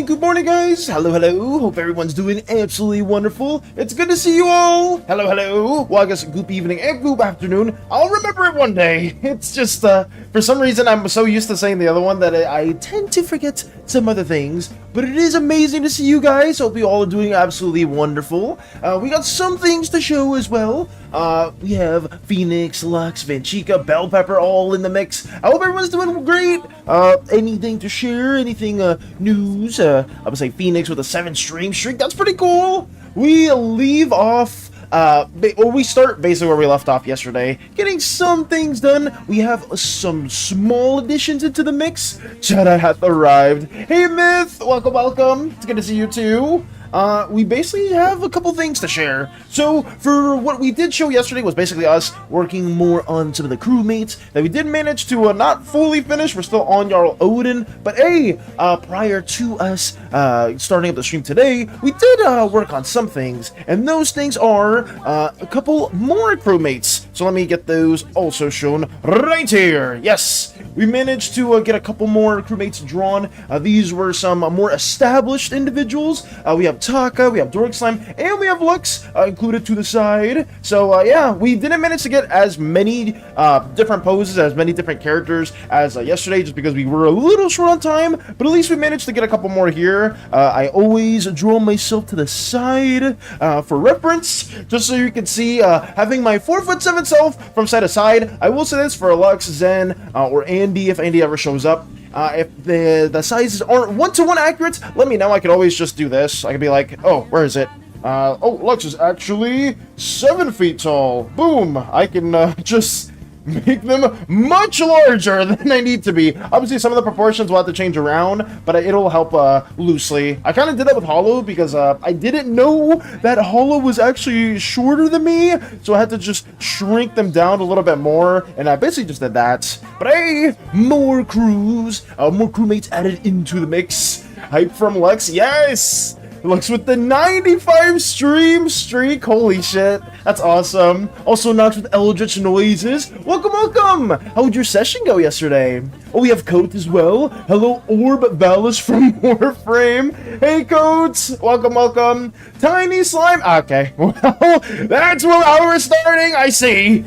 Good morning guys! Hello, hope everyone's doing absolutely wonderful. It's good to see you all! Hello! Well, I guess goop evening and goop afternoon. I'll remember it one day. It's just, for some reason I'm so used to saying the other one that I tend to forget some other things. But it is amazing to see you guys. Hope you all are doing absolutely wonderful. We got some things to show as well. We have Phoenix, Lux, Vanchica, Bell Pepper all in the mix. I hope everyone's doing great. Anything to share? Anything, news? I would say Phoenix with a 7-stream streak. That's pretty cool. We leave off, or we start basically where we left off yesterday, getting some things done. We have some small additions into the mix. Jedi hath arrived. Hey Myth, welcome. It's good to see you too. We basically have a couple things to share. So, for what we did show yesterday was basically us working more on some of the crewmates that we did manage to not fully finish. We're still on Jarl Odin, but hey, prior to us starting up the stream today, we did work on some things, and those things are a couple more crewmates. So let me get those also shown right here. Yes, we managed to get a couple more crewmates drawn. These were some more established individuals. We have Taka, we have Dork Slime, and we have Lux included to the side. So yeah, we didn't manage to get as many different poses, as many different characters as yesterday, just because we were a little short on time, but at least we managed to get a couple more here. I always draw myself to the side for reference, just so you can see having my 4'7" self from side to side. I will say this for Lux, Zen, or Andy, if Andy ever shows up. If the sizes aren't one-to-one accurate, let me know. I could always just do this. I could be like, oh, where is it? Oh, Lux is actually 7 feet tall. Boom! I can just make them much larger than they need to be. Obviously, some of the proportions will have to change around, but it'll help loosely. I kind of did that with Hollow because I didn't know that Hollow was actually shorter than me, so I had to just shrink them down a little bit more, and I basically just did that. But hey, more crews, more crewmates added into the mix. Hype from Lex, yes! Lux with the 95 stream streak. Holy shit, that's awesome. Also Nox with Eldritch Noises. Welcome. How would your session go yesterday? Oh, we have Coat as well. Hello, Orb Valis from Warframe. Hey, Coat. Welcome. Tiny Slime. Okay, well, that's how we're starting. I see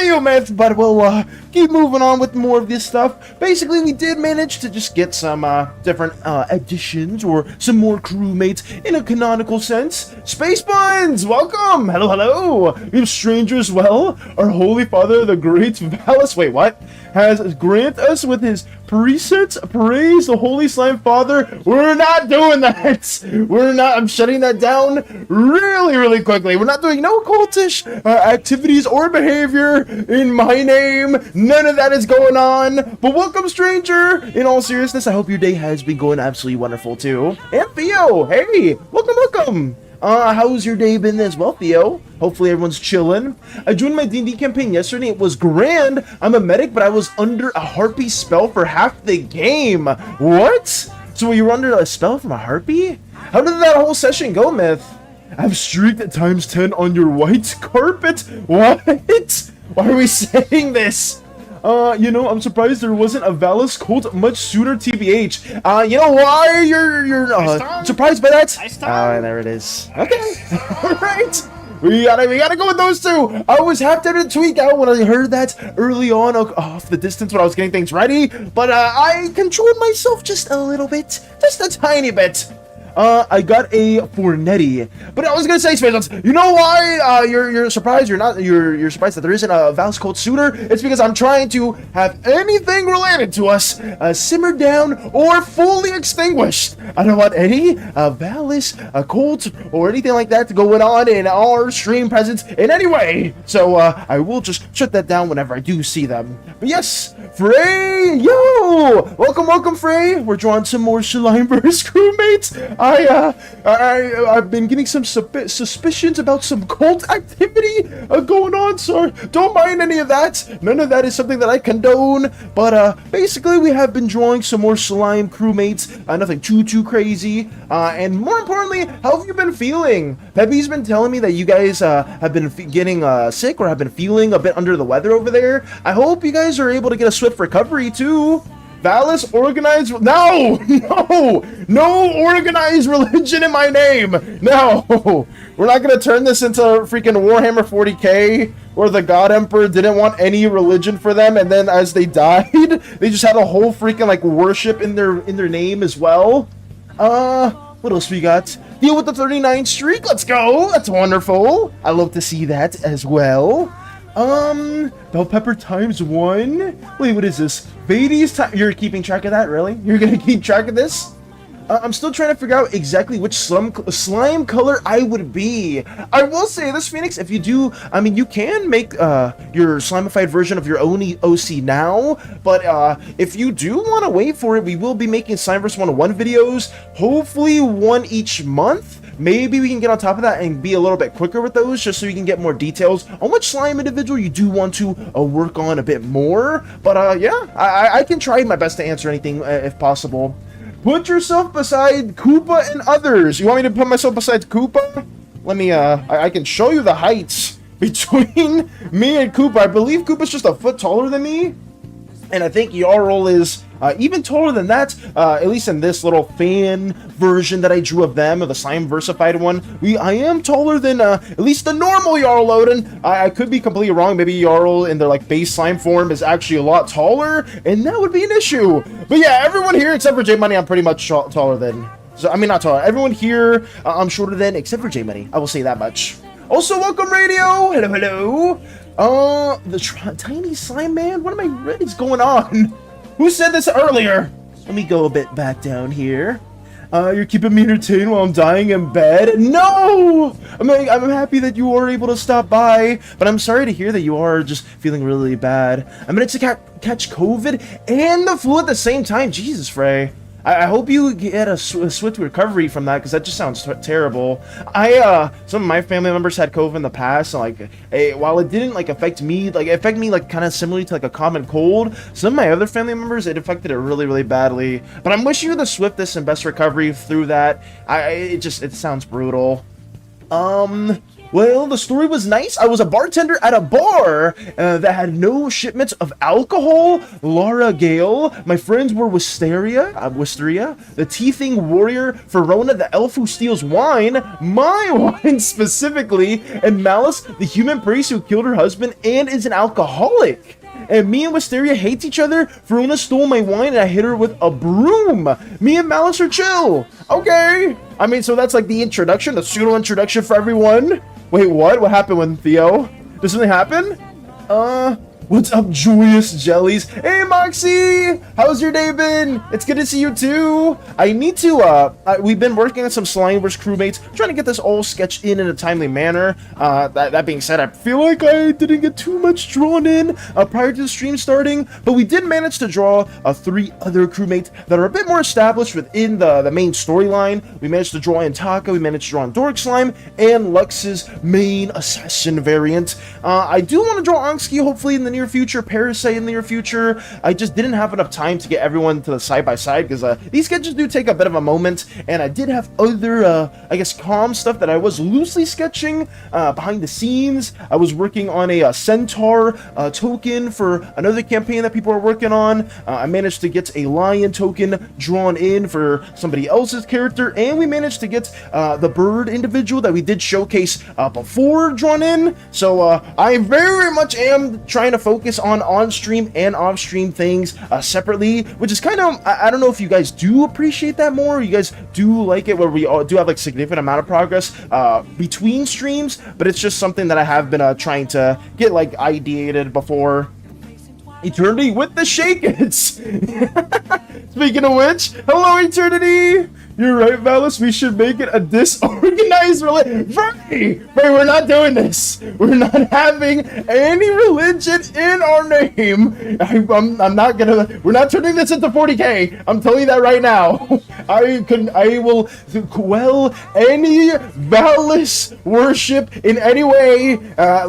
you, Myth, but we'll keep moving on with more of this stuff. Basically, we did manage to just get some different additions or some more crewmates in a canonical sense. Space Buns, welcome. Hello. We have Stranger as well. Our Holy Father, the Great Valis. Wait, what? Has grant us with his presets. Praise the Holy Slime Father. We're not doing that. We're not. I'm shutting that down really quickly. We're not doing no cultish activities or behavior in my name. None of that is going on. But welcome, stranger. In all seriousness, I hope your day has been going absolutely wonderful too. And Theo, hey, welcome. How's your day been as well, Theo? Hopefully everyone's chilling. I joined my D&D campaign yesterday. It was grand. I'm a medic, but I was under a harpy spell for half the game. What? So you were under a spell from a harpy? How did that whole session go, Myth? I've streaked at ×10 on your white carpet. What? Why are we saying this? You know, I'm surprised there wasn't a Valis cult much sooner, TBH. You know why you're surprised by that? Oh, there it is. Okay. Alright. We gotta go with those two. I was half tempted to tweak out when I heard that early on off the distance when I was getting things ready, but I controlled myself just a little bit. Just a tiny bit. I got a Fornetti, but I was gonna say, Space, you know why you're surprised? You're surprised that there isn't a Valis cult sooner? It's because I'm trying to have anything related to us simmered down or fully extinguished. I don't want any Valis cult or anything like that going on in our stream presence in any way. So I will just shut that down whenever I do see them. But yes, Frey, yo, welcome, Frey. We're drawing some more Slimeverse crewmates. I've been getting some suspicions about some cult activity going on, so don't mind any of that. None of that is something that I condone, but basically we have been drawing some more slime crewmates, nothing too crazy, and more importantly, how have you been feeling? Peppy's been telling me that you guys have been getting sick or have been feeling a bit under the weather over there. I hope you guys are able to get a swift recovery too. Valis organized? No organized religion in my name. No, we're not gonna turn this into freaking Warhammer 40k, where the God Emperor didn't want any religion for them, and then as they died, they just had a whole freaking like worship in their name as well. What else we got? Deal with the 39 streak. Let's go. That's wonderful. I love to see that as well. Bell pepper ×1. Wait, what is this? Vades time. You're keeping track of that, really? You're gonna keep track of this? I'm still trying to figure out exactly which slime color I would be. I will say this, Phoenix, if you do, I mean, you can make your slimified version of your own OC now, but if you do want to wait for it, we will be making Slimeverse 101 videos, hopefully one each month. Maybe we can get on top of that and be a little bit quicker with those, just so you can get more details on which slime individual you do want to work on a bit more. But yeah, I can try my best to answer anything if possible. Put yourself beside Koopa and others. You want me to put myself beside Koopa? Let me, I can show you the heights between me and Koopa. I believe Koopa's just a foot taller than me. And I think Jarl is even taller than that, at least in this little fan version that I drew of them, or the Slimeversified one. I am taller than at least the normal Jarl Odin. I could be completely wrong. Maybe Jarl in their like base slime form is actually a lot taller, and that would be an issue. But yeah, everyone here except for J Money, I'm pretty much taller than. So I mean, not taller. Everyone here, I'm shorter than, except for J Money. I will say that much. Also, welcome, Radio. Hello. The tiny slime man. What is going on? Who said this earlier? Let me go a bit back down here. You're keeping me entertained while I'm dying in bed? No! I'm happy that you were able to stop by, but I'm sorry to hear that you are just feeling really bad. I'm gonna catch COVID and the flu at the same time. Jesus, Frey. I hope you get a swift recovery from that, because that just sounds terrible. Some of my family members had COVID in the past, and like, while it didn't like affect me, like it affected me like kind of similarly to like a common cold. Some of my other family members, it affected it really badly. But I'm wishing you the swiftest and best recovery through that. It sounds brutal. Well, the story was nice. I was a bartender at a bar that had no shipments of alcohol. Laura Gale. My friends were Wisteria, the Teething Warrior, Verona, the elf who steals wine, my wine specifically, and Malice, the human priest who killed her husband and is an alcoholic. And me and Wisteria hate each other. Verona stole my wine and I hit her with a broom. Me and Malice are chill. Okay. I mean, so that's like the introduction, the pseudo introduction for everyone. Wait, what? What happened with Theo? Did something happen? What's up, Joyous Jellies? Hey, Moxie! How's your day been? It's good to see you, too. I need to, we've been working on some Slimeverse crewmates, trying to get this all sketched in a timely manner. That being said, I feel like I didn't get too much drawn in prior to the stream starting, but we did manage to draw 3 other crewmates that are a bit more established within the main storyline. We managed to draw in Taka, we managed to draw in Dork Slime, and Lux's main assassin variant. I do want to draw Anski, hopefully, in the near future, Parasite in the near future. I just didn't have enough time to get everyone to the side-by-side, because these sketches do take a bit of a moment, and I did have other, I guess, calm stuff that I was loosely sketching behind the scenes. I was working on a Centaur token for another campaign that people are working on. I managed to get a lion token drawn in for somebody else's character, and we managed to get the bird individual that we did showcase before drawn in. So I very much am trying to focus on stream and off stream things separately, which is kind of, I don't know if you guys do appreciate that more. You guys do like it where we all do have like significant amount of progress between streams, but it's just something that I have been trying to get like ideated before. Eternity with the Shake-Its! Speaking of which, hello Eternity! You're right, Valis, we should make it a disorganized religion. Free! We're not doing this! We're not having any religion in our name! I'm not gonna... We're not turning this into 40k! I'm telling you that right now! I will quell any Valis worship in any way,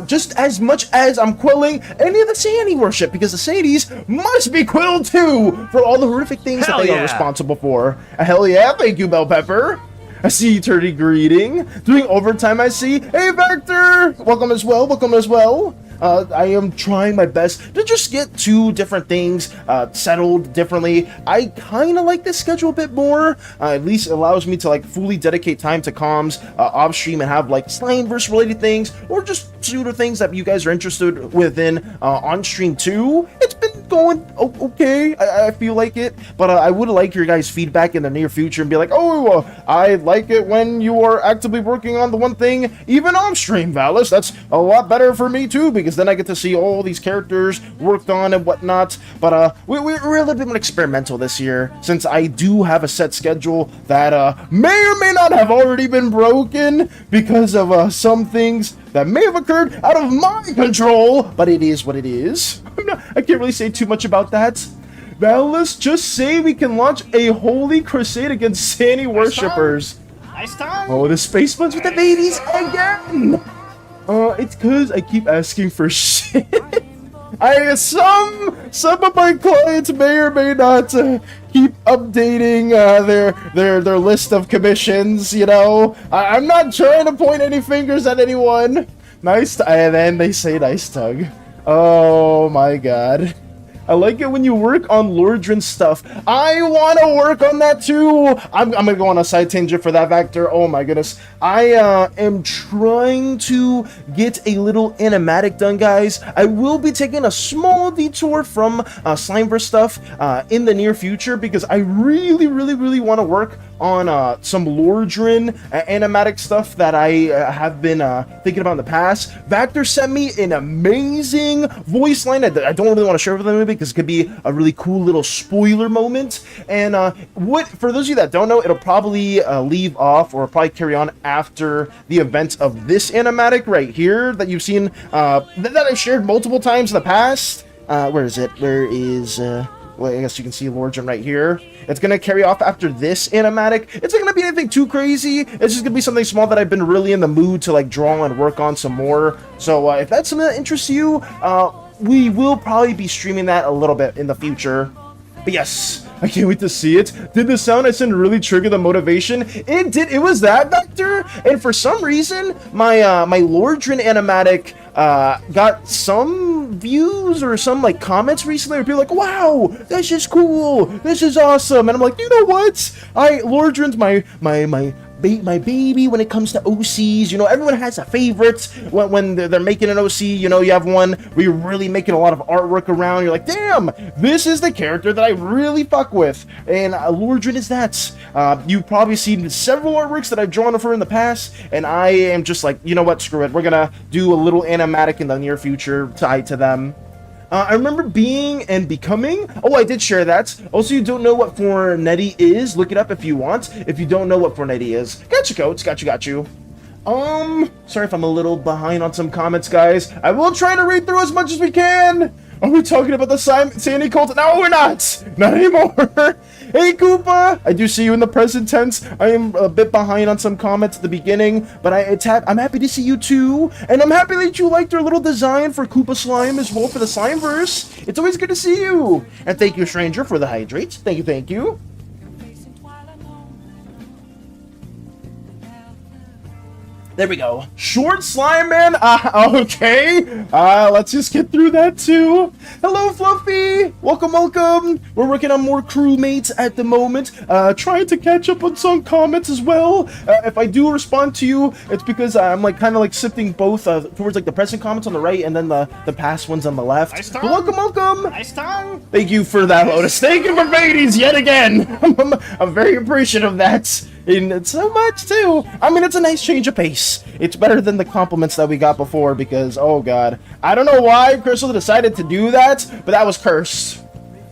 just as much as I'm quelling any of the SANI worship, because the SANIs must be quelled too for all the horrific things that they are responsible for. Hell yeah, thank you, Bell Pepper. I see Eternity greeting. Doing overtime, I see. Hey, Vector! Welcome as well, welcome as well. I am trying my best to just get 2 different things settled differently. I kind of like this schedule a bit more. At least it allows me to like fully dedicate time to comms off stream and have like Slimeverse related things, or just pseudo things that you guys are interested within on stream too. It's been going okay. I feel like it, but I would like your guys' feedback in the near future and be like, oh, I like it when you are actively working on the one thing even on stream, Valis. That's a lot better for me too, because then I get to see all these characters worked on and whatnot. But we're a little bit more experimental this year, since I do have a set schedule that may or may not have already been broken because of some things that may have occurred out of my control, but it is what it is. I can't really say too much about that. Now let's just say we can launch a holy crusade against SANI worshippers. Nice time. Oh, the space buns with the babies again. It's cause I keep asking for shit. Some of my clients may or may not keep updating their list of commissions. You know, I'm not trying to point any fingers at anyone. Nice, and then they say nice tug. Oh my god. I like it when you work on Lordran stuff. I want to work on that too. I'm going to go on a side tangent for that, Vector. Oh my goodness. I am trying to get a little animatic done, guys. I will be taking a small detour from Slimeverse stuff in the near future, because I really want to work on some Lordran animatic stuff that I have been thinking about in the past. Vector sent me an amazing voice line that I don't really want to share with them, because it could be a really cool little spoiler moment. And for those of you that don't know, it'll probably leave off or probably carry on after the events of this animatic right here that you've seen, that I've shared multiple times in the past. Where is it? Where is... well, I guess you can see Lordran right here. It's going to carry off after this animatic. It's not going to be anything too crazy. It's just going to be something small that I've been really in the mood to like draw and work on some more. So if that's something that interests you, we will probably be streaming that a little bit in the future. But yes, I can't wait to see it. Did the sound I sent really trigger the motivation? It did. It was that, Vector. And for some reason, my Lordran animatic got some views or some like comments recently where people are like, wow, this is cool, this is awesome. And I'm like, you know what? Lordran's my baby when it comes to OCs. You know, everyone has a favorite when they're making an OC. You know, you have one where you're really making a lot of artwork around. You're like, damn, this is the character that I really fuck with. And Lordran is that. You've probably seen several artworks that I've drawn of her in the past, and I am just like, you know what, screw it. We're gonna do a little animatic in the near future tied to them. I remember being and becoming. Oh, I did share that. Also, you don't know what Fortnite is? Look it up if you want. If you don't know what Fortnite is. Gotcha, coach. Got you. Sorry if I'm a little behind on some comments, guys. I will try to read through as much as we can. Are we talking about the SANI cult? No, we're not. Not anymore. Hey, Koopa. I do see you in the present tense. I am a bit behind on some comments at the beginning, but I'm happy to see you too. And I'm happy that you liked our little design for Koopa Slime as well for the Slimeverse. It's always good to see you. And thank you, Stranger, for the hydrates. Thank you. There we go. Short Slime Man. Okay. Let's just get through that too. Hello, Fluffy. Welcome. We're working on more crewmates at the moment. Trying to catch up on some comments as well. If I do respond to you, it's because I'm like kind of like sifting both towards like the present comments on the right and then the past ones on the left. Nice Welcome. Nice tongue. Thank you for that, Lotus. Thank you for Baities yet again. I'm very appreciative of that. And so much too. I mean, it's a nice change of pace. It's better than the compliments that we got before because, oh god, I don't know why Crystal decided to do that, but that was cursed.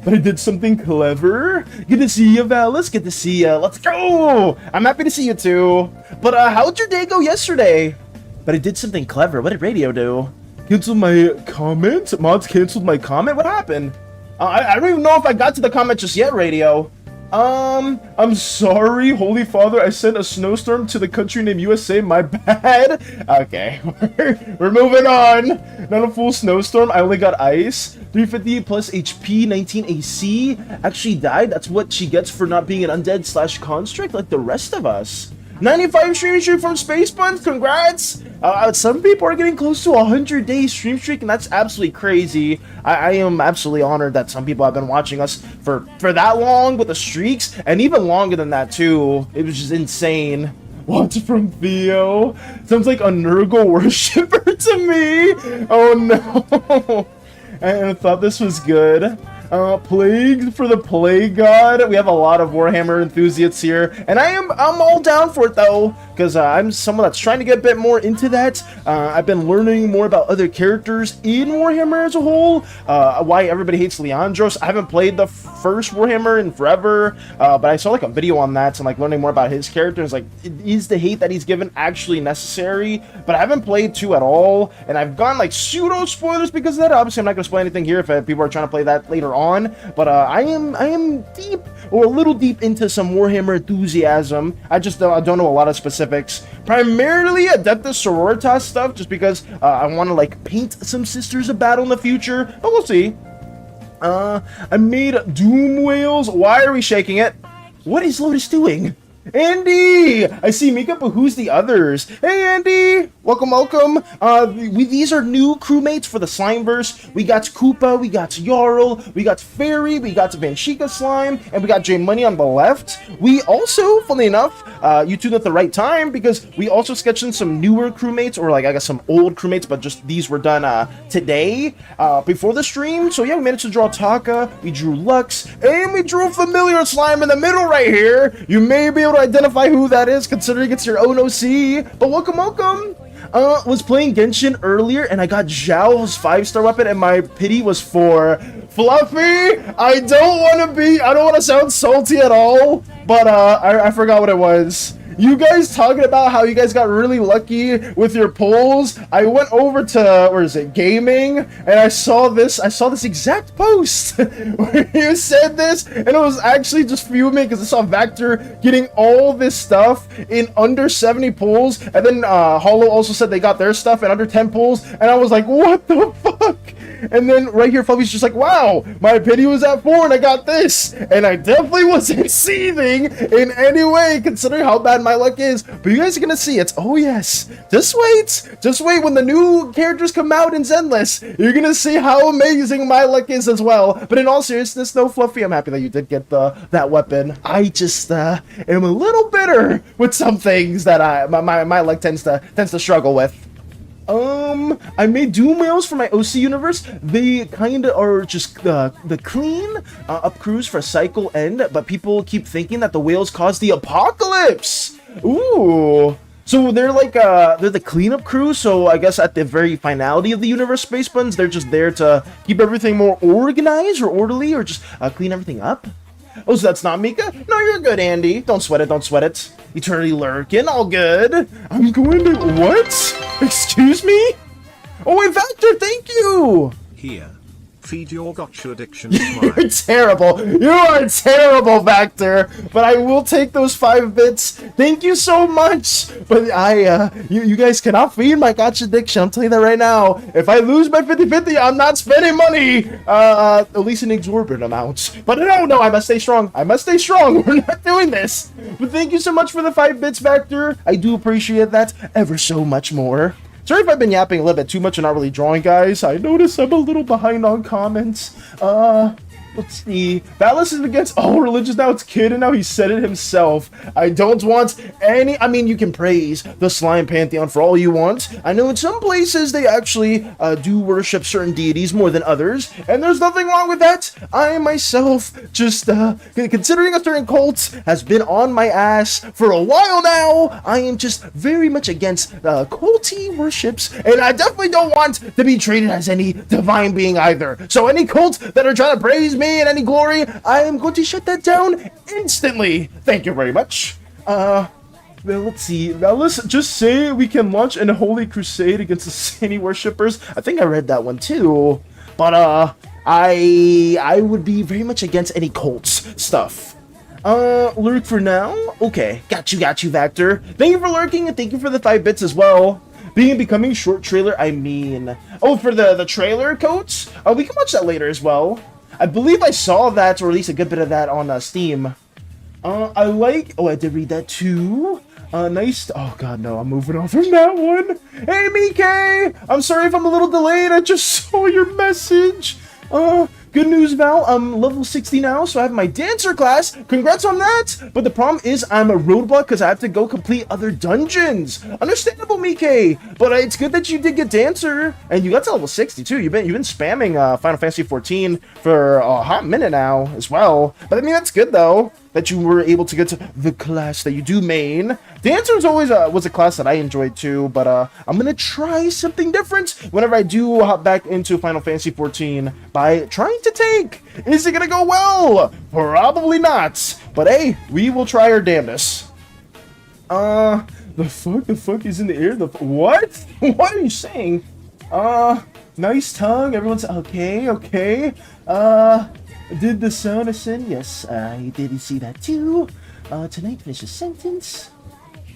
But I did something clever. Good to see you, Valis. Good to see you. Let's go. I'm happy to see you too. But how'd your day go yesterday? But I did something clever. What did Radio do? Cancel my comment? Mods canceled my comment? What happened? I don't even know if I got to the comment just yet, Radio. I'm sorry, Holy Father, I sent a snowstorm to the country named USA, my bad. Okay, we're moving on. Not a full snowstorm, I only got ice. 350 plus HP, 19 AC. Actually died, that's what she gets for not being an undead / construct like the rest of us. 95 stream streak from Space Buns, congrats! Some people are getting close to 100-day stream streak, and that's absolutely crazy. I am absolutely honored that some people have been watching us for that long with the streaks, and even longer than that too. It was just insane. What's from Theo? Sounds like a Nurgle worshiper to me. Oh no! I thought this was good. Plague for the Plague God. We have a lot of Warhammer enthusiasts here, and I'm all down for it though, because I'm someone that's trying to get a bit more into that. I've been learning more about other characters in Warhammer as a whole. Why everybody hates Leandros. I haven't played the first Warhammer in forever, but I saw like a video on that and like learning more about his character. It's like, is the hate that he's given actually necessary? But I haven't played 2 at all, and I've gone like pseudo spoilers because of that. Obviously, I'm not going to spoil anything here if people are trying to play that later on. But I am deep or a little deep into some Warhammer enthusiasm. I just don't know a lot of specifics. Primarily Adeptus Sororitas stuff, just because I want to like paint some Sisters of Battle in the future. But we'll see. I made Doom Whales. Why are we shaking it? What is Lotus doing? Andy! I see Mika, but who's the others? Hey, Andy! Welcome. These are new crewmates for the Slimeverse. We got Koopa, we got Jarl, we got Fairy, we got Vanshika Slime, and we got J Money on the left. We also, funnily enough, you tuned at the right time because we also sketched in some newer crewmates, or like I guess some old crewmates, but just these were done today, before the stream. So yeah, we managed to draw Taka, we drew Lux, and we drew a familiar slime in the middle right here. You may be able to identify who that is considering it's your own OC, but welcome. Was playing Genshin earlier and I got Zhao's 5-star weapon and my pity was for Fluffy. I don't want to sound salty at all, but I forgot what it was. You guys talking about how you guys got really lucky with your polls. I went over to, where is it, gaming, and I saw this exact post where you said this, and it was actually just fuming because I saw Vector getting all this stuff in under 70 polls, and then Hollow also said they got their stuff in under 10 polls, and I was like, what the fuck? And then right here, Fluffy's just like, wow, my opinion was at 4 and I got this. And I definitely wasn't seething in any way, considering how bad my luck is. But you guys are gonna see it. Oh yes, just wait when the new characters come out in Zenless. You're gonna see how amazing my luck is as well. But in all seriousness, no, Fluffy, I'm happy that you did get that weapon. I just am a little bitter with some things that my luck tends to struggle with. I made Doom Whales for my OC universe. They kinda are just the clean up crews for cycle end, but people keep thinking that the whales caused the apocalypse. Ooh, So they're like they're the cleanup crew. So I guess at the very finality of the universe, Space Buns, they're just there to keep everything more organized or orderly, or just clean everything up. Oh, so that's not Mika? No, you're good, Andy. Don't sweat it, don't sweat it. Eternity lurking, all good. I'm going to... What? Excuse me? Oh, wait, Vector, thank you! Here. Feed your gotcha addiction. You're terrible. You are terrible, Vector. But I will take those 5 bits. Thank you so much. But you guys cannot feed my gotcha addiction. I'm telling you that right now. If I lose my 50-50, I'm not spending money. At least an exorbitant amount. But no, I must stay strong. I must stay strong. We're not doing this. But thank you so much for the 5 bits, Vector. I do appreciate that ever so much more. Sorry if I've been yapping a little bit too much and not really drawing, guys. I notice I'm a little behind on comments. Let's see. Valis is against all religions now. It's Kid, and now he said it himself. I don't want any... I mean, you can praise the Slime Pantheon for all you want. I know in some places they actually do worship certain deities more than others, and there's nothing wrong with that. I myself just, considering a certain cult has been on my ass for a while now, I am just very much against culty worships, and I definitely don't want to be treated as any divine being either. So any cult that are trying to praise me in any glory, I am going to shut that down instantly. Thank you very much. Well, let's see. Now let's just say we can launch an holy crusade against the SANI worshippers. I think I read that one too. But I would be very much against any cults stuff. Lurk for now. Okay, got you, Vector. Thank you for lurking, and thank you for the 5 bits as well. Becoming short trailer, I mean. Oh, for the trailer, coach? We can watch that later as well. I believe I saw that, or at least a good bit of that on Steam. I like... Oh, I did read that too. Nice... Oh, God, no. I'm moving on from that one. Hey, Mike! I'm sorry if I'm a little delayed. I just saw your message. Good news, Val. I'm level 60 now, so I have my dancer class. Congrats on that. But the problem is I'm a roadblock because I have to go complete other dungeons. Understandable, Mike. But it's good that you did get dancer, and you got to level 60 too. You've been spamming Final Fantasy 14 for a hot minute now as well. But I mean, that's good though that you were able to get to the class that you do main. Dancer was a class that I enjoyed too, but I'm gonna try something different whenever I do hop back into Final Fantasy 14 by trying to take. Is it gonna go well? Probably not. But hey, we will try our damnedest. The fuck is in the air? What? What are you saying? Nice tongue. Everyone's okay. Did the sun ascend? Yes, I did see that too. Tonight, finish a sentence.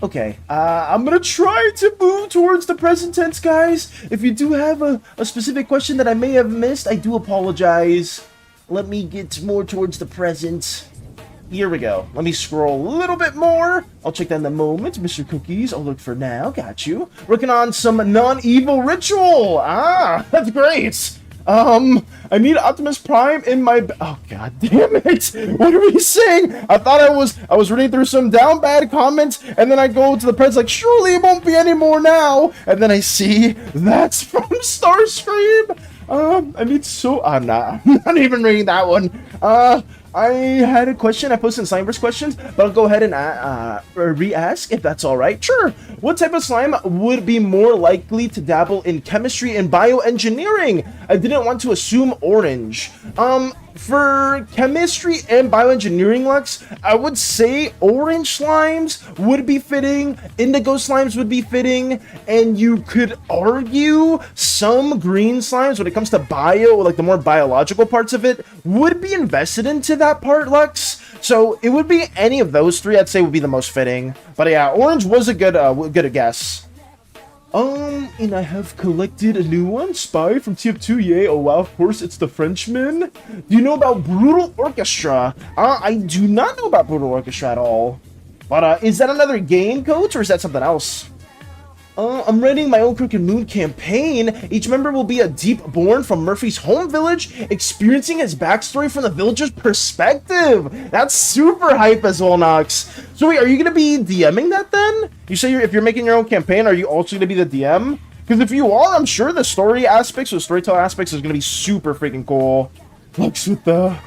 Okay, I'm gonna try to move towards the present tense, guys. If you do have a specific question that I may have missed, I do apologize. Let me get more towards the present. Here we go. Let me scroll a little bit more. I'll check that in a moment. Mr. Cookies, I'll look for now. Got you. Working on some non-evil ritual. That's great. I need Optimus Prime in my... Oh, god damn it! What are we saying? I thought I was reading through some down bad comments, and then I go to the press like, surely it won't be any more now! And then I see that's from Starscream! I need so... I'm not even reading that one. I had a question. I posted Slimeverse questions, but I'll go ahead and re-ask if that's alright. Sure. What type of slime would be more likely to dabble in chemistry and bioengineering? I didn't want to assume orange. For chemistry and bioengineering, Lux, I would say orange slimes would be fitting, indigo slimes would be fitting, and you could argue some green slimes when it comes to bio, like the more biological parts of it, would be invested into that part, Lux. So it would be any of those three, I'd say would be the most fitting. But yeah, orange was a good guess. And I have collected a new one, Spy from TF2, yay. Oh wow, of course, it's the Frenchman. Do you know about Brutal Orchestra? I do not know about Brutal Orchestra at all. But, is that another game, Coach, or is that something else? I'm running my own Crooked Moon campaign. Each member will be a deep born from Murphy's home village, experiencing his backstory from the villager's perspective. That's super hype as well, Nox. So wait, are you going to be DMing that then? You say if you're making your own campaign, are you also going to be the DM? Because if you are, I'm sure the story aspects or storytelling aspects is going to be super freaking cool. Lux with the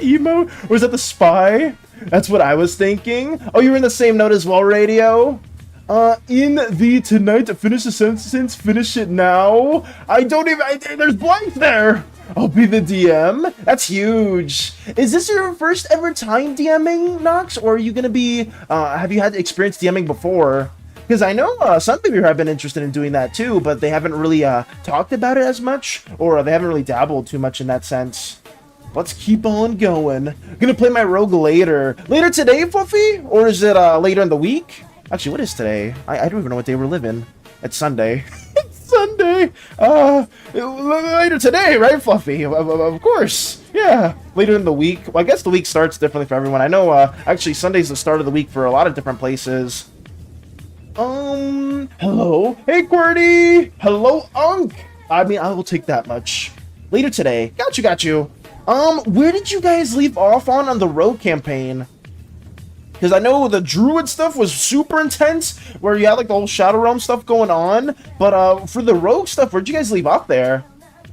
emo? Or is that the spy? That's what I was thinking. Oh, you were in the same note as well, Radio? In the tonight, finish the sentence, finish it now. I don't even, there's blank there. I'll be the DM. That's huge. Is this your first ever time DMing, Nox? Or are you gonna be, have you had experience DMing before? Because I know some people here have been interested in doing that too, but they haven't really talked about it as much, or they haven't really dabbled too much in that sense. Let's keep on going. Gonna play my rogue later. Later today, Fluffy? Or is it later in the week? Actually, what is today? I don't even know what day we're living. It's Sunday. It's Sunday. Later today, right, Fluffy? Of course. Yeah. Later in the week. Well, I guess the week starts differently for everyone. I know, actually, Sunday's the start of the week for a lot of different places. Hello? Hey, QWERTY! Hello, Unk! I mean, I will take that much. Later today. Got you. Where did you guys leave off on the rogue campaign? Because I know the druid stuff was super intense, where you had like the whole Shadow Realm stuff going on. But for the rogue stuff, where'd you guys leave off there?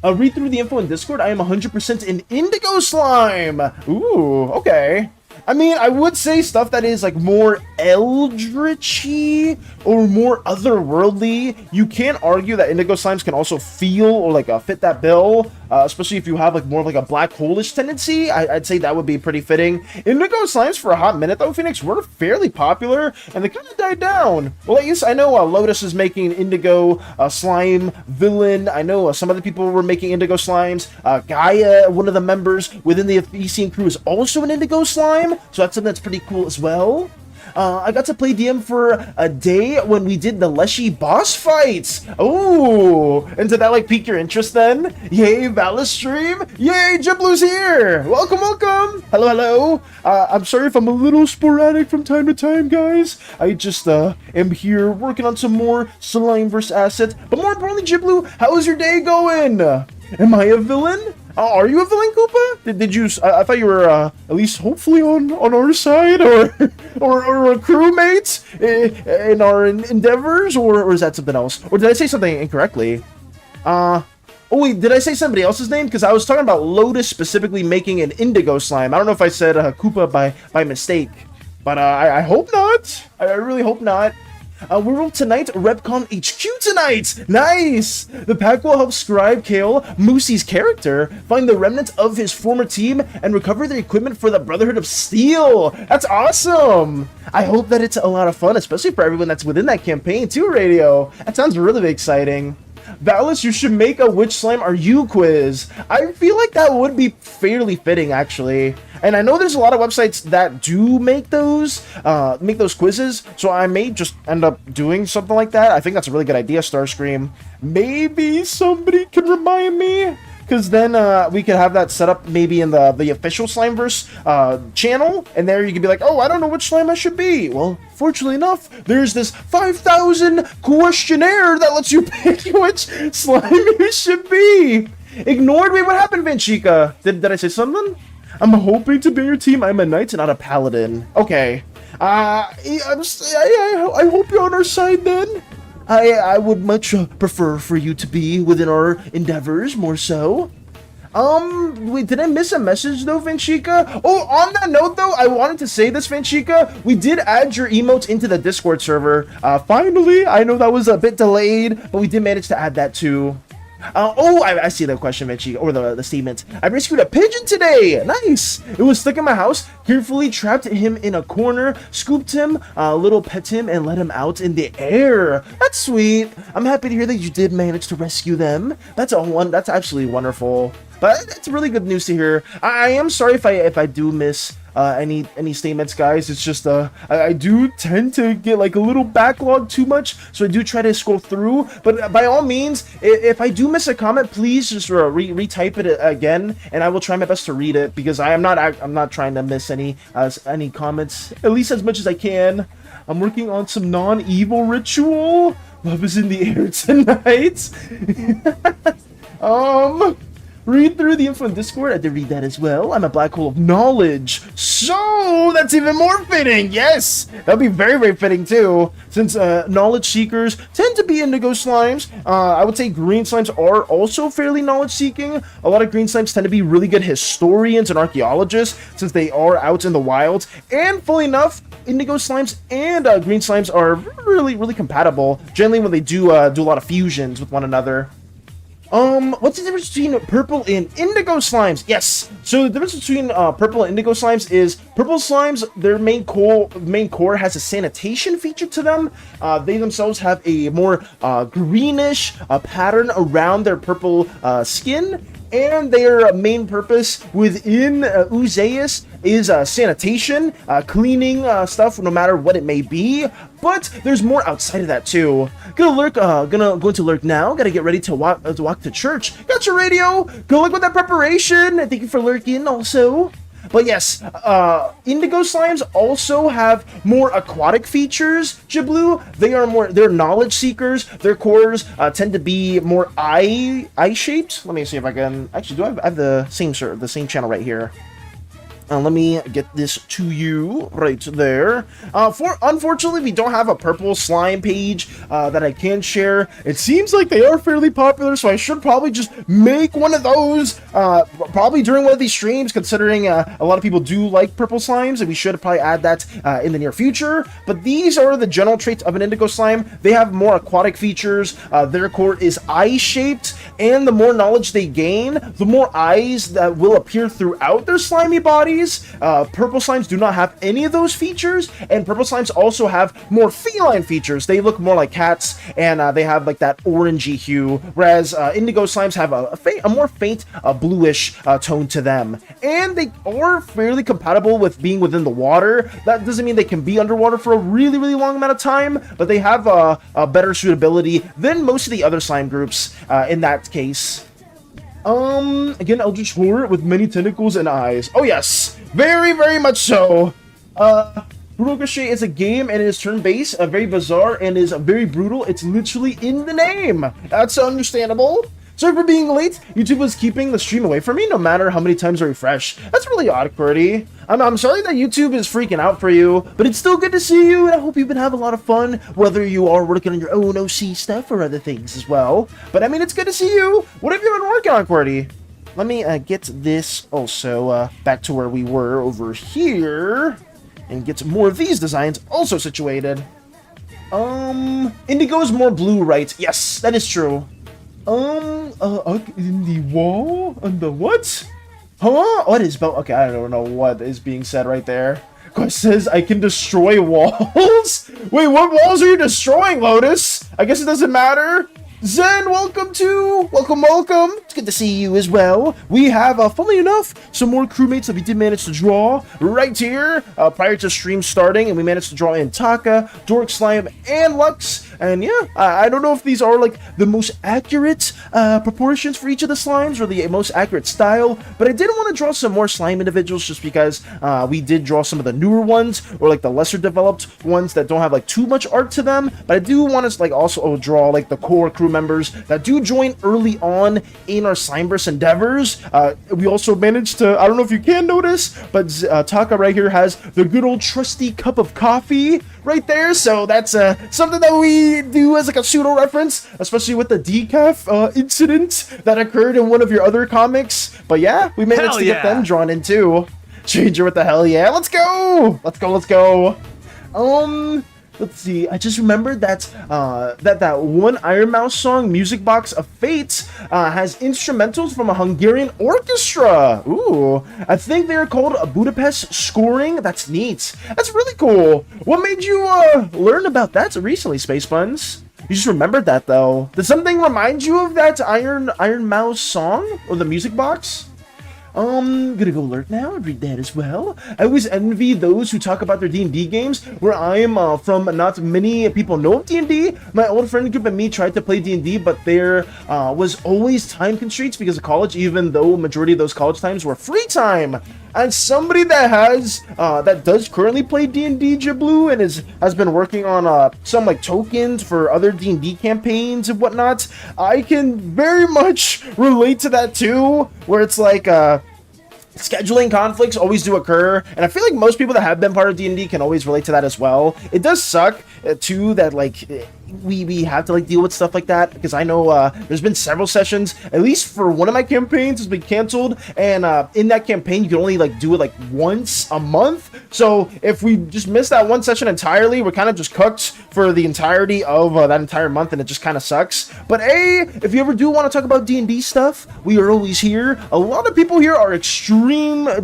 Read through the info in Discord. I am 100% an indigo slime. Ooh, okay. I mean, I would say stuff that is like more eldritchy or more otherworldly. You can argue that indigo slimes can also feel or like fit that bill, especially if you have like more of like a black hole-ish tendency. I'd say that would be pretty fitting. Indigo slimes for a hot minute though, Phoenix, were fairly popular and they kind of died down. Well, at least I know Lotus is making indigo slime villain. I know some other people were making indigo slimes. Gaia, one of the members within the Ephesian crew, is also an indigo slime. So that's something that's pretty cool as well. I got to play DM for a day when we did the Leshy boss fights. Oh, and did that like pique your interest then? Yay, Valis stream. Yay, Jiblu's here. Welcome. Hello. I'm sorry if I'm a little sporadic from time to time, guys. I just am here working on some more Slimeverse assets. But more importantly, Jiblu, how's your day going? Am I a villain? Are you a villain, Koopa? Did you? I thought you were at least hopefully on our side, or a crewmate in our endeavors, or is that something else? Or did I say something incorrectly? Oh wait, did I say somebody else's name? Because I was talking about Lotus specifically making an indigo slime. I don't know if I said Koopa by mistake, but I hope not. I really hope not. We're all tonight, Repcon HQ tonight! Nice! The pack will help Scribe Kale, Moosey's character, find the remnants of his former team and recover their equipment for the Brotherhood of Steel! That's awesome! I hope that it's a lot of fun, especially for everyone that's within that campaign too, Radio. That sounds really exciting. Valis, you should make a Which Slime Are You quiz. I feel like that would be fairly fitting, actually. And I know there's a lot of websites that do make those quizzes, so I may just end up doing something like that. I think that's a really good idea, Starscream. Maybe somebody can remind me? Because then we could have that set up maybe in the official Slimeverse channel, and there you could be like, oh, I don't know which slime I should be. Well, fortunately enough, there's this 5,000 questionnaire that lets you pick which slime you should be. Ignored me? What happened, Vanchika? Did I say something? I'm hoping to be your team. I'm a knight and not a paladin. Okay. I hope you're on our side then. I would much prefer for you to be within our endeavors, more so. Wait, did I miss a message though, Vanchika? Oh, on that note though, I wanted to say this, Vanchika. We did add your emotes into the Discord server. Finally, I know that was a bit delayed, but we did manage to add that too. I see the question, Vanchika, or the statement. I rescued a pigeon today! Nice! It was stuck in my house, carefully trapped him in a corner, scooped him, little pet him, and let him out in the air. That's sweet. I'm happy to hear that you did manage to rescue them. That's absolutely wonderful. But it's really good news to hear. I am sorry if I do miss any statements, guys. It's just I do tend to get like a little backlog too much, so I do try to scroll through. But by all means, if I do miss a comment, please just retype it again, and I will try my best to read it, because I'm not trying to miss any comments, at least as much as I can. I'm working on some non-evil ritual. Love is in the air tonight. Read through the info in Discord. I did read that as well. I'm a black hole of knowledge. So that's even more fitting. Yes, that'd be very, very fitting too. Since knowledge seekers tend to be indigo slimes, I would say green slimes are also fairly knowledge seeking. A lot of green slimes tend to be really good historians and archaeologists since they are out in the wild. And fully enough, indigo slimes and green slimes are really, really compatible. Generally, when they do a lot of fusions with one another. What's the difference between purple and indigo slimes? Yes. So the difference between purple and indigo slimes is purple slimes, their main core has a sanitation feature to them. They themselves have a more greenish pattern around their purple skin. And their main purpose within PLEAAASE is sanitation, cleaning stuff, no matter what it may be. But there's more outside of that too. Going to lurk now. Gotta get ready to walk to church. Got your radio. Good luck with that preparation. Thank you for lurking also. But yes, indigo slimes also have more aquatic features, Jiblu. They're knowledge seekers. Their cores tend to be more eye-shaped. Let me see if I can, actually, I have the same channel right here. Let me get this to you right there. Unfortunately, we don't have a purple slime page that I can share. It seems like they are fairly popular, so I should probably just make one of those probably during one of these streams, considering a lot of people do like purple slimes, and we should probably add that in the near future. But these are the general traits of an indigo slime. They have more aquatic features. Their core is eye-shaped, and the more knowledge they gain, the more eyes that will appear throughout their slimy bodies. Purple slimes do not have any of those features, and purple slimes also have more feline features. They look more like cats, and they have like that orangey hue, whereas indigo slimes have a more faint bluish tone to them. And they are fairly compatible with being within the water. That doesn't mean they can be underwater for a really, really long amount of time, but they have a better suitability than most of the other slime groups in that case. Again, Eldritch Horror with many tentacles and eyes. Oh yes, very, very much so. Ricochet is a game and it is turn-based, very bizarre, and is very brutal. It's literally in the name. That's understandable. Sorry for being late. YouTube was keeping the stream away from me no matter how many times I refresh. That's really odd, Qwerty. I'm sorry that YouTube is freaking out for you, but it's still good to see you, and I hope you've been having a lot of fun, whether you are working on your own OC stuff or other things as well. But I mean, it's good to see you. What have you been working on, Qwerty? Let me get this also back to where we were over here, and get some more of these designs also situated. Indigo is more blue, right? Yes, that is true. In the wall? On the what? Huh? What is about? Okay, I don't know what is being said right there. It says I can destroy walls? Wait, what walls are you destroying, Lotus? I guess it doesn't matter. Zen, welcome. It's good to see you as well. We have, funnily enough, some more crewmates that we did manage to draw right here prior to stream starting, and we managed to draw in Taka, Dork Slime, and Lux. And yeah, I don't know if these are like the most accurate proportions for each of the slimes or the most accurate style, but I did want to draw some more slime individuals just because we did draw some of the newer ones or like the lesser developed ones that don't have like too much art to them. But I do want to like also draw like the core crew members that do join early on in our Slimeverse endeavors. We also managed to, I don't know if you can notice, but Taka right here has the good old trusty cup of coffee right there, so that's something that we do as like a pseudo reference, especially with the decaf incident that occurred in one of your other comics. But yeah, we managed to get them drawn in too. Stranger with the hell yeah. Let's go. Let's see. I just remembered that that one Iron Mouse song, Music Box of Fate, has instrumentals from a Hungarian orchestra. Ooh, I think they're called Budapest Scoring. That's neat. That's really cool. What made you learn about that recently, Space Buns? You just remembered that though. Did something remind you of that Iron Mouse song or the Music Box? Gonna go alert now and read that as well. I always envy those who talk about their D&D games. Where I am from, not many people know of D&D. My old friend group and me tried to play D&D, but there was always time constraints because of college, even though majority of those college times were free time. And somebody that does currently play D&D Jiblu and has been working on some like tokens for other D&D campaigns and whatnot, I can very much relate to that too, where it's like scheduling conflicts always do occur, and I feel like most people that have been part of D&D can always relate to that as well. It does suck too that like we have to like deal with stuff like that, because I know there's been several sessions, at least for one of my campaigns, has been canceled, and in that campaign you can only like do it like once a month. So if we just miss that one session entirely, we're kind of just cooked for the entirety of that entire month, and it just kind of sucks. But hey, if you ever do want to talk about D&D stuff, we are always here. A lot of people here are extreme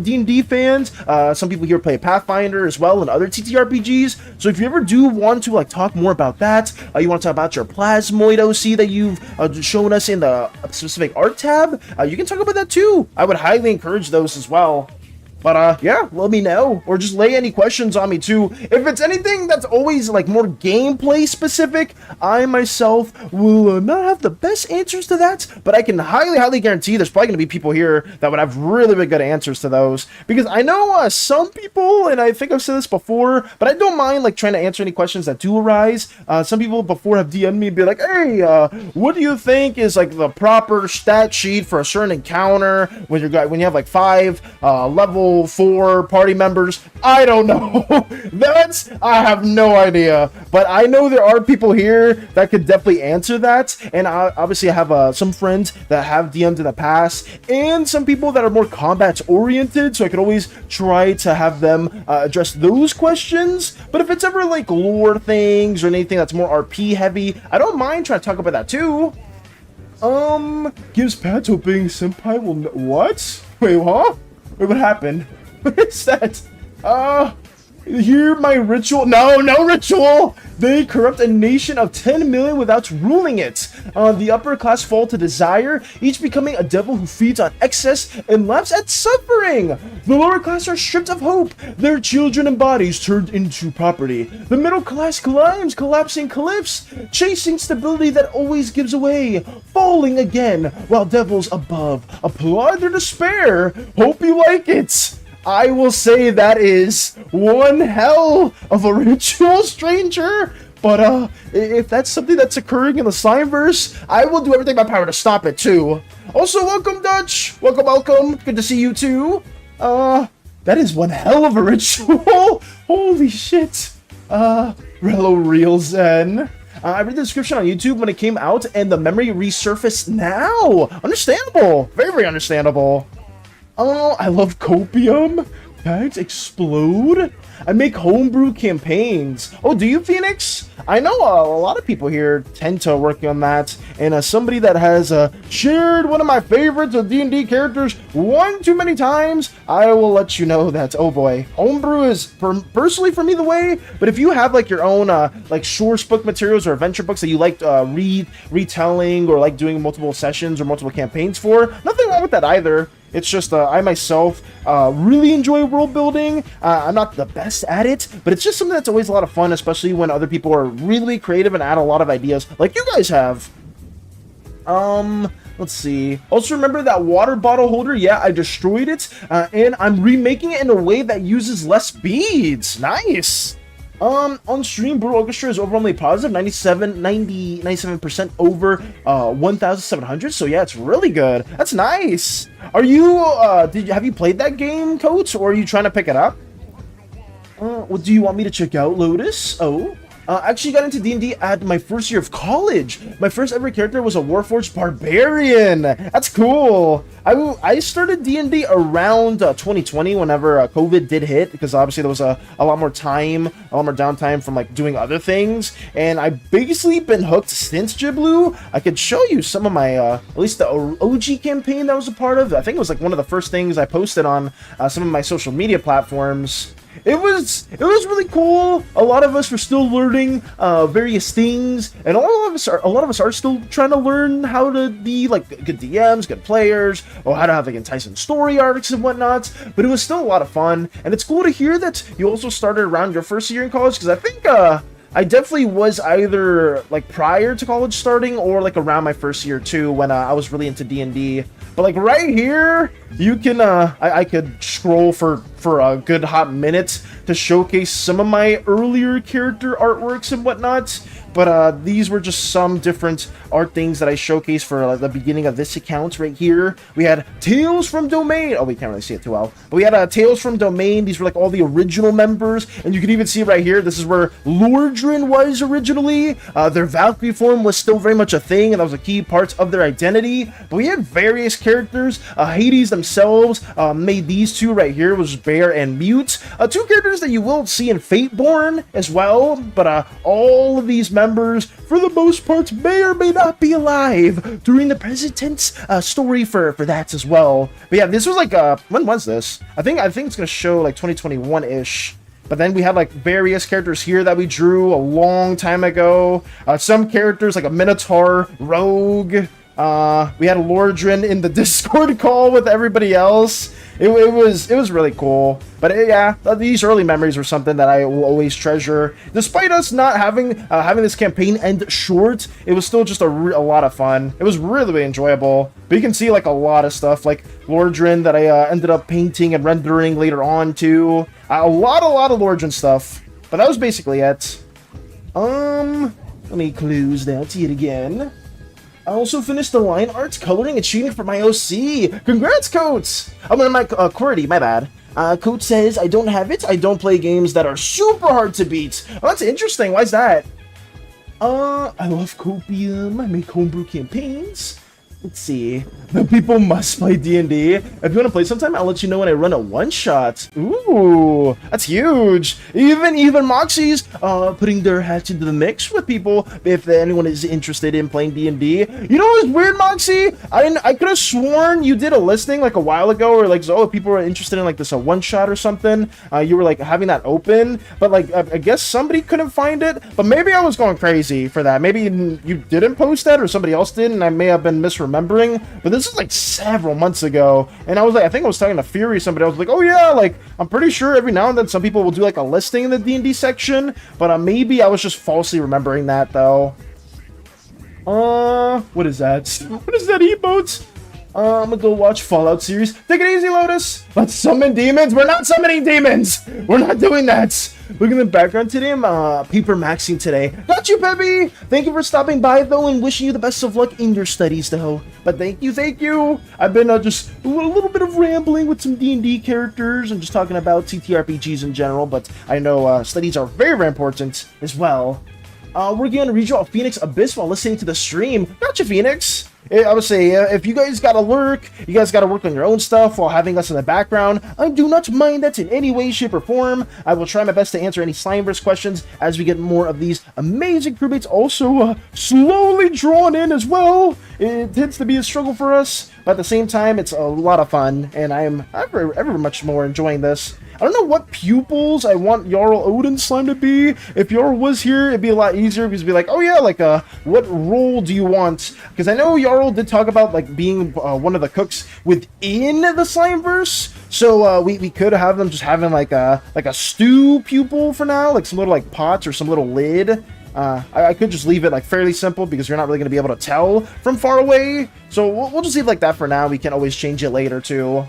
D&D fans. Some people here play Pathfinder as well and other TTRPGs. So if you ever do want to like talk more about that, you want to talk about your Plasmoid OC that you've shown us in the specific art tab, you can talk about that too. I would highly encourage those as well. But yeah, let me know, or just lay any questions on me too. If it's anything that's always like more gameplay specific, I myself will not have the best answers to that, but I can highly guarantee there's probably going to be people here that would have really good answers to those, because I know some people, and I think I've said this before, but I don't mind like trying to answer any questions that do arise. Some people before have DM'd me and be like, hey, what do you think is like the proper stat sheet for a certain encounter when you have like 5 level 4 party members? I don't know. I have no idea, but I know there are people here that could definitely answer that. And obviously I have some friends that have DM'd in the past, and some people that are more combat oriented, so I could always try to have them address those questions. But if it's ever like lore things or anything that's more RP heavy, I don't mind trying to talk about that too. Gives Pat hoping Senpai will what? Wait, huh? Wait, what happened? What is that? Hear my ritual? No ritual! They corrupt a nation of 10 million without ruling it. The upper class fall to desire, each becoming a devil who feeds on excess and laughs at suffering. The lower class are stripped of hope, their children and bodies turned into property. The middle class climbs collapsing cliffs, chasing stability that always gives away, falling again, while devils above applaud their despair. Hope you like it. I will say that is one hell of a ritual, stranger. But if that's something that's occurring in the Slimeverse, I will do everything in my power to stop it too. Also, welcome Dutch. Welcome. Good to see you too. That is one hell of a ritual. Holy shit. Relo Real Zen. I read the description on YouTube when it came out, and the memory resurfaced now. Understandable. Very understandable. Oh, I love copium. Bags explode. I make homebrew campaigns. Oh, do you, Phoenix? I know a lot of people here tend to work on that. And as somebody that has shared one of my favorites of D&D characters one too many times, I will let you know that, oh boy, homebrew is personally for me the way. But if you have like your own like source book materials or adventure books that you like retelling or like doing multiple sessions or multiple campaigns for, nothing wrong with that either. It's just I myself really enjoy world building. I'm not the best at it, but it's just something that's always a lot of fun, especially when other people are really creative and add a lot of ideas like you guys have. Let's see. Also, remember that water bottle holder? Yeah, I destroyed it, and I'm remaking it in a way that uses less beads. Nice. On stream, Brutal Orchestra is overwhelmingly positive, 97% over 1,700. So yeah, it's really good. That's nice. Are you have you played that game, Coach, or are you trying to pick it up? What do you want me to check out, Lotus? Oh. Actually got into D&D at my first year of college. My first ever character was a Warforged Barbarian. That's cool. I started D&D around 2020 whenever COVID did hit, because obviously there was a lot more downtime from like doing other things, and I've basically been hooked since Jiblu. I could show you some of my at least the OG campaign that I was a part of. I think it was like one of the first things I posted on some of my social media platforms. It was really cool. A lot of us were still learning various things, and a lot of us are still trying to learn how to be like good DMs, good players, or how to have like enticing story arcs and whatnot. But it was still a lot of fun, and it's cool to hear that you also started around your first year in college, because I think I definitely was either like prior to college starting or like around my first year too, when I was really into D&D. But like right here, you can I could scroll for a good hot minute to showcase some of my earlier character artworks and whatnot. But these were just some different art things that I showcased for the beginning of this account right here. We had Tales from Domain. Oh, we can't really see it too well. But we had Tales from Domain. These were like all the original members. And you can even see right here, this is where Lordran was originally. Their Valkyrie form was still very much a thing, and that was a key part of their identity. But we had various characters. Hades themselves made these two right here, was Bear and Mute. Two characters that you will see in Fateborn as well. But all of these members, for the most part, may or may not be alive during the present tense story for that as well. But yeah, this was like when was this? I think it's gonna show like 2021-ish. But then we had like various characters here that we drew a long time ago. Some characters like a Minotaur, Rogue. We had Lordran in the Discord call with everybody else. It was really cool. But yeah, these early memories were something that I will always treasure. Despite us not having this campaign end short, it was still just a lot of fun. It was really enjoyable. But you can see like a lot of stuff, like Lordran that I ended up painting and rendering later on too. A lot of Lordran stuff. But that was basically it. Let me close that yet again. I also finished the line arts, coloring, and shooting for my OC. Congrats, Coates! I'm gonna my QWERTY, my bad. Coach says I don't have it. I don't play games that are super hard to beat. Oh, that's interesting. Why's that? I love Copium. I make homebrew campaigns. Let's see. The people must play D&D. If you want to play sometime, I'll let you know when I run a one-shot. Ooh, that's huge. Even Moxie's putting their hats into the mix with people if anyone is interested in playing D&D. You know what's weird, Moxie? I could have sworn you did a listing like a while ago, or like, so, if people were interested in like this a one-shot or something. You were like having that open, but like I guess somebody couldn't find it. But maybe I was going crazy for that. Maybe you didn't post that, or somebody else did, and I may have been misremembering. But this is like several months ago, and I think I was talking to Fury, somebody else, like, oh yeah, like I'm pretty sure every now and then some people will do like a listing in the D&D section, but maybe I was just falsely remembering that though. What is that? What is that emote? I'm gonna go watch Fallout series. Take it easy, Lotus. Let's summon demons. We're not summoning demons. We're not doing that. Look at the background today. I'm paper maxing today. Got you, Peppy. Thank you for stopping by, though, and wishing you the best of luck in your studies, though. But thank you. I've been just a little bit of rambling with some D&D characters and just talking about TTRPGs in general. But I know studies are very, very important as well. Working on a regional of Phoenix Abyss while listening to the stream. Gotcha, Phoenix. I would say, if you guys gotta lurk, you guys gotta work on your own stuff while having us in the background, I do not mind that in any way, shape, or form. I will try my best to answer any Slimeverse questions as we get more of these amazing crewmates also slowly drawn in as well. It tends to be a struggle for us, but at the same time, it's a lot of fun, and I'm ever much more enjoying this. I don't know what pupils I want Jarl Odin Slime to be. If Jarl was here, it'd be a lot easier because it'd be like, oh yeah, like what role do you want? Because I know Jarl did talk about like being one of the cooks within the Slimeverse, so we could have them just having like a stew pupil for now, like some little like pots or some little lid. I could just leave it like fairly simple because you're not really going to be able to tell from far away. So we'll just leave it like that for now. We can always change it later too.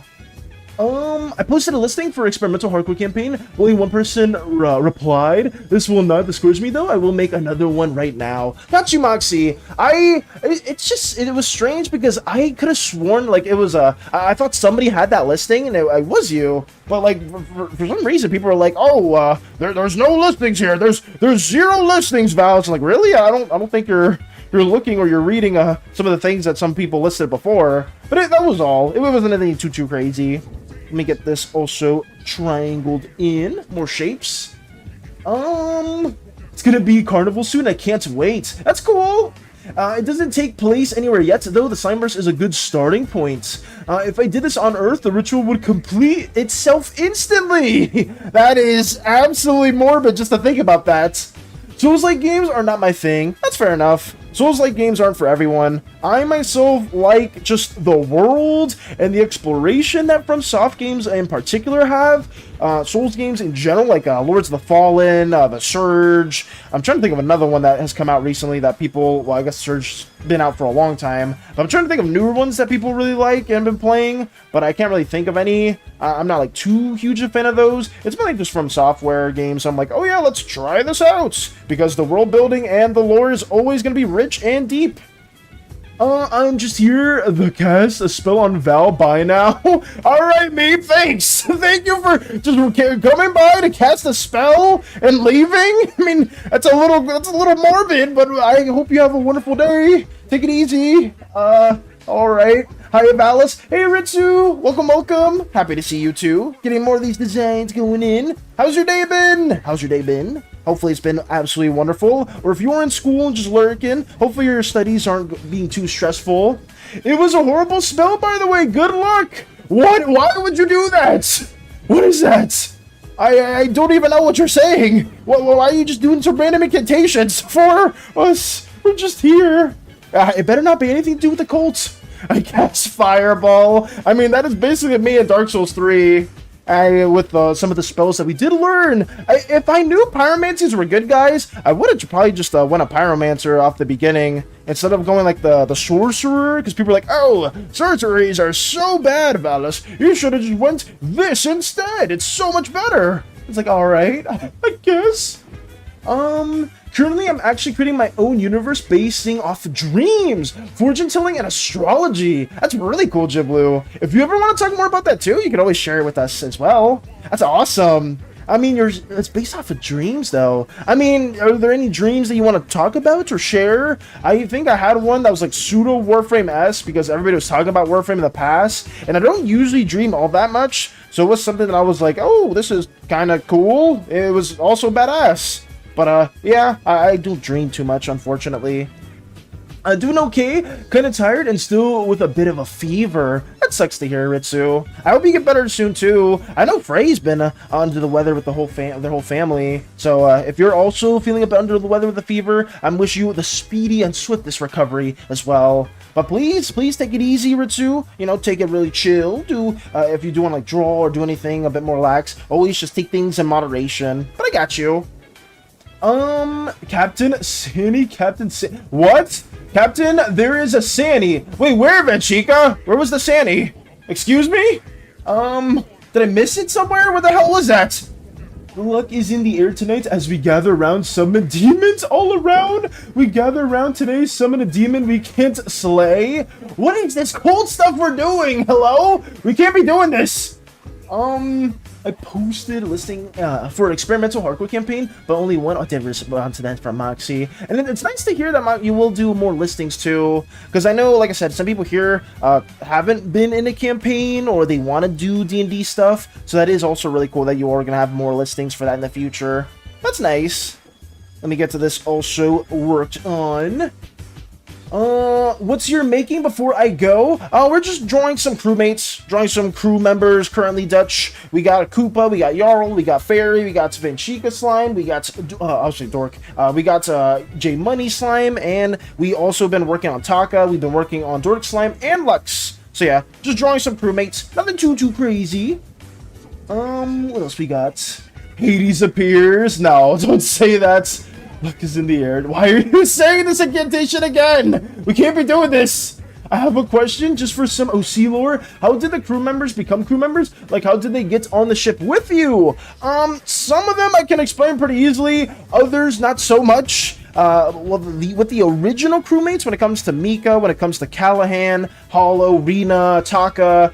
I posted a listing for experimental hardcore campaign. Only one person replied. This will not discourage me though. I will make another one right now. Got you, Moxie. It was strange because I could have sworn like it was I thought somebody had that listing and it was you. But like for some reason people were like, oh, there's no listings here. There's 0 listings, Val. It's like, really? I don't think you're looking or you're reading some of the things that some people listed before. But that was all. It wasn't anything too crazy. Let me get this also triangled in. More shapes. It's gonna be Carnival soon. I can't wait. That's cool. It doesn't take place anywhere yet, though the Slimeverse is a good starting point. If I did this on Earth, the ritual would complete itself instantly. That is absolutely morbid just to think about that. Souls-like games are not my thing. That's fair enough. Souls-like games aren't for everyone. I myself like just the world and the exploration that FromSoft games in particular have. Souls games in general, like Lords of the Fallen, The Surge. I'm trying to think of another one that has come out recently that people, well, I guess Surge's been out for a long time. But I'm trying to think of newer ones that people really like and have been playing, but I can't really think of any. I'm not like too huge a fan of those. It's been like just From Software games, so I'm like, oh yeah, let's try this out, because the world building and the lore is always going to be rich and deep. I'm just here to cast a spell on Val. Bye now. Alright, me, thanks. Thank you for just coming by to cast a spell and leaving. I mean, that's a little morbid, but I hope you have a wonderful day. Take it easy. Alright. Hi, Valis. Hey, Ritsu. Welcome, welcome. Happy to see you too. Getting more of these designs going in. How's your day been? How's your day been? Hopefully it's been absolutely wonderful. Or if you're in school and just lurking, hopefully your studies aren't being too stressful. It was a horrible spell, by the way. Good luck. What? Why would you do that? What is that? I don't even know what you're saying. Why are you just doing some random incantations for us? We're just here. It better not be anything to do with the cults. I cast Fireball. I mean, that is basically me in Dark Souls 3. With some of the spells that we did learn. If I knew pyromancers were good guys, I would have probably just went a pyromancer off the beginning instead of going like the sorcerer, because people are like, oh, sorceries are so bad, Valis. You should have just went this instead. It's so much better. It's like, all right, I guess. Currently, I'm actually creating my own universe basing off dreams, fortune telling, and astrology. That's really cool, Jiblu. If you ever want to talk more about that too, you can always share it with us as well. That's awesome. I mean, it's based off of dreams, though. I mean, are there any dreams that you want to talk about or share? I think I had one that was like pseudo Warframe-esque because everybody was talking about Warframe in the past, and I don't usually dream all that much, so it was something that I was like, oh, this is kind of cool. It was also badass. But, yeah, I don't dream too much, unfortunately. Doing okay, kind of tired, and still with a bit of a fever. That sucks to hear, Ritsu. I hope you get better soon, too. I know Frey's been under the weather with their whole family. So, if you're also feeling a bit under the weather with a fever, I wish you the speedy and swiftest recovery as well. But please take it easy, Ritsu. You know, take it really chill. If you do want to, like, draw or do anything a bit more lax, always just take things in moderation. But I got you. Captain SANI? What? Captain, there is a SANI. Wait, where, Venchika? Where was the SANI? Excuse me? Did I miss it somewhere? Where the hell was that? The luck is in the air tonight as we gather around, summon demons all around. We gather around today, summon a demon we can't slay. What is this cold stuff we're doing? Hello? We can't be doing this. I posted a listing for an experimental hardcore campaign, but only one. I did respond to that from Moxie. And then it's nice to hear that you will do more listings too, because I know, like I said, some people here haven't been in a campaign or they want to do D&D stuff, so that is also really cool that you are going to have more listings for that in the future. That's nice. Let me get to this also worked on. What's your making before I go? We're just drawing some crewmates, drawing some crew members, currently Dutch. We got a Koopa, we got Jarl, we got Fairy, we got Venchika Slime, we got, I'll say Dork, we got J Money Slime, and we also been working on Taka, we've been working on Dork Slime, and Lux. So yeah, just drawing some crewmates, nothing too crazy. What else we got? Hades appears. No, don't say that. Luck is in the air. Why are you saying this incantation again? We can't be doing this. I have a question just for some OC lore. How did the crew members become crew members? Like, how did they get on the ship with you? Some of them I can explain pretty easily. Others, not so much. Well, with the original crewmates, when it comes to Mika, when it comes to Callahan, Hollow, Rena, Taka,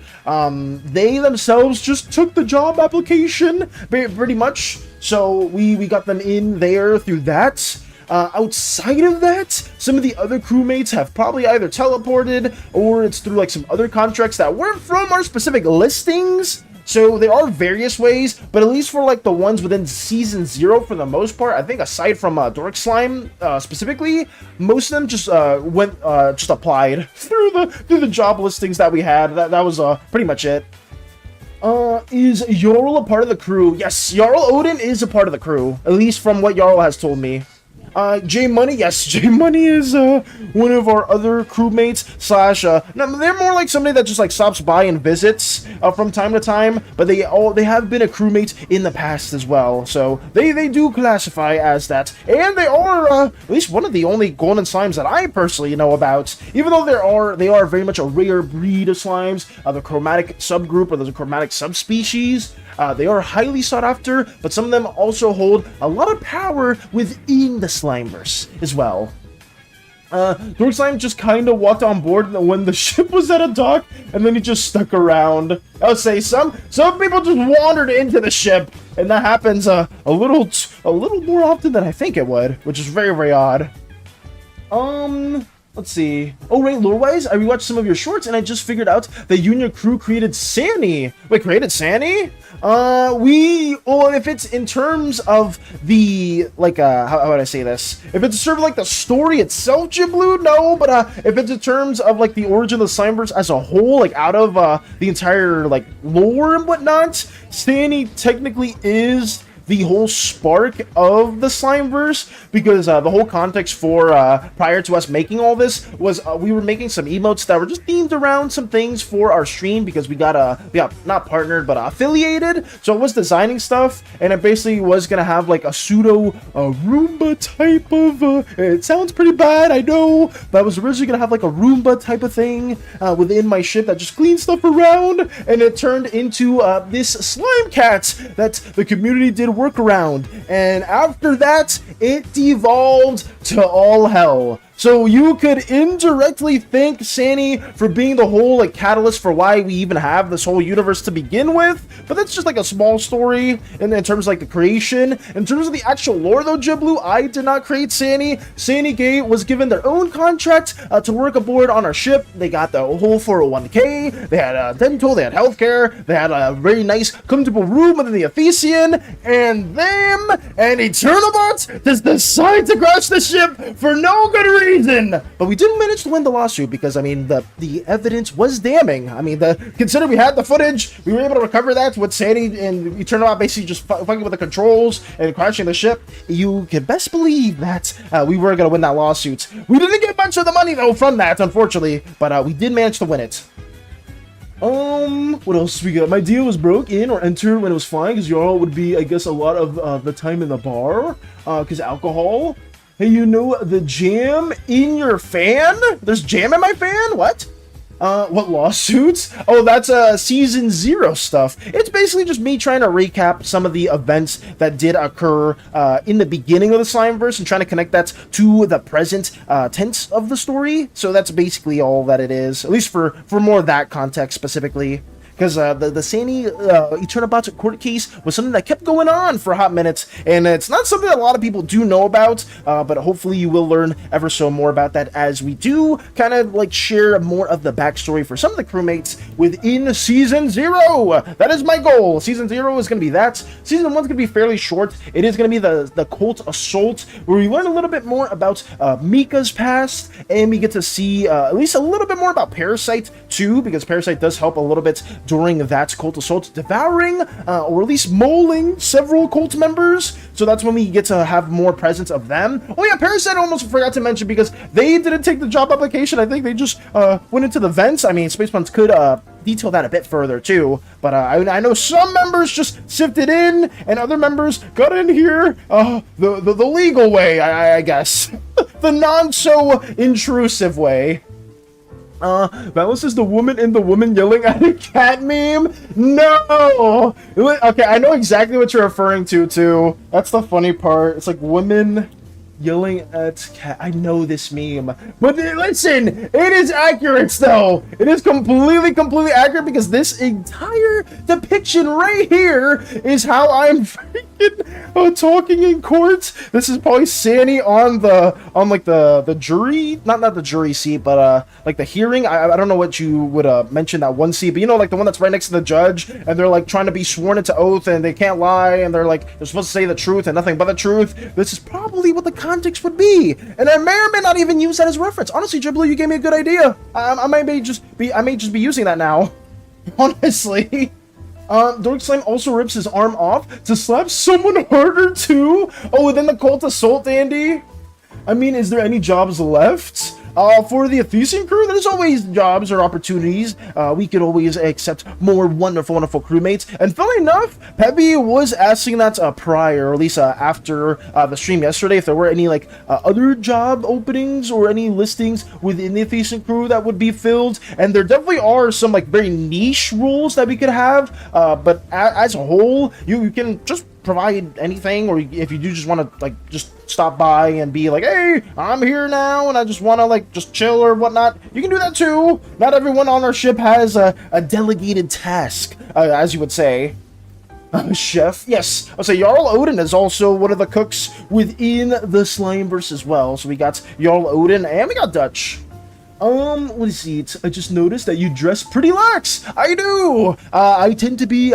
they themselves just took the job application, pretty much. So we got them in there through that. Outside of that, some of the other crewmates have probably either teleported or it's through like some other contracts that weren't from our specific listings. So there are various ways, but at least for like the ones within season 0 for the most part, I think aside from Dork Slime specifically, most of them just just applied through the job listings that we had. That was pretty much it. Is Jarl a part of the crew? Yes, Jarl Odin is a part of the crew, at least from what Jarl has told me. J Money, yes, J Money is one of our other crewmates slash no, they're more like somebody that just like stops by and visits from time to time, but they have been a crewmate in the past as well, so they do classify as that, and they are at least one of the only golden slimes that I personally know about, even though they are very much a rare breed of slimes, the chromatic subgroup or the chromatic subspecies. They are highly sought after, but some of them also hold a lot of power within the Slimeverse as well. Dork Slime just kind of walked on board when the ship was at a dock, and then he just stuck around. I would say some people just wandered into the ship, and that happens a little more often than I think it would, which is very, very odd. Let's see. Oh, right, lore-wise, I rewatched some of your shorts, and I just figured out that you and your crew created SANI. Wait, created SANI? Well, if it's in terms of the, like, how would I say this? If it's sort of like the story itself, Jiblu, no, but, if it's in terms of, like, the origin of the Slimeverse as a whole, like, out of, the entire, like, lore and whatnot, SANI technically is the whole spark of the Slimeverse, because the whole context for prior to us making all this was we were making some emotes that were just themed around some things for our stream, because we got not partnered but affiliated, so it was designing stuff, and it basically was gonna have like a pseudo Roomba type of it sounds pretty bad, I know, but I was originally gonna have like a Roomba type of thing within my ship that just cleans stuff around, and it turned into this slime cat that the community did work around, and after that it devolved to all hell. So you could indirectly thank SANI for being the whole like catalyst for why we even have this whole universe to begin with, but that's just like a small story in terms of like the creation. In terms of the actual lore though, Jiblu, I did not create SANI. SANI was given their own contract to work aboard on our ship. They got the whole 401k, they had dental, they had healthcare, they had a very nice comfortable room within the Ephesian, and them and Eternalbots just decide to crash the ship for no good reason. But we did manage to win the lawsuit because, I mean, the evidence was damning. I mean, consider we had the footage, we were able to recover that with SANI and Eternalbot basically just fucking with the controls and crashing the ship. You can best believe that we were going to win that lawsuit. We didn't get much of the money, though, from that, unfortunately, but we did manage to win it. What else we got? My deal was broke in or entered when it was flying, because y'all would be, I guess, a lot of the time in the bar, because alcohol. Hey, you know the jam in your fan? There's jam in my fan? What? What lawsuits? Oh, that's season 0 stuff. It's basically just me trying to recap some of the events that did occur in the beginning of the Slimeverse and trying to connect that to the present tense of the story. So that's basically all that it is, at least for more of that context specifically. Because the SANI Eternalbots court case was something that kept going on for a hot minute, and it's not something that a lot of people do know about, but hopefully you will learn ever so more about that as we do kind of like share more of the backstory for some of the crewmates within Season 0. That is my goal. Season 0 is going to be that. Season 1 is going to be fairly short. It is going to be the Cult Assault, where we learn a little bit more about Mika's past, and we get to see at least a little bit more about Parasite too, because Parasite does help a little bit during that Cult Assault, devouring or at least mauling several cult members. So that's when we get to have more presence of them. Oh yeah, Parasite I almost forgot to mention, because they didn't take the job application. I think they just went into the vents. I mean, Space Puns could detail that a bit further too, but I know some members just sifted in, and other members got in here the legal way, I guess. The non-so-intrusive way. Balance is the woman in the woman yelling at a cat meme? No! Okay, I know exactly what you're referring to, too. That's the funny part. It's like women yelling at cat. I know this meme. But listen, it is accurate, though. It is completely accurate, because this entire depiction right here is how I'm freaking talking in court. This is probably SANI on the jury, not the jury seat, but like the hearing. I don't know what you would mention that one seat, but you know, like the one that's right next to the judge, and they're like trying to be sworn into oath, and they can't lie, and they're supposed to say the truth and nothing but the truth. This is probably what the context would be, and I may or may not even use that as reference. Honestly, Jiblu, you gave me a good idea. I may just be using that now. Honestly. Dork Slime also rips his arm off to slap someone harder too. Oh, and then the Cult Assault, Andy. I mean, is there any jobs left? For the Athenian crew, there's always jobs or opportunities. We could always accept more wonderful, wonderful crewmates. And funny enough, Peppy was asking that prior, or at least after the stream yesterday, if there were any like other job openings or any listings within the Athenian crew that would be filled. And there definitely are some like very niche roles that we could have. But as a whole, you can just provide anything, or if you do just want to like just stop by and be like, hey, I'm here now and I just want to like just chill or whatnot, you can do that too. Not everyone on our ship has a delegated task, as you would say. Chef, yes, I'll say Jarl Odin is also one of the cooks within the Slimeverse as well. So we got Jarl Odin and we got Dutch. What is it? I just noticed that you dress pretty lax. I do. I tend to be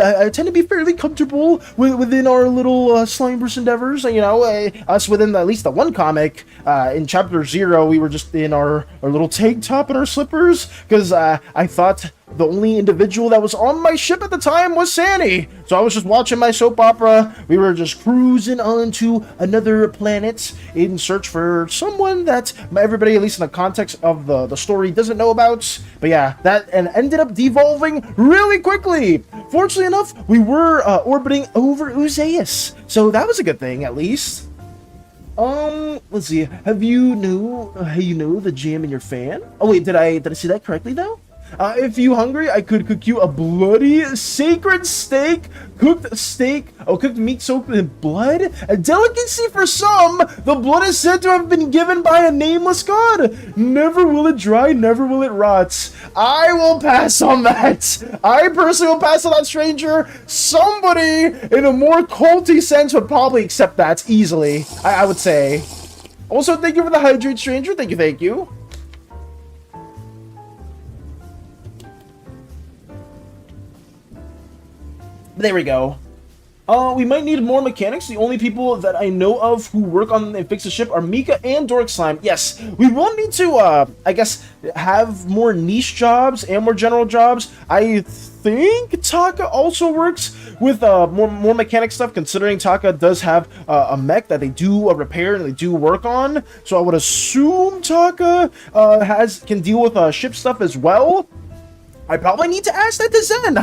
fairly comfortable within our little Slimeverse endeavors. You know, us within at least the one comic. In chapter 0, we were just in our little tank top and our slippers because I thought the only individual that was on my ship at the time was SANI. So I was just watching my soap opera. We were just cruising onto another planet in search for someone that everybody, at least in the context of the story, doesn't know about. But yeah, that and ended up devolving really quickly. Fortunately enough, we were orbiting over Uzaeus. So that was a good thing, at least. Let's see. Have you know the jam in your fan? Oh wait, did I see that correctly though? If you hungry, I could cook you a bloody sacred steak, cooked meat soaked in blood. A delicacy for some. The blood is said to have been given by a nameless god. Never will it dry, never will it rot. I will pass on that. I personally will pass on that, stranger. Somebody in a more culty sense would probably accept that easily, I would say. Also, thank you for the hydrate, stranger. Thank you. There we go. We might need more mechanics. The only people that I know of who work on and fix the ship are Mika and Dork Slime. Yes, we will need to, I guess, have more niche jobs and more general jobs. I think Taka also works with more mechanic stuff, considering Taka does have a mech that they do repair and they do work on. So I would assume Taka can deal with ship stuff as well. I probably need to ask that to Zen.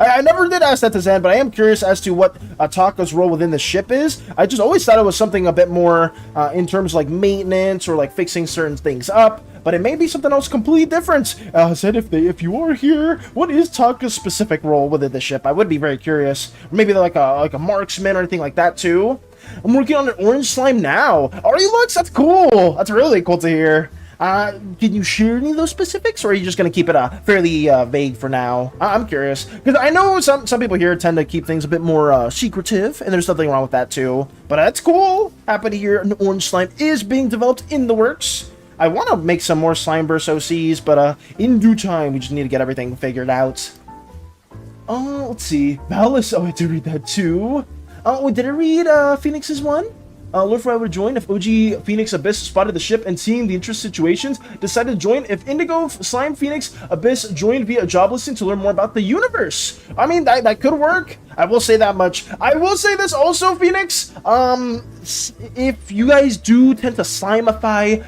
I never did ask that to Zen, but I am curious as to what Taka's role within the ship is. I just always thought it was something a bit more in terms of like maintenance or like fixing certain things up, but it may be something else completely different. Zen, if you are here, what is Taka's specific role within the ship? I would be very curious. Maybe they're like a marksman or anything like that too. I'm working on an orange slime now. Are you, Lux? That's cool. That's really cool to hear. Can you share any of those specifics, or are you just going to keep it fairly vague for now? I'm curious, because I know some people here tend to keep things a bit more secretive, and there's nothing wrong with that too. But that's cool. Happy to hear an orange slime is being developed in the works. I want to make some more Slimeverse OCs, but in due time, we just need to get everything figured out. Let's see. Malice, I did read that too. Did I read Phoenix's one? Lord Forever would join if OG Phoenix Abyss spotted the ship and seeing the interest situations, decided to join if Indigo Slime Phoenix Abyss joined via job listing to learn more about the universe. I mean, that could work. I will say that much. I will say this also, Phoenix. If you guys do tend to slimify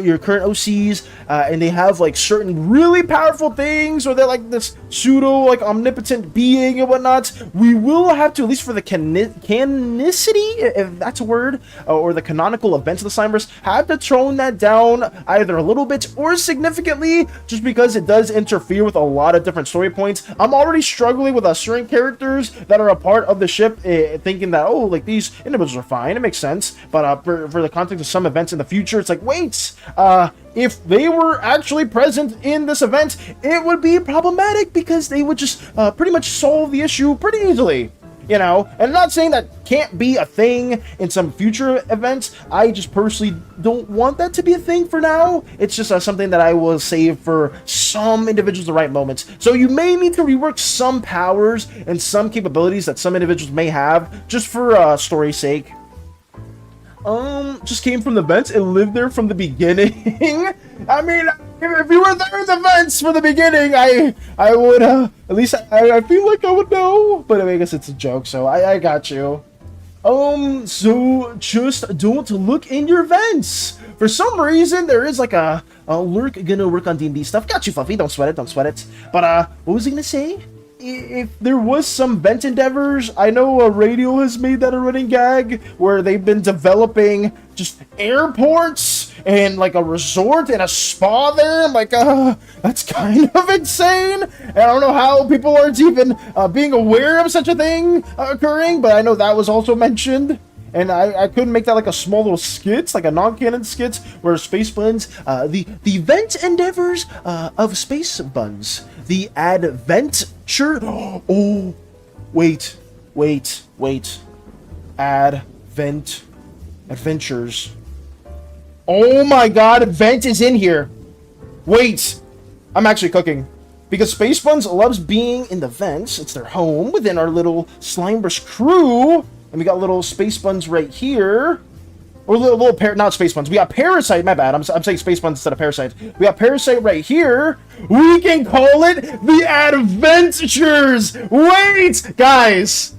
your current OCs, and they have like certain really powerful things, or they're like this pseudo like omnipotent being and whatnot, we will have to, at least for the canonicity, if that's a word, or the canonical events of the Slimeverse, have to tone that down either a little bit or significantly, just because it does interfere with a lot of different story points. I'm already struggling with certain characters that are a part of the ship, thinking that, oh, like these individuals are fine, it makes sense, but for the context of some events in the future, it's like, wait, if they were actually present in this event, it would be problematic because they would just pretty much solve the issue pretty easily. You know, and I'm not saying that can't be a thing in some future events. I just personally don't want that to be a thing for now. It's just something that I will save for some individuals the right moments. So you may need to rework some powers and some capabilities that some individuals may have, just for story's sake. Just came from the vents and lived there from the beginning. I mean, if you were there in the vents from the beginning, I would, at least I feel like I would know. But I guess it's a joke, so I got you. So just don't look in your vents. For some reason, there is like a lurk gonna work on D&D stuff. Got you, Fluffy. Don't sweat it. Don't sweat it. But what was I gonna say? If there was some vent endeavors, I know Radio has made that a running gag where they've been developing just airports and like a resort and a spa there. I'm like, that's kind of insane. And I don't know how people aren't even being aware of such a thing occurring, but I know that was also mentioned. And I couldn't make that like a small little skit, like a non-canon skit, where Space Buns, the vent endeavors of Space Buns, the adventure. Oh, wait. Adventures. Oh my God, vent is in here. Wait, I'm actually cooking. Because Space Buns loves being in the vents. It's their home within our little Slimeverse crew. And we got little Space Buns right here. Or not Space Buns. We got Parasite. My bad. I'm saying Space Buns instead of Parasite. We got Parasite right here. We can call it the Adventures. Wait, guys,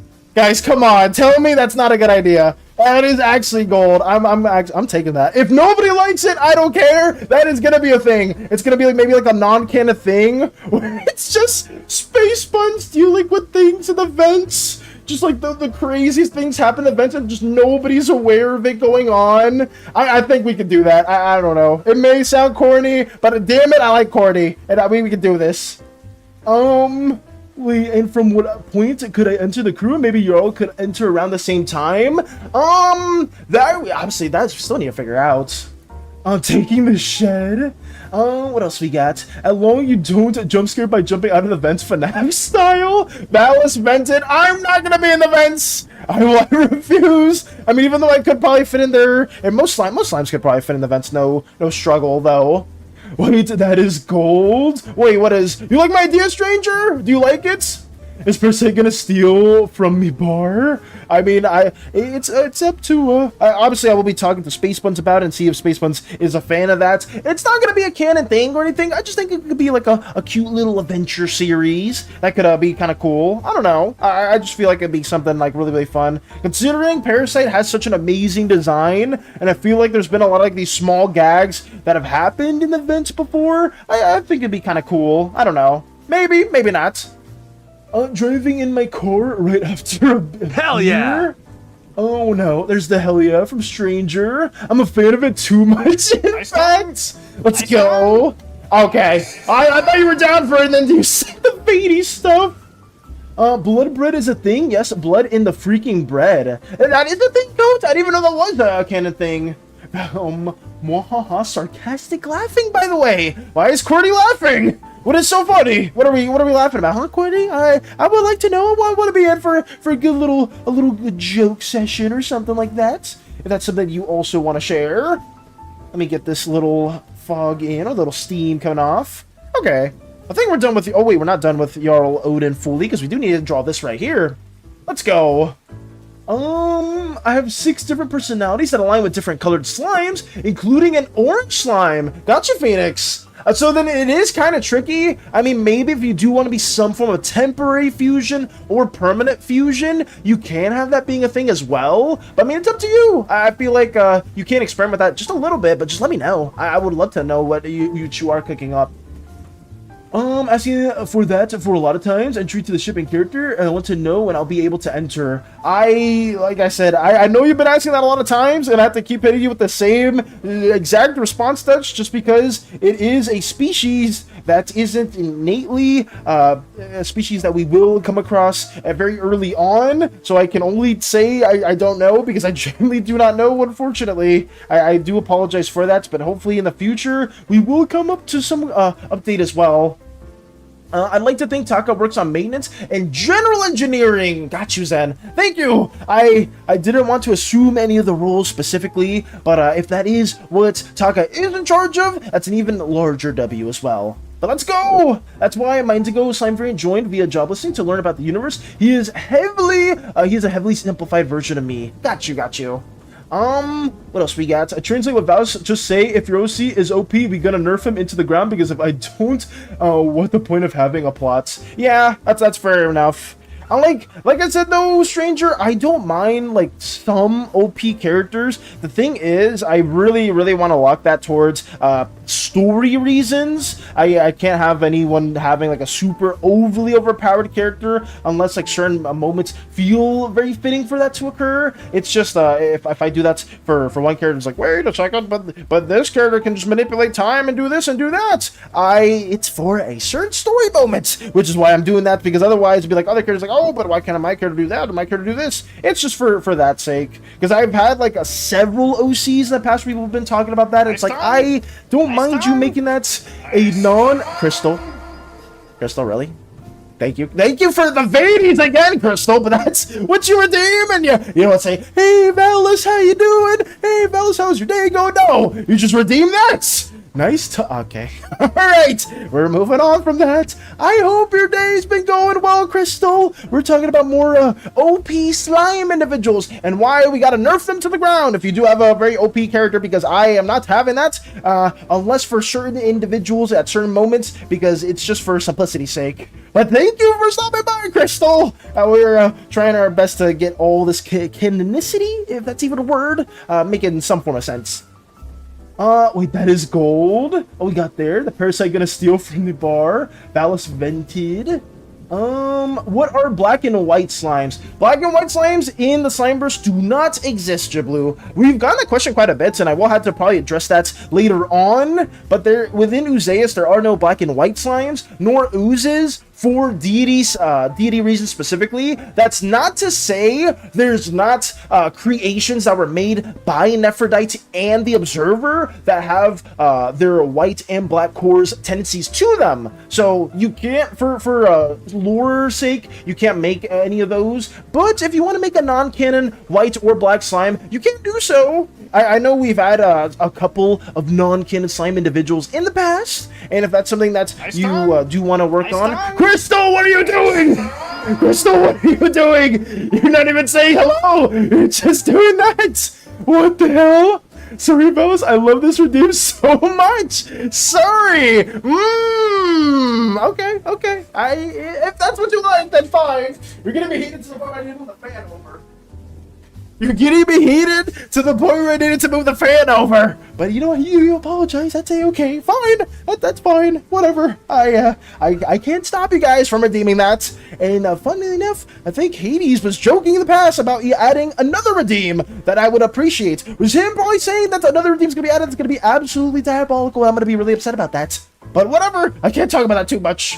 come on. Tell me that's not a good idea. That is actually gold. I'm taking that. If nobody likes it, I don't care. That is gonna be a thing. It's gonna be like maybe like a non-canon thing where it's just Space Buns dealing with things in the vents. Just like the craziest things happen in events and just nobody's aware of it going on. I think we could do that. I don't know. It may sound corny, but damn it, I like corny. And I mean, we could do this. And from what point could I enter the crew? Maybe you all could enter around the same time. Obviously, that's still need to figure out. Taking the shed. What else we got? As long as you don't jump scare by jumping out of the vents FNAF style. That was vented. I'm not gonna be in the vents. I refuse. I mean, even though I could probably fit in there, and most slimes could probably fit in the vents. No struggle though. Wait, that is gold. Wait, what is? You like my idea, stranger? Do you like it? Is per se gonna steal from me bar? I mean, it's up to obviously I will be talking to Space Buns about it and see if Space Buns is a fan of that. It's not gonna be a canon thing or anything. I just think it could be like a cute little adventure series that could be kind of cool. I don't know. I just feel like it'd be something like really fun. Considering Parasite has such an amazing design, and I feel like there's been a lot of like these small gags that have happened in events before. I think it'd be kind of cool. I don't know. Maybe not. Driving in my car right after a Hell yeah! Oh no, there's the hell yeah from Stranger. I'm a fan of it too much, in fact. Let's go. Okay, I thought you were down for it, and then you said the baity stuff. Blood bread is a thing? Yes, blood in the freaking bread. That is a thing, Coach? I didn't even know that was a canon thing. Mwahaha, sarcastic laughing, by the way. Why is Cordy laughing? What is so funny? What are we laughing about, huh, Cordy? I would like to know. I want to be in for a good little good joke session or something like that. If that's something you also want to share. Let me get this little fog in, a little steam coming off. Okay. I think we're done with the... Oh, wait, we're not done with Jarl Odin fully, because we do need to draw this right here. Let's go. I have 6 different personalities that align with different colored slimes, including an orange slime. Gotcha, Phoenix. So then it is kind of tricky. I mean, maybe if you do want to be some form of temporary fusion or permanent fusion, you can have that being a thing as well. But I mean, it's up to you. I feel like you can experiment with that just a little bit, but just let me know. I would love to know what you are cooking up. Asking for that for a lot of times. Entry to the ship and character, and I want to know when I'll be able to enter. Like I said, I know you've been asking that a lot of times, and I have to keep hitting you with the same exact response touch, just because it is a species that isn't innately a species that we will come across very early on. So I can only say I don't know, because I genuinely do not know, unfortunately. I do apologize for that, but hopefully in the future we will come up to some update as well. I'd like to think Taka works on maintenance and general engineering. Got you, Zen. Thank you. I didn't want to assume any of the roles specifically, but if that is what Taka is in charge of, that's an even larger W as well. But let's go! That's why my Indigo Slimeverse joined via job listing to learn about the universe. He is a heavily simplified version of me. Got you. What else we got? I translate what Vows just say. If your OC is OP, we gonna nerf him into the ground, because if I don't, what the point of having a plot? Yeah, that's fair enough. I like I said though, Stranger, I don't mind like some OP characters. The thing is, I really want to lock that towards story reasons. I can't have anyone having like a super overly overpowered character unless like certain moments feel very fitting for that to occur. It's just if I do that for one character, it's like, wait a second, but this character can just manipulate time and do this and do that. It's for a certain story moment, which is why I'm doing that, because otherwise it'd be like other characters like, oh, but why can't my character do that and my character do this? It's just for that sake, because I've had like several OCs in the past where people have been talking about that. It's like, I don't mind you making that a non-Crystal. Crystal, really? Thank you for the Vades again, Crystal, but that's what you redeem, and you don't say, hey, Valis, how you doing? Hey, Valis, how's your day going? No, you just redeem that. Nice okay. Alright, we're moving on from that. I hope your day's been going well, Crystal. We're talking about more OP slime individuals and why we gotta nerf them to the ground if you do have a very OP character, because I am not having that unless for certain individuals at certain moments, because it's just for simplicity's sake. But thank you for stopping by, Crystal. We're trying our best to get all this canonicity, if that's even a word, making some form of sense. Wait, that is gold. Oh, we got there. The parasite gonna steal from the bar. Valis vented. What are black and white slimes? Black and white slimes in the Slimeverse do not exist, Jablu. We've gotten that question quite a bit, and I will have to probably address that later on. But within PLEAAASE, there are no black and white slimes, nor oozes, for deity reasons specifically. That's not to say there's not creations that were made by Nephrodite and the Observer that have their white and black cores tendencies to them. So you can't, for lore sake, you can't make any of those. But if you want to make a non-canon white or black slime, you can do so. I know we've had a couple of non-canon slime individuals in the past, and if that's something that you do want to work on, Crystal, what are you doing? Crystal, what are you doing? You're not even saying hello. You're just doing that. What the hell? Sorry, fellas, I love this redeem so much. Sorry. Okay. If that's what you like, then fine. You're gonna be heated to the point I need to move the fan over. You're getting me heated to the point where I needed to move the fan over. But you know what? You apologize. That's okay. Fine. That's fine. Whatever. I can't stop you guys from redeeming that. And funnily enough, I think Hades was joking in the past about adding another redeem that I would appreciate. Was him probably saying that another redeem's gonna be added? It's gonna be absolutely diabolical. I'm gonna be really upset about that. But whatever. I can't talk about that too much.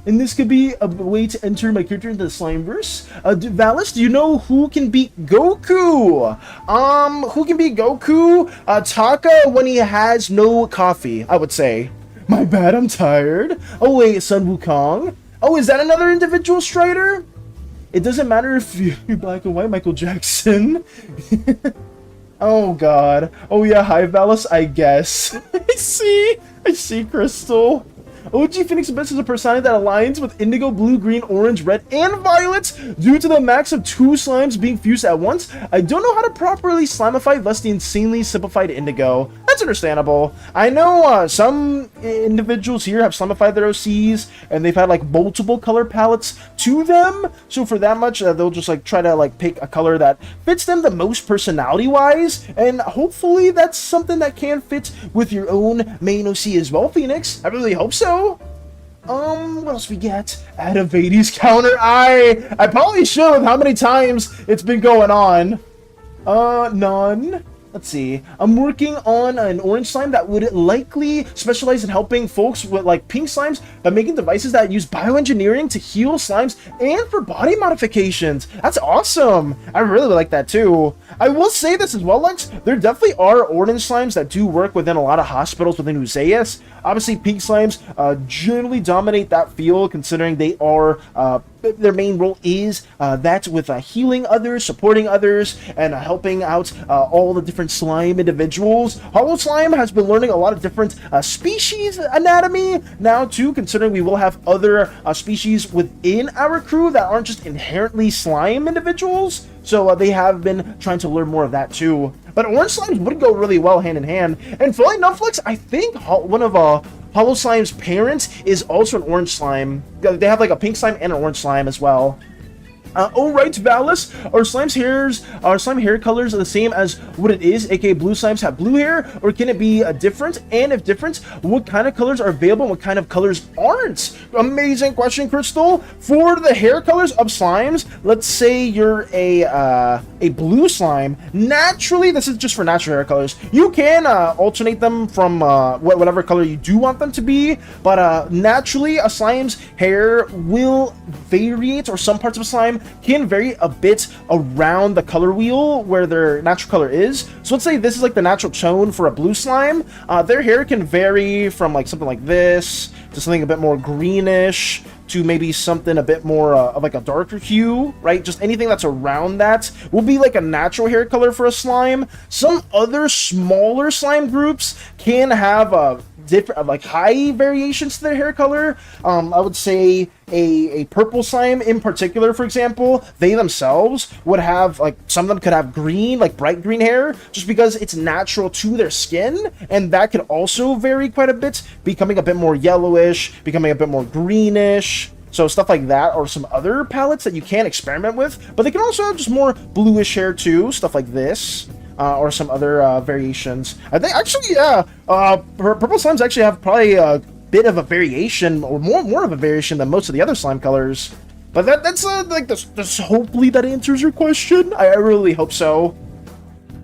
And this could be a way to enter my character into the Slimeverse. Valis, do you know who can beat Goku? Who can beat Goku? Taka when he has no coffee, I would say. My bad, I'm tired. Oh wait, Sun Wukong. Oh, is that another individual Strider? It doesn't matter if you're black and white, Michael Jackson. Oh god. Oh yeah, hi Valis, I guess. I see, Crystal. OG Phoenix Abyss is a personality that aligns with indigo, blue, green, orange, red, and violet due to the max of 2 slimes being fused at once. I don't know how to properly slimify, thus the insanely simplified indigo. That's understandable. I know some individuals here have slimified their OCs, and they've had like multiple color palettes to them. So for that much, they'll just like try to like pick a color that fits them the most personality-wise, and hopefully that's something that can fit with your own main OC as well, Phoenix. I really hope so. What else we get? Add a Hades counter. I probably should. How many times it's been going on? None. Let's see. I'm working on an orange slime that would likely specialize in helping folks with like pink slimes by making devices that use bioengineering to heal slimes and for body modifications. That's awesome. I really like that too. I will say this as well, Lex. There definitely are orange slimes that do work within a lot of hospitals within PLEAAASE. Obviously, pink slimes generally dominate that field, considering they are their main role is that with healing others, supporting others, and helping out all the different slime individuals. Hollow Slime has been learning a lot of different species anatomy now too, considering we will have other species within our crew that aren't just inherently slime individuals. So they have been trying to learn more of that too. but orange slimes would go really well hand in hand. And fully Nufflux, I think one of Hollow Slime's parents is also an orange slime. They have like a pink slime and an orange slime as well. Alright, Valis, our slime hair colors are the same as what it is, aka blue slimes have blue hair, or can it be different? And if different, what kind of colors are available and what kind of colors aren't? Amazing question, Crystal. For the hair colors of slimes, let's say you're a blue slime. Naturally, this is just for natural hair colors. You can alternate them from whatever color you do want them to be, but naturally, a slime's hair will variate, or some parts of a slime can vary a bit around the color wheel where their natural color is. So let's say this is like the natural tone for a blue slime. Their hair can vary from like something like this to something a bit more greenish to maybe something a bit more of like a darker hue, right? Just anything that's around that will be like a natural hair color for a slime. Some other smaller slime groups can have different, like high variations to their hair color. I would say a purple slime in particular, for example, they themselves would have, like, some of them could have green, like bright green hair, just because it's natural to their skin, and that could also vary quite a bit, becoming a bit more yellowish, becoming a bit more greenish. So stuff like that, or some other palettes that you can experiment with, but they can also have just more bluish hair too, stuff like this. Or some other variations. I think actually, yeah, purple slimes actually have probably a bit of a variation, or more of a variation than most of the other slime colors. But that's like this. Hopefully that answers your question. I really hope so.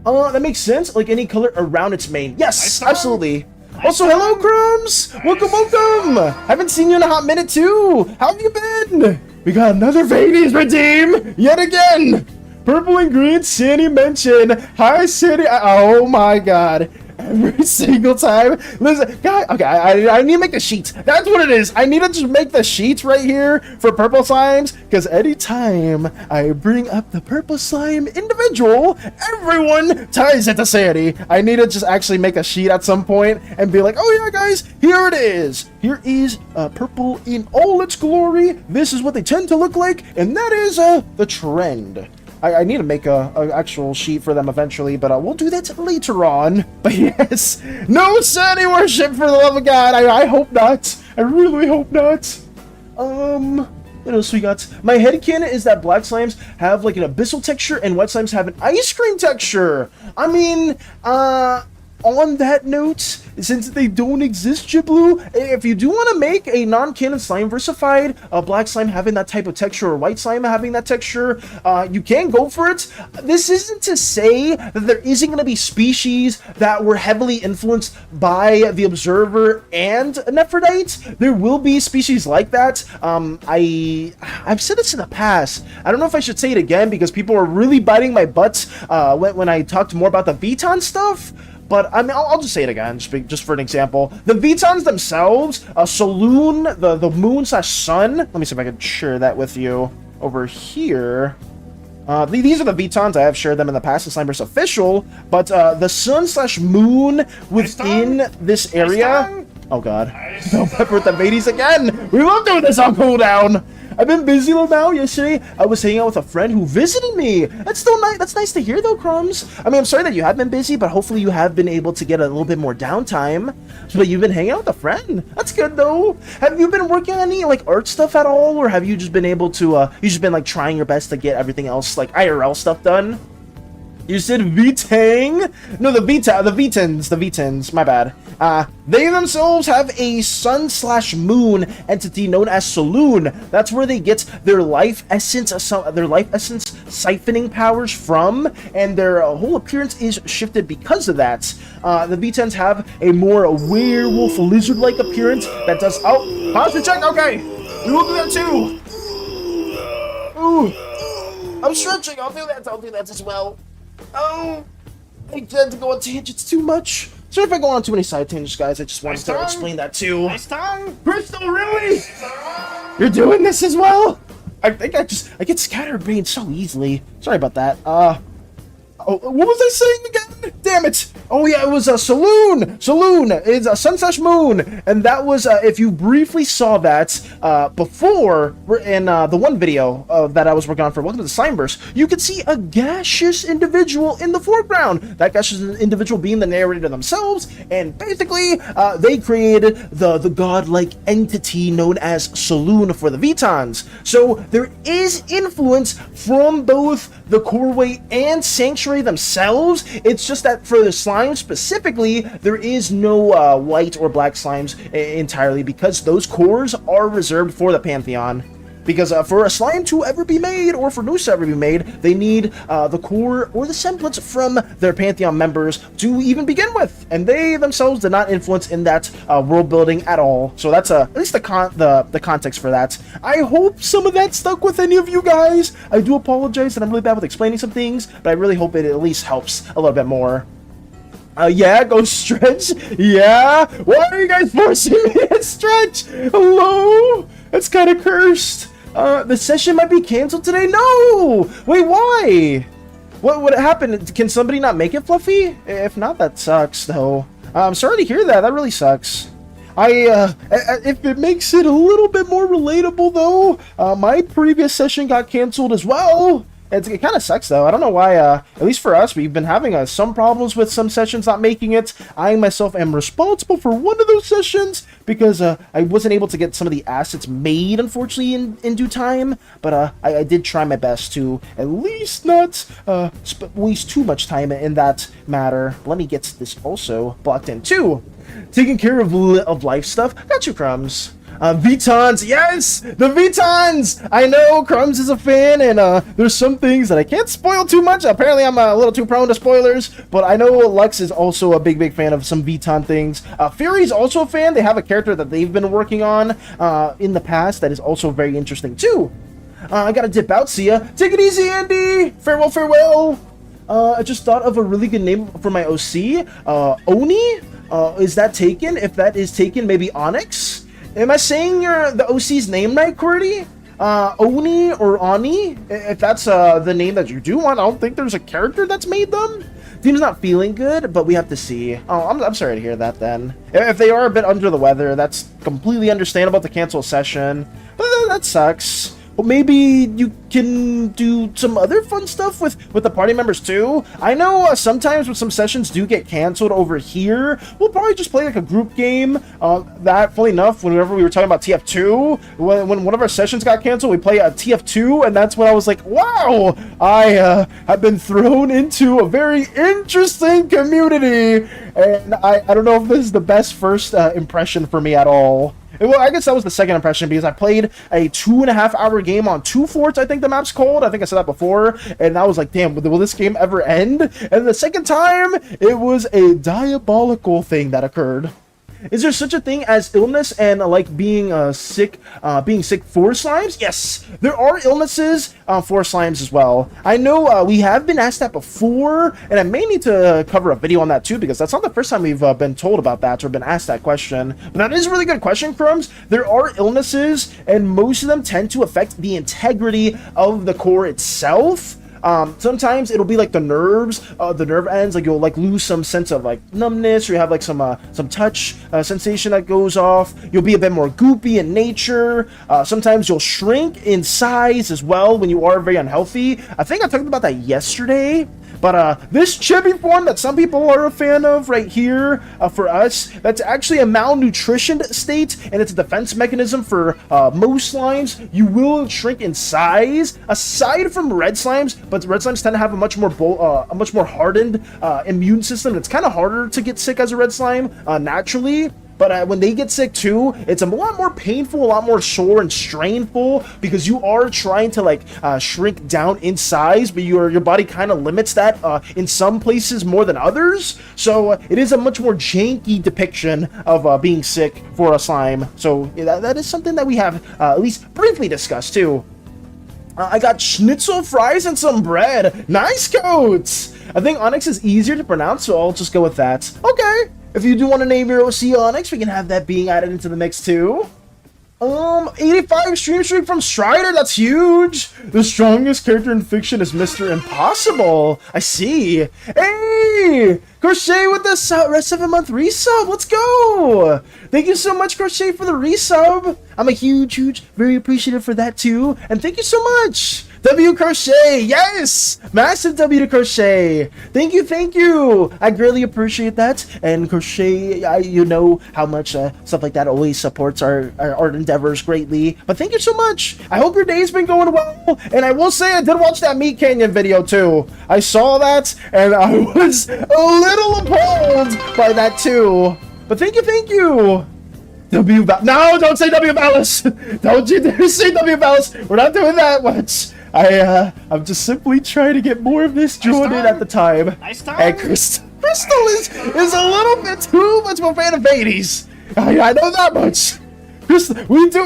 That makes sense. Like any color around its mane. Yes, absolutely. Also, hello, Crumbs! Welcome! Haven't seen you in a hot minute too. How have you been? We got another Vades redeem yet again. Purple and green, SANI mention. Hi, SANI. Oh my god. Every single time. Listen, guys, okay, I need to make a sheet. That's what it is. I need to just make the sheet right here for purple slimes, because anytime I bring up the purple slime individual, everyone ties it to SANI. I need to just actually make a sheet at some point and be like, oh yeah, guys, here it is. Here is purple in all its glory. This is what they tend to look like, and that is the trend. I need to make a actual sheet for them eventually, but we'll do that later on. But yes, no SANI worship, for the love of God. I hope not. I really hope not. What else we got? My headcanon is that black slimes have like an abyssal texture and white slimes have an ice cream texture. I mean, on that note, since they don't exist, Jiblu, if you do want to make a non-canon Slimeversified, a black slime having that type of texture or white slime having that texture, you can go for it. This isn't to say that there isn't going to be species that were heavily influenced by the Observer and Nephrodite. There will be species like that. I've said this in the past. I don't know if I should say it again because people are really biting my butts when I talked more about the Vuitton stuff. But I mean, I'll just say it again, just for an example. The Vuittons themselves, Saloon, the moon / sun. Let me see if I can share that with you over here. These are the Vuittons. I have shared them in the past in Slimeverse Official. But the sun / moon within this area. Oh god, no pepper with the mateys again. We love doing this on cooldown. I've been busy now. Yesterday, I was hanging out with a friend who visited me. That's still nice. That's nice to hear, though, Crumbs. I mean, I'm sorry that you have been busy, but hopefully you have been able to get a little bit more downtime. But you've been hanging out with a friend. That's good, though. Have you been working on any like art stuff at all, or have you just been able to? You just been like trying your best to get everything else like IRL stuff done? You said V-Tang? No, the V-Tans, my bad. They themselves have a sun / moon entity known as Saloon. That's where they get their life essence siphoning powers from, and their whole appearance is shifted because of that. The V-Tans have a more werewolf lizard-like appearance that does... Oh, pause to check, okay. We will do that too. Ooh, I'm stretching, I'll do that as well. Oh, I tend to go on tangents too much. Sorry if I go on too many side tangents, guys. I just wanted to explain that too. Nice tongue. Crystal, really? You're doing this as well? I think I get scatterbrained so easily. Sorry about that. Oh, what was I saying again? Damn it! Oh yeah, it was a Saloon. Saloon is a Sunsesh Moon, and that was if you briefly saw that before in the one video that I was working on for Welcome to the Slimeverse, you could see a gaseous individual in the foreground. That gaseous individual being the narrator themselves, and basically they created the godlike entity known as Saloon for the Vitons. So there is influence from both the Coreway and Sanctuary themselves. It's just that for the slime specifically, there is no white or black slimes entirely, because those cores are reserved for the Pantheon. Because for a slime to ever be made, or for novice to ever be made, they need the core or the semblance from their Pantheon members to even begin with. And they themselves did not influence in that world building at all. So that's at least the context for that. I hope some of that stuck with any of you guys. I do apologize that I'm really bad with explaining some things, but I really hope it at least helps a little bit more. Yeah, go stretch. Yeah. Why are you guys forcing me to stretch? Hello? That's kind of cursed. The session might be canceled today. No. Wait, why? What happened? Can somebody not make it, Fluffy? If not, that sucks, though. I'm sorry to hear that. That really sucks. If it makes it a little bit more relatable, though, my previous session got canceled as well. It kind of sucks, though. I don't know why, at least for us, we've been having some problems with some sessions not making it. I myself am responsible for one of those sessions because I wasn't able to get some of the assets made, unfortunately, in due time. But I did try my best to at least not waste too much time in that matter. Let me get this also blocked in, too. Taking care of life stuff. Got you, Crumbs. Vitons, yes! The Vitons! I know Crumbs is a fan, and there's some things that I can't spoil too much. Apparently, I'm a little too prone to spoilers, but I know Lux is also a big fan of some Viton things. Fury's also a fan. They have a character that they've been working on in the past that is also very interesting, too. I gotta dip out. See ya. Take it easy, Andy! Farewell, farewell! I just thought of a really good name for my OC. Oni? Is that taken? If that is taken, maybe Onyx? Am I saying the OC's name right, Cordy? Oni or Ani? If that's the name that you do want, I don't think there's a character that's made them. Team's not feeling good, but we have to see. Oh, I'm sorry to hear that then. If they are a bit under the weather, that's completely understandable to cancel a session. But that sucks. Well, maybe you can do some other fun stuff with the party members too. I know sometimes when some sessions do get canceled over here, we'll probably just play like a group game. That, funny enough, whenever we were talking about TF2, when one of our sessions got canceled, we play a TF2, and that's when I was like, wow, I have been thrown into a very interesting community, and I don't know if this is the best first impression for me at all. Well, I guess that was the second impression because I played a 2.5-hour game on 2 forts, I think the map's called. I think I said that before. And I was like, damn, will this game ever end? And the second time, it was a diabolical thing that occurred. Is there such a thing as illness and like being sick for slimes? Yes, there are illnesses for slimes as well. I know we have been asked that before, and I may need to cover a video on that too, because that's not the first time we've been told about that or been asked that question. But that is a really good question, Crumbs. There are illnesses, and most of them tend to affect the integrity of the core itself. Sometimes it'll be like the nerves, the nerve ends, like you'll like lose some sense of like numbness, or you have like some touch sensation that goes off. You'll be a bit more goopy in nature. Sometimes you'll shrink in size as well when you are very unhealthy. I think I talked about that yesterday. But this chibi form that some people are a fan of right here, for us, that's actually a malnutrition state, and it's a defense mechanism for most slimes. You will shrink in size, aside from red slimes, but red slimes tend to have a much more hardened immune system. It's kind of harder to get sick as a red slime naturally. But when they get sick too, it's a lot more painful, a lot more sore and strainful, because you are trying to like shrink down in size, but your body kind of limits that in some places more than others. So it is a much more janky depiction of being sick for a slime. So that is something that we have at least briefly discussed too. I got schnitzel fries and some bread. Nice coats! I think Onyx is easier to pronounce, so I'll just go with that. Okay. If you do want to name your OC Onyx, we can have that being added into the mix too. 85 stream streak from Strider, that's huge! The strongest character in fiction is Mr. Impossible. I see. Hey! Crochet with the 7-month resub. Let's go. Thank you so much, Crochet, for the resub. I'm a huge, very appreciative for that too. And thank you so much. W Crochet, yes! Massive W to Crochet. Thank you. I greatly appreciate that. And Crochet, you know how much stuff like that always supports our art endeavors greatly. But thank you so much. I hope your day's been going well. And I will say I did watch that Meat Canyon video too. I saw that and I was a little appalled by that too. But thank you. No, don't say W Valis. Don't you dare say W Valis. We're not doing that much. I'm just simply trying to get more of this drawn in at the time. And Crystal is a little bit too much of a fan of Hades. I know that much. Crystal,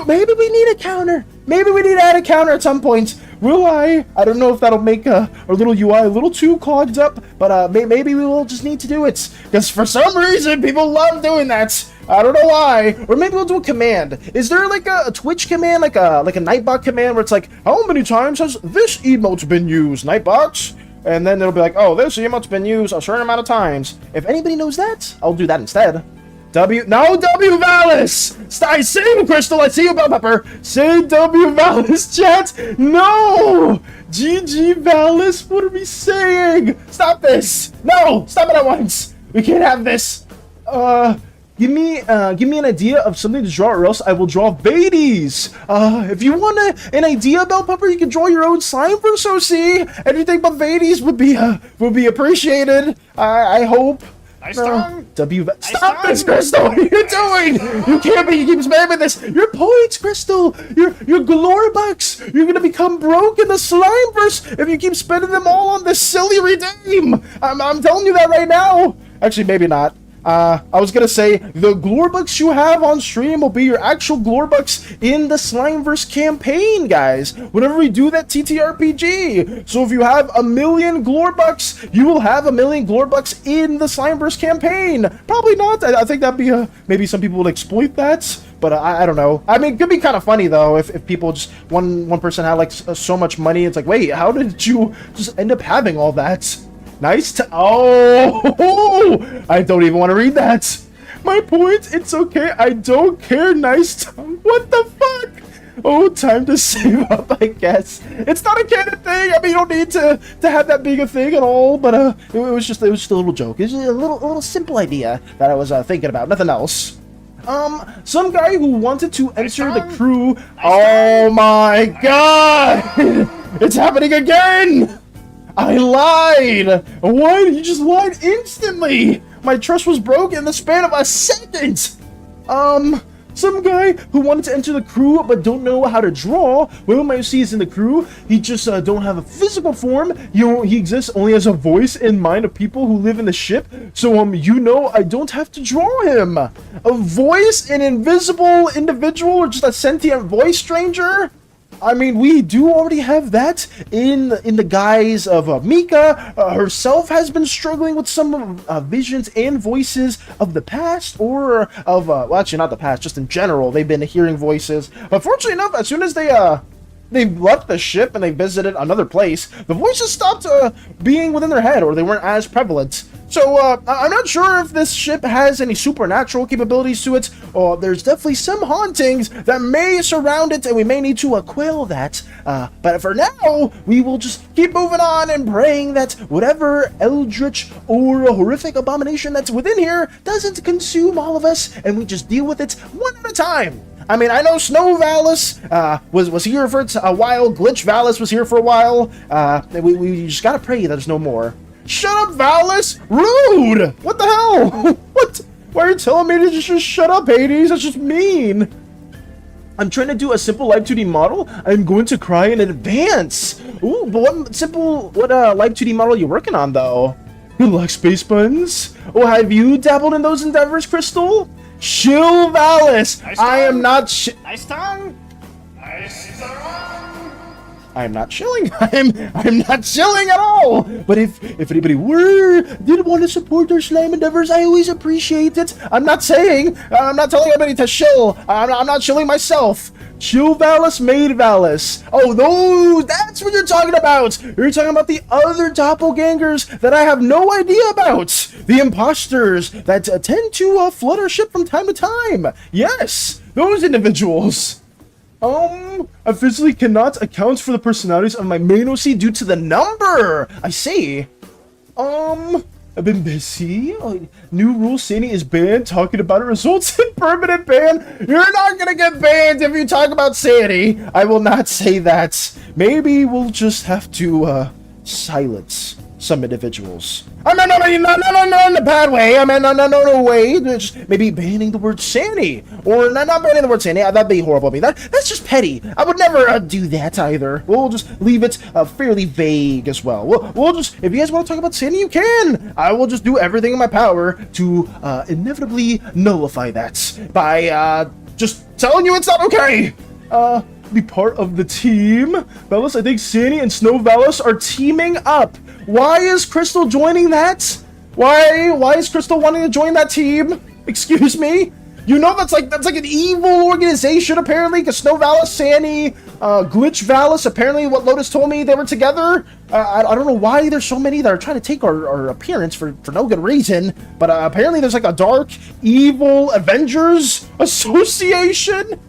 maybe we need a counter. Maybe we need to add a counter at some point. I don't know if that'll make our little UI a little too clogged up, but maybe we will just need to do it. Because for some reason, people love doing that. I don't know why. Or maybe we'll do a command. Is there like a Twitch command, like a Nightbot command where it's like, how many times has this emote been used, Nightbox? And then it'll be like, oh, this emote's been used a certain amount of times. If anybody knows that, I'll do that instead. W Valis! I see you, Crystal. I see you, Bell Pepper. Say W Valis, chat. No! GG Valis, what are we saying? Stop this. No, stop it at once. We can't have this. Give me an idea of something to draw, or else I will draw Hades. If you want an idea, Bell Pepper, you can draw your own Slimeverse OC. Anything but Hades would be appreciated. I hope. Stop this, Crystal! What are you doing? You can't be. You keep spamming this. Your points, Crystal. Your Glorybucks. You're gonna become broke in the Slimeverse if you keep spending them all on this silly redeem. I'm telling you that right now. Actually, maybe not. I was gonna say the Glorybucks you have on stream will be your actual Glorybucks in the Slimeverse campaign, guys. Whenever we do that TTRPG. So if you have 1,000,000 Glorybucks, you will have 1,000,000 Glorybucks in the Slimeverse campaign. Probably not. I think that'd be maybe some people would exploit that. But I don't know. I mean, it could be kind of funny though if people just one person had like so much money. It's like, wait, how did you just end up having all that? Nice oh, I don't even want to read that. My point, it's okay. I don't care. Nice tongue. What the fuck? Oh, time to save up, I guess. It's not a canon thing. I mean, you don't need to have that being a thing at all. But it was just a little joke. It's a little simple idea that I was thinking about. Nothing else. Some guy who wanted to enter the crew. Oh my god! It's happening again! I lied! Why? You just lied instantly! My trust was broken in the span of a second! Some guy who wanted to enter the crew but don't know how to draw. Well, my OC is in the crew. He just don't have a physical form. He exists only as a voice in mind of people who live in the ship. So, I don't have to draw him. A voice, an invisible individual, or just a sentient voice stranger? I mean, we do already have that in the guise of Mika. Herself has been struggling with some visions and voices of the past, or of, well, actually not the past, just in general. They've been hearing voices. But fortunately enough, as soon as they left the ship and they visited another place, the voices stopped being within their head, or they weren't as prevalent. So, I'm not sure if this ship has any supernatural capabilities to it, or there's definitely some hauntings that may surround it, and we may need to quell that. But for now, we will just keep moving on and praying that whatever eldritch or horrific abomination that's within here doesn't consume all of us, and we just deal with it one at a time. I mean, I know Snow Valis was here for a while, Glitch Valis was here for a while. We just gotta pray that there's no more. Shut up, Valis! Rude! What the hell? What? Why are you telling me to just shut up, Hades? That's just mean. I'm trying to do a simple Live 2D model. I'm going to cry in advance. Ooh, but what Live 2D model are you working on, though? Good luck, Space Buns. Oh, have you dabbled in those endeavors, Crystal? Chill, Valis. I am not Nice tongue. Nice tongue. I'm not chilling. I'm not chilling at all. But if anybody did want to support their slime endeavors, I always appreciate it. I'm not telling anybody to chill. I'm not chilling myself. Chill Valis, Maid Valis. Oh, those, that's what you're talking about. You're talking about the other doppelgangers that I have no idea about. The imposters that tend to flood our ship from time to time. Yes, those individuals. I physically cannot account for the personalities of my main OC due to the number. I see. I've been busy. New rule, SANI is banned. Talking about it results in permanent ban. You're not gonna get banned if you talk about SANI. I will not say that. Maybe we'll just have to silence some individuals. No, in a bad way. I mean, no way. Just maybe banning the word SANI, or not banning the word SANI. That'd be horrible. I mean, that's just petty. I would never do that either. We'll just leave it fairly vague as well. We'll just, if you guys want to talk about SANI, you can. I will just do everything in my power to inevitably nullify that by just telling you it's not okay. Be part of the team. Valis, I think SANI and Snow Valis are teaming up. Why is Crystal joining that? Why is Crystal wanting to join that team? Excuse me? You know that's like an evil organization apparently, because Snow Valis, SANI, Glitch Valis, apparently what Lotus told me they were together. I don't know why there's so many that are trying to take our appearance for no good reason, but apparently there's like a dark, evil Avengers Association.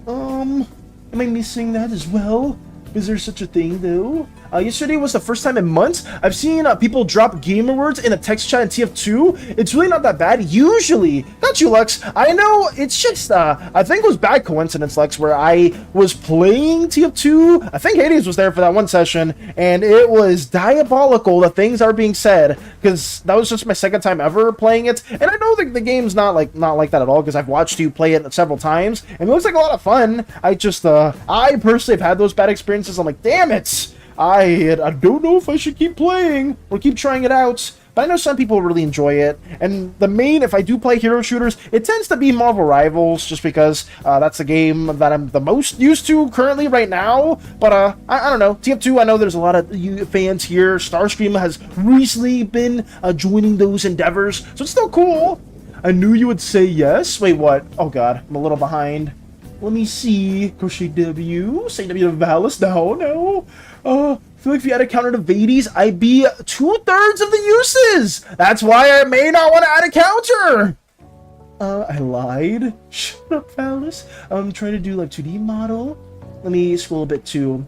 Am I missing that as well? Is there such a thing though? Yesterday was the first time in months I've seen people drop gamer words in a text chat in TF2. It's really not that bad. Usually, not you, Lux. I know it's just, I think it was bad coincidence, Lux, where I was playing TF2. I think Hades was there for that one session, and it was diabolical, the things that are being said, because that was just my second time ever playing it. And I know the game's not like that at all, because I've watched you play it several times, and it looks like a lot of fun. I personally have had those bad experiences. I'm like, damn it! I don't know if I should keep playing or keep trying it out, but I know some people really enjoy it. And the main, if I do play hero shooters, it tends to be Marvel Rivals, just because that's the game that I'm the most used to currently right now. But I don't know, TF2, I know there's a lot of you fans here. Starscream has recently been joining those endeavors, so it's still cool. I knew you would say yes. Wait, what? Oh god, I'm a little behind. Let me see. Crochet W. Say W to Valis. No. I feel like if you had a counter to Hades, I'd be 2/3 of the uses. That's why I may not want to add a counter. I lied. Shut up, Valis. I'm trying to do like 2D model. Let me scroll a bit to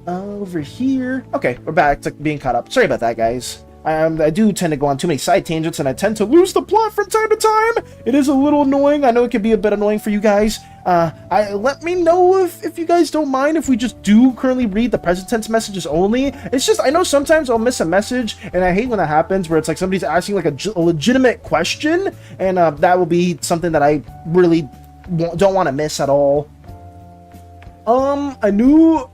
over here. Okay, we're back to being caught up. Sorry about that, guys. I do tend to go on too many side tangents, and I tend to lose the plot from time to time. It is a little annoying. I know it can be a bit annoying for you guys. Let me know if you guys don't mind if we just do currently read the present tense messages only. It's just, I know sometimes I'll miss a message, and I hate when that happens, where it's like somebody's asking like a legitimate question, and that will be something that I really don't want to miss at all. I knew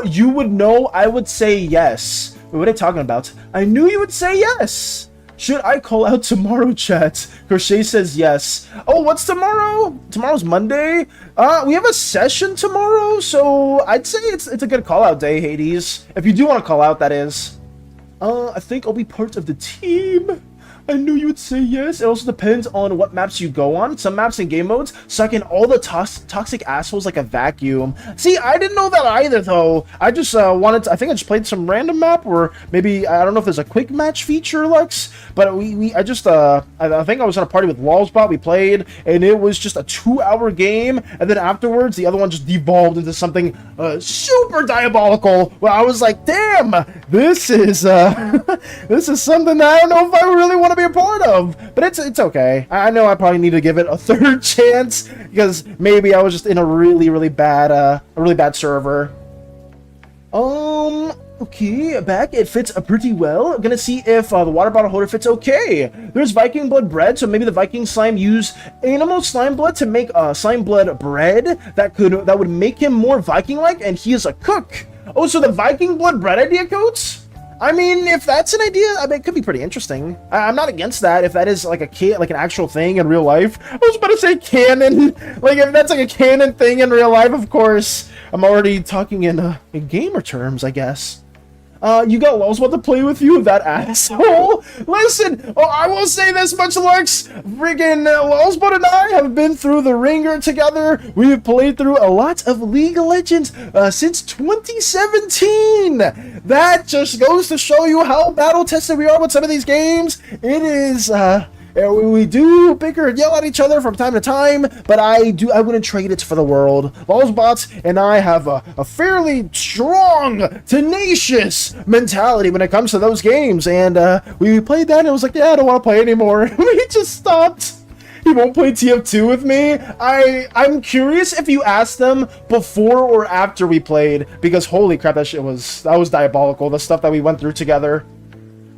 you would know. I would say yes. Wait, what are you talking about? I knew you would say yes. Should I call out tomorrow, chat? Crochet says yes. Oh, what's tomorrow? Tomorrow's Monday. We have a session tomorrow, so I'd say it's a good call out day, Hades. If you do want to call out, that is. I think I'll be part of the team. I knew you would say yes. It also depends on what maps you go on. Some maps in game modes suck in all the toxic assholes like a vacuum. See, I didn't know that either, though. I just wanted to, I think I just played some random map, or maybe, I don't know if there's a quick match feature, Lux, but I think I was on a party with Lawsbot, we played, and it was just a 2-hour game, and then afterwards, the other one just devolved into something super diabolical, where I was like, damn, this is something that I don't know if I really want to be a part of, but it's okay. I know I probably need to give it a third chance, because maybe I was just in a really bad server. Okay, back. It fits pretty well. I'm gonna see if the water bottle holder fits okay. There's Viking blood bread, so maybe the Viking slime used animal slime blood to make slime blood bread that would make him more Viking-like, and he is a cook. Oh, so the Viking blood bread idea, Coats? I mean, if that's an idea, I mean, it could be pretty interesting. I'm not against that if that is like an actual thing in real life. I was about to say canon. Like, if that's like a canon thing in real life, of course. I'm already talking in gamer terms, I guess. You got Lulzbot to play with you, that asshole. Listen, I will say this much, Lux. Friggin' Lulzbot and I have been through the ringer together. We've played through a lot of League of Legends since 2017. That just goes to show you how battle-tested we are with some of these games. It is, we do bicker and yell at each other from time to time, but I wouldn't trade it for the world. Lulzbot and I have a fairly strong, tenacious mentality when it comes to those games, and we played that and it was like, yeah, I don't want to play anymore. We just stopped. He won't play TF2 with me. I'm curious if you asked them before or after we played, because holy crap, that was diabolical, the stuff that we went through together.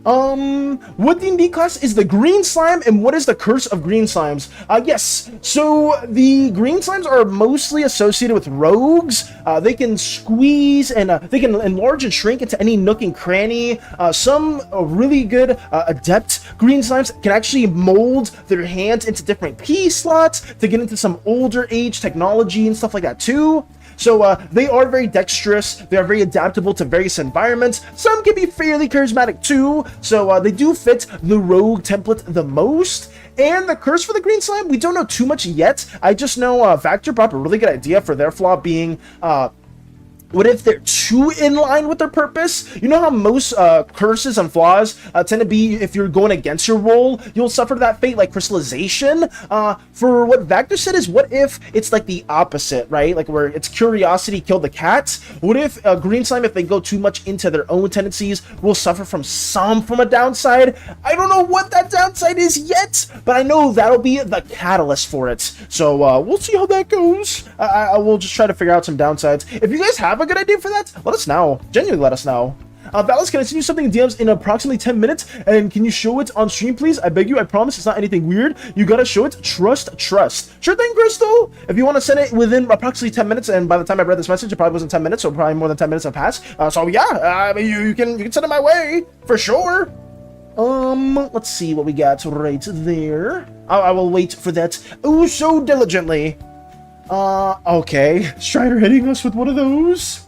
What D&D class is the green slime, and what is the curse of green slimes? Yes, so the green slimes are mostly associated with rogues. They can squeeze and they can enlarge and shrink into any nook and cranny. Some really good adept green slimes can actually mold their hands into different key slots to get into some older age technology and stuff like that too. So they are very dexterous, they are very adaptable to various environments. Some can be fairly charismatic too, so they do fit the rogue template the most. And the curse for the green slime, we don't know too much yet. I just know Factor brought up a really good idea for their flaw being what if they're too in line with their purpose? You know how most curses and flaws tend to be, if you're going against your role, you'll suffer that fate, like crystallization. For what Vector said is, what if it's like the opposite, right? Like where it's curiosity killed the cat. What if green slime, if they go too much into their own tendencies, will suffer from a downside? I don't know what that downside is yet, but I know that'll be the catalyst for it. So we'll see how that goes. I will just try to figure out some downsides. If you guys have a good idea for that, let us know. Genuinely let us know. Valis, can I send you something in DMs in approximately 10 minutes? And can you show it on stream, please? I beg you, I promise it's not anything weird. You gotta show it. Trust. Sure thing, Crystal. If you want to send it within approximately 10 minutes, and by the time I read this message, it probably wasn't 10 minutes, so probably more than 10 minutes have passed. So yeah, you can send it my way, for sure. Let's see what we got right there. I will wait for that oh so diligently. Okay. Strider hitting us with one of those.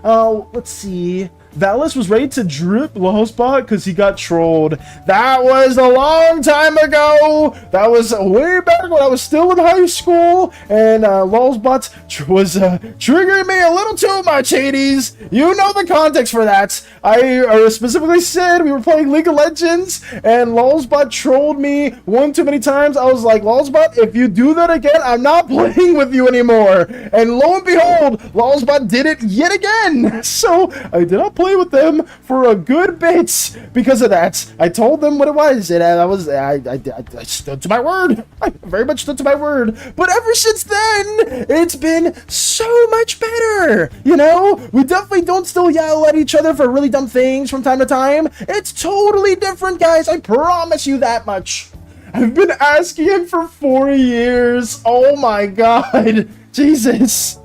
Let's see. Valis was ready to drip Lulzbot because he got trolled. That was a long time ago. That was way back when I was still in high school, and Lulzbot was triggering me a little too much, Hades. You know the context for that. I specifically said we were playing League of Legends, and Lulzbot trolled me one too many times. I was like, Lulzbot, if you do that again, I'm not playing with you anymore. And lo and behold, Lulzbot did it yet again. So I did not play with them for a good bit because of that. I told them what it was, and I stood to my word. I very much stood to my word. But ever since then, it's been so much better. You know, we definitely don't still yell at each other for really dumb things from time to time. It's totally different, guys. I promise you that much. I've been asking him for 4 years. Oh my god. Jesus.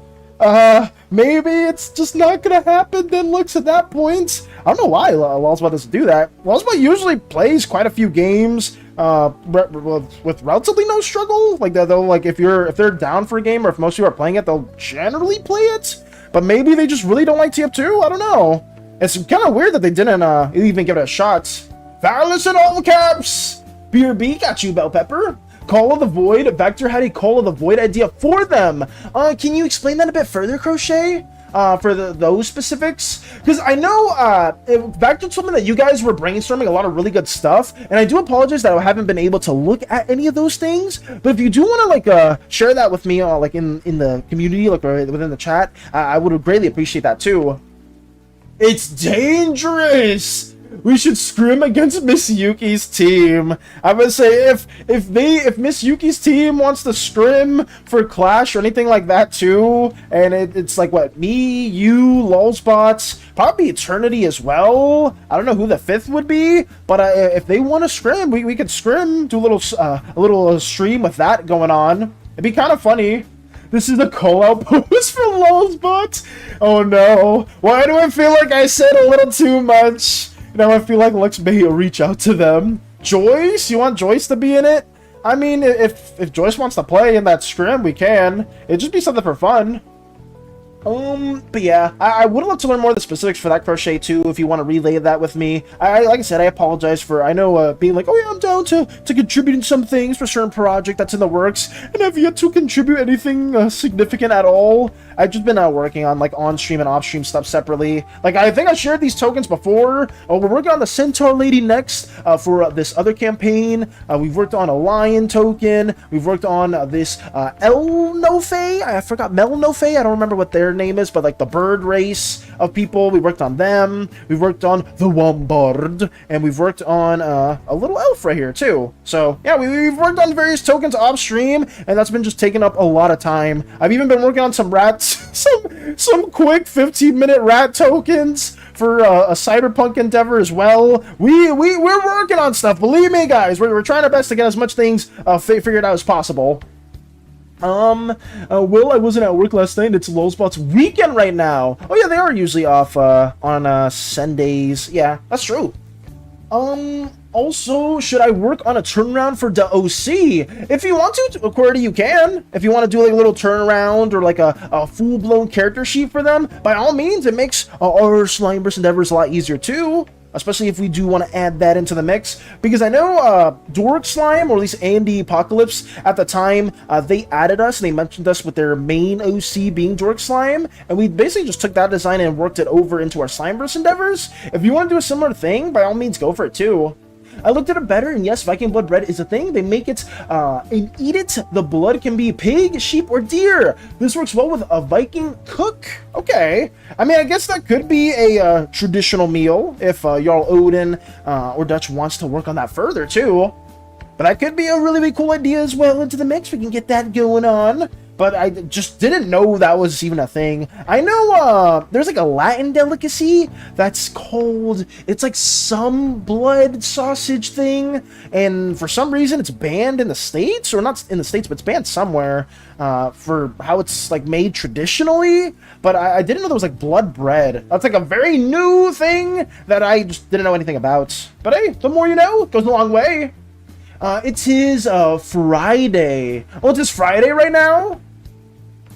Maybe it's just not gonna happen then, looks at that point. I don't know why Lulzbot doesn't do that. Lulzbot usually plays quite a few games with relatively no struggle. Like they'll like if they're down for a game, or if most of you are playing it, they'll generally play it. But maybe they just really don't like TF2. I don't know. It's kind of weird that they didn't even give it a shot. Valis in all caps. BRB got you, Bell Pepper. Call of the Void. Vector had a Call of the Void idea for them. Can you explain that a bit further, Crochet? For those specifics? Because I know Vector told me that you guys were brainstorming a lot of really good stuff, and I do apologize that I haven't been able to look at any of those things. But if you do want to like share that with me, like in the community, like within the chat, I would greatly appreciate that too. It's dangerous. We should scrim against Miss Yuki's team. I would say if Miss Yuki's team wants to scrim for Clash or anything like that too, and it's like what, me, you, Lulzbot, probably Eternity as well. I don't know who the fifth would be, but if they want to scrim, we could scrim, do a little stream with that going on. It'd be kind of funny. This is the call-out pose for Lulzbot. Oh no! Why do I feel like I said a little too much? Now I feel like Lux may reach out to them. Joyce? You want Joyce to be in it? I mean, if Joyce wants to play in that scrim, we can. It'd just be something for fun. But yeah, I would love to learn more of the specifics for that crochet too, if you want to relay that with me. Like I said, I apologize for, I know, being like, oh yeah, I'm down to contribute in some things for a certain project that's in the works, and I've yet to contribute anything significant at all. I've just been working on, like, on-stream and off-stream stuff separately. Like, I think I shared these tokens before. We're working on the Centaur Lady next for this other campaign. We've worked on a Lion token. We've worked on this El Nofe. I forgot Mel Nofe. I don't remember what their name is, but like the bird race of people. We worked on them. We've worked on the Wombard, and we've worked on a little elf right here too. So yeah, we've worked on various tokens off stream, and that's been just taking up a lot of time. I've even been working on some rats, some quick 15-minute rat tokens for a cyberpunk endeavor as well. We're working on stuff. Believe me, guys. We're trying our best to get as much things figured out as possible. Will, I wasn't at work last night. It's Lulzbot's weekend right now. Oh yeah, they are usually off on Sundays. Yeah, that's true. Also, should I work on a turnaround for the OC? If you want to, Aquarity, you can. If you want to do like a little turnaround or like a full-blown character sheet for them, by all means, it makes our Slimeverse endeavors a lot easier too. Especially if we do want to add that into the mix. Because I know Dork Slime, or at least Andy Apocalypse, at the time, they added us and they mentioned us with their main OC being Dork Slime. And we basically just took that design and worked it over into our Slimeverse endeavors. If you want to do a similar thing, by all means, go for it too. I looked at it better, and yes, Viking blood bread is a thing. They make it and eat it. The blood can be pig, sheep, or deer. This works well with a Viking cook. Okay. I mean, I guess that could be a traditional meal if Jarl Odin or Dutch wants to work on that further, too. But that could be a really, really cool idea as well into the mix. We can get that going on. But I just didn't know that was even a thing. I know there's like a Latin delicacy that's called, it's like some blood sausage thing, and for some reason it's banned in the States, or not in the States, but it's banned somewhere for how it's like made traditionally. But I didn't know there was like blood bread. That's like a very new thing that I just didn't know anything about. But hey, the more you know, it goes a long way. It is Friday. Oh, it's Friday right now?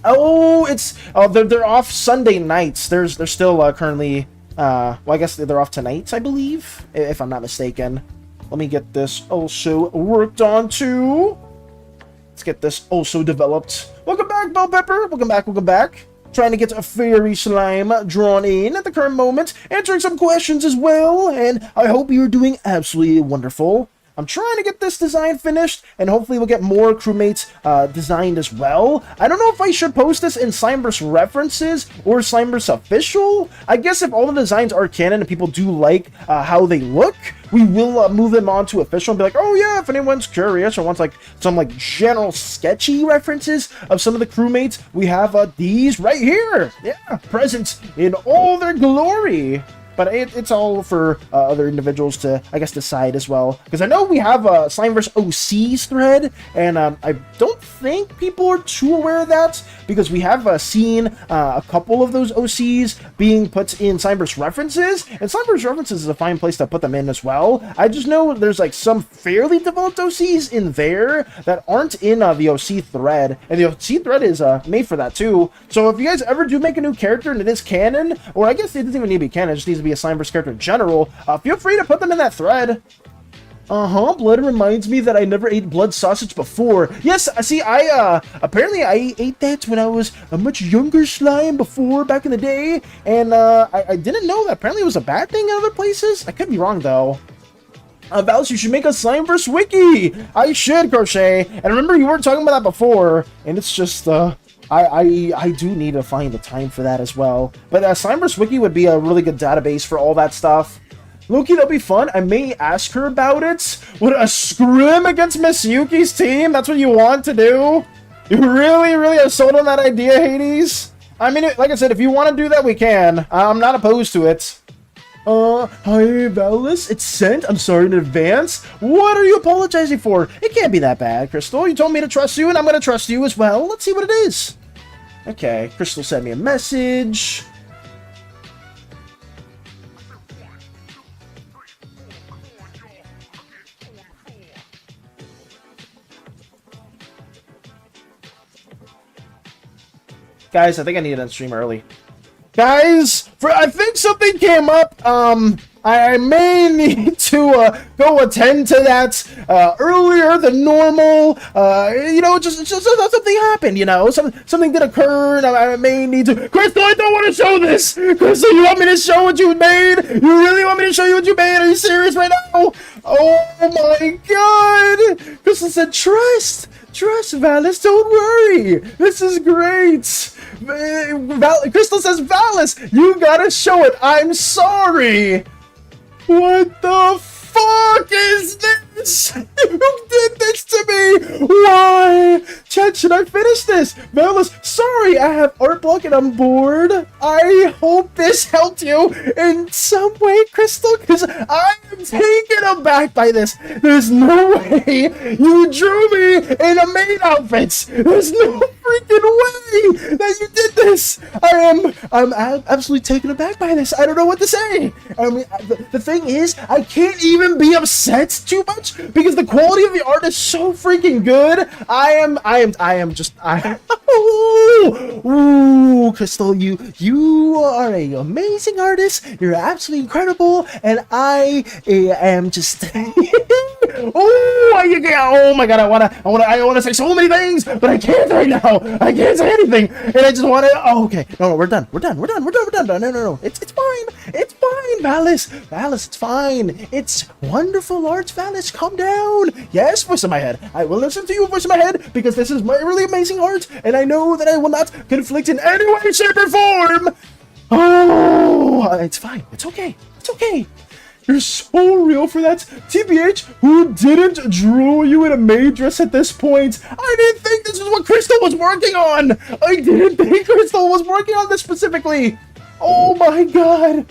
Oh, it's they're off Sunday nights. They're still currently well, I guess they're off tonight, I believe, if I'm not mistaken. Let me get this also worked on too. Let's get this also developed. Welcome back, Bell Pepper. Welcome back. Welcome back. Trying to get a fairy slime drawn in at the current moment, answering some questions as well, and I hope you're doing absolutely wonderful. I'm trying to get this design finished, and hopefully we'll get more crewmates designed as well. I don't know if I should post this in Slimeverse References or Slimeverse Official. I guess if all the designs are canon and people do like how they look, we will move them on to Official and be like, oh yeah, if anyone's curious or wants like some like general sketchy references of some of the crewmates, we have these right here. Yeah, present in all their glory. But it's all for other individuals to, I guess, decide as well. Because I know we have a Slimeverse OCs thread, and I don't think people are too aware of that, because we have seen a couple of those OCs being put in Slimeverse References, and Slimeverse References is a fine place to put them in as well. I just know there's like some fairly developed OCs in there that aren't in the OC thread, and the OC thread is made for that too. So if you guys ever do make a new character and it is canon, or I guess it doesn't even need to be canon, it just needs to be a Slimeverse character in general, feel free to put them in that thread. Blood reminds me that I never ate blood sausage before. Yes, see, apparently I ate that when I was a much younger slime before, back in the day, and I didn't know that apparently it was a bad thing in other places. I could be wrong, though. Valus, you should make a Slimeverse wiki! I should, Crochet, and remember you weren't talking about that before, and it's just, I do need to find the time for that as well. But Slimeverse Wiki would be a really good database for all that stuff. Loki, that'll be fun. I may ask her about it. What, a scrim against Miss Yuki's team? That's what you want to do? You really are sold on that idea, Hades? I mean, like I said, if you want to do that, we can. I'm not opposed to it. Hi, Valus. It's sent. I'm sorry in advance. What are you apologizing for? It can't be that bad, Crystal. You told me to trust you, and I'm going to trust you as well. Let's see what it is. Okay, Crystal sent me a message. Guys, I think I need to end stream early. Guys, I think something came up. I may need to go attend to that earlier than normal. You know, just something happened. You know, something did occur, and I may need to. Crystal, I don't want to show this. Crystal, you want me to show what you made? You really want me to show you what you made? Are you serious right now? Oh my God! Crystal said, "Trust, Valis. Don't worry. This is great." Crystal says, "Valis, you gotta show it. I'm sorry." What the fuck is this? You did this to me! Why? Chat, should I finish this? Valis, sorry, I have art block and I'm bored. I hope this helped you in some way, Crystal, because I am taken aback by this. There's no way you drew me in a maid outfit. There's no freaking way that you did this. I'm absolutely taken aback by this. I don't know what to say. I mean, the thing is, I can't even be upset too much because the quality of the art is so freaking good. I am just ooh, Crystal, you are an amazing artist. You're absolutely incredible, and I am just oh my God, I wanna say so many things, but I can't right now. I can't say anything, and I just want to. Oh, okay. No, we're done. No. It's fine, Valis, it's fine. It's wonderful arts, Valis. Calm down. Yes, voice in my head. I will listen to you, voice in my head, because this is my really amazing art, and I know that I will not conflict in any way, shape, or form. Oh, it's fine. It's okay. You're so real for that. TBH, who didn't draw you in a maid dress at this point? I didn't think this is what Crystal was working on. I didn't think Crystal was working on this specifically. Oh my God.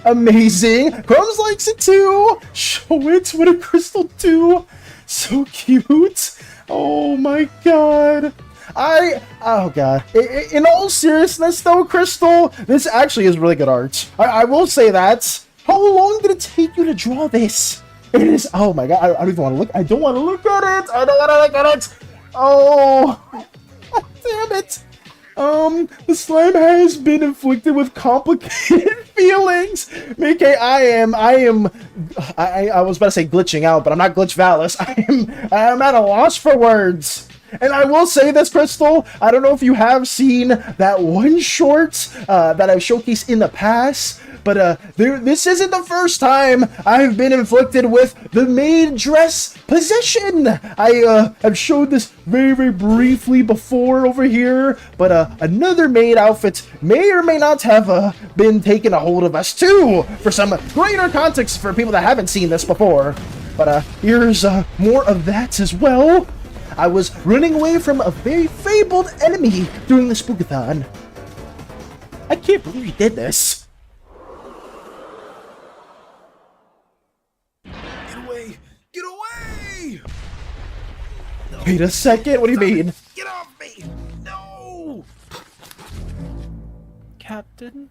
Amazing. Crumbs likes it too. Show it. What did Crystal do? So cute. Oh my God. Oh God. In all seriousness though, Crystal, this actually is really good art. I will say that. How long did it take you to draw this? It is, oh my God, I don't even want to look. I don't want to look at it. Oh, damn it. The slime has been inflicted with complicated feelings. Mickey, I was about to say glitching out, but I'm not Glitch Valis. I am at a loss for words. And I will say this, Crystal, I don't know if you have seen that one short that I've showcased in the past, but this isn't the first time I've been inflicted with the maid dress position. I have showed this very briefly before over here, but another maid outfit may or may not have been taken a hold of us too, for some greater context for people that haven't seen this before. But here's more of that as well. I was running away from a very fabled enemy during the Spookathon. I can't believe you did this. Get away! No. Wait a second, what do you mean? Get off me! No! Captain?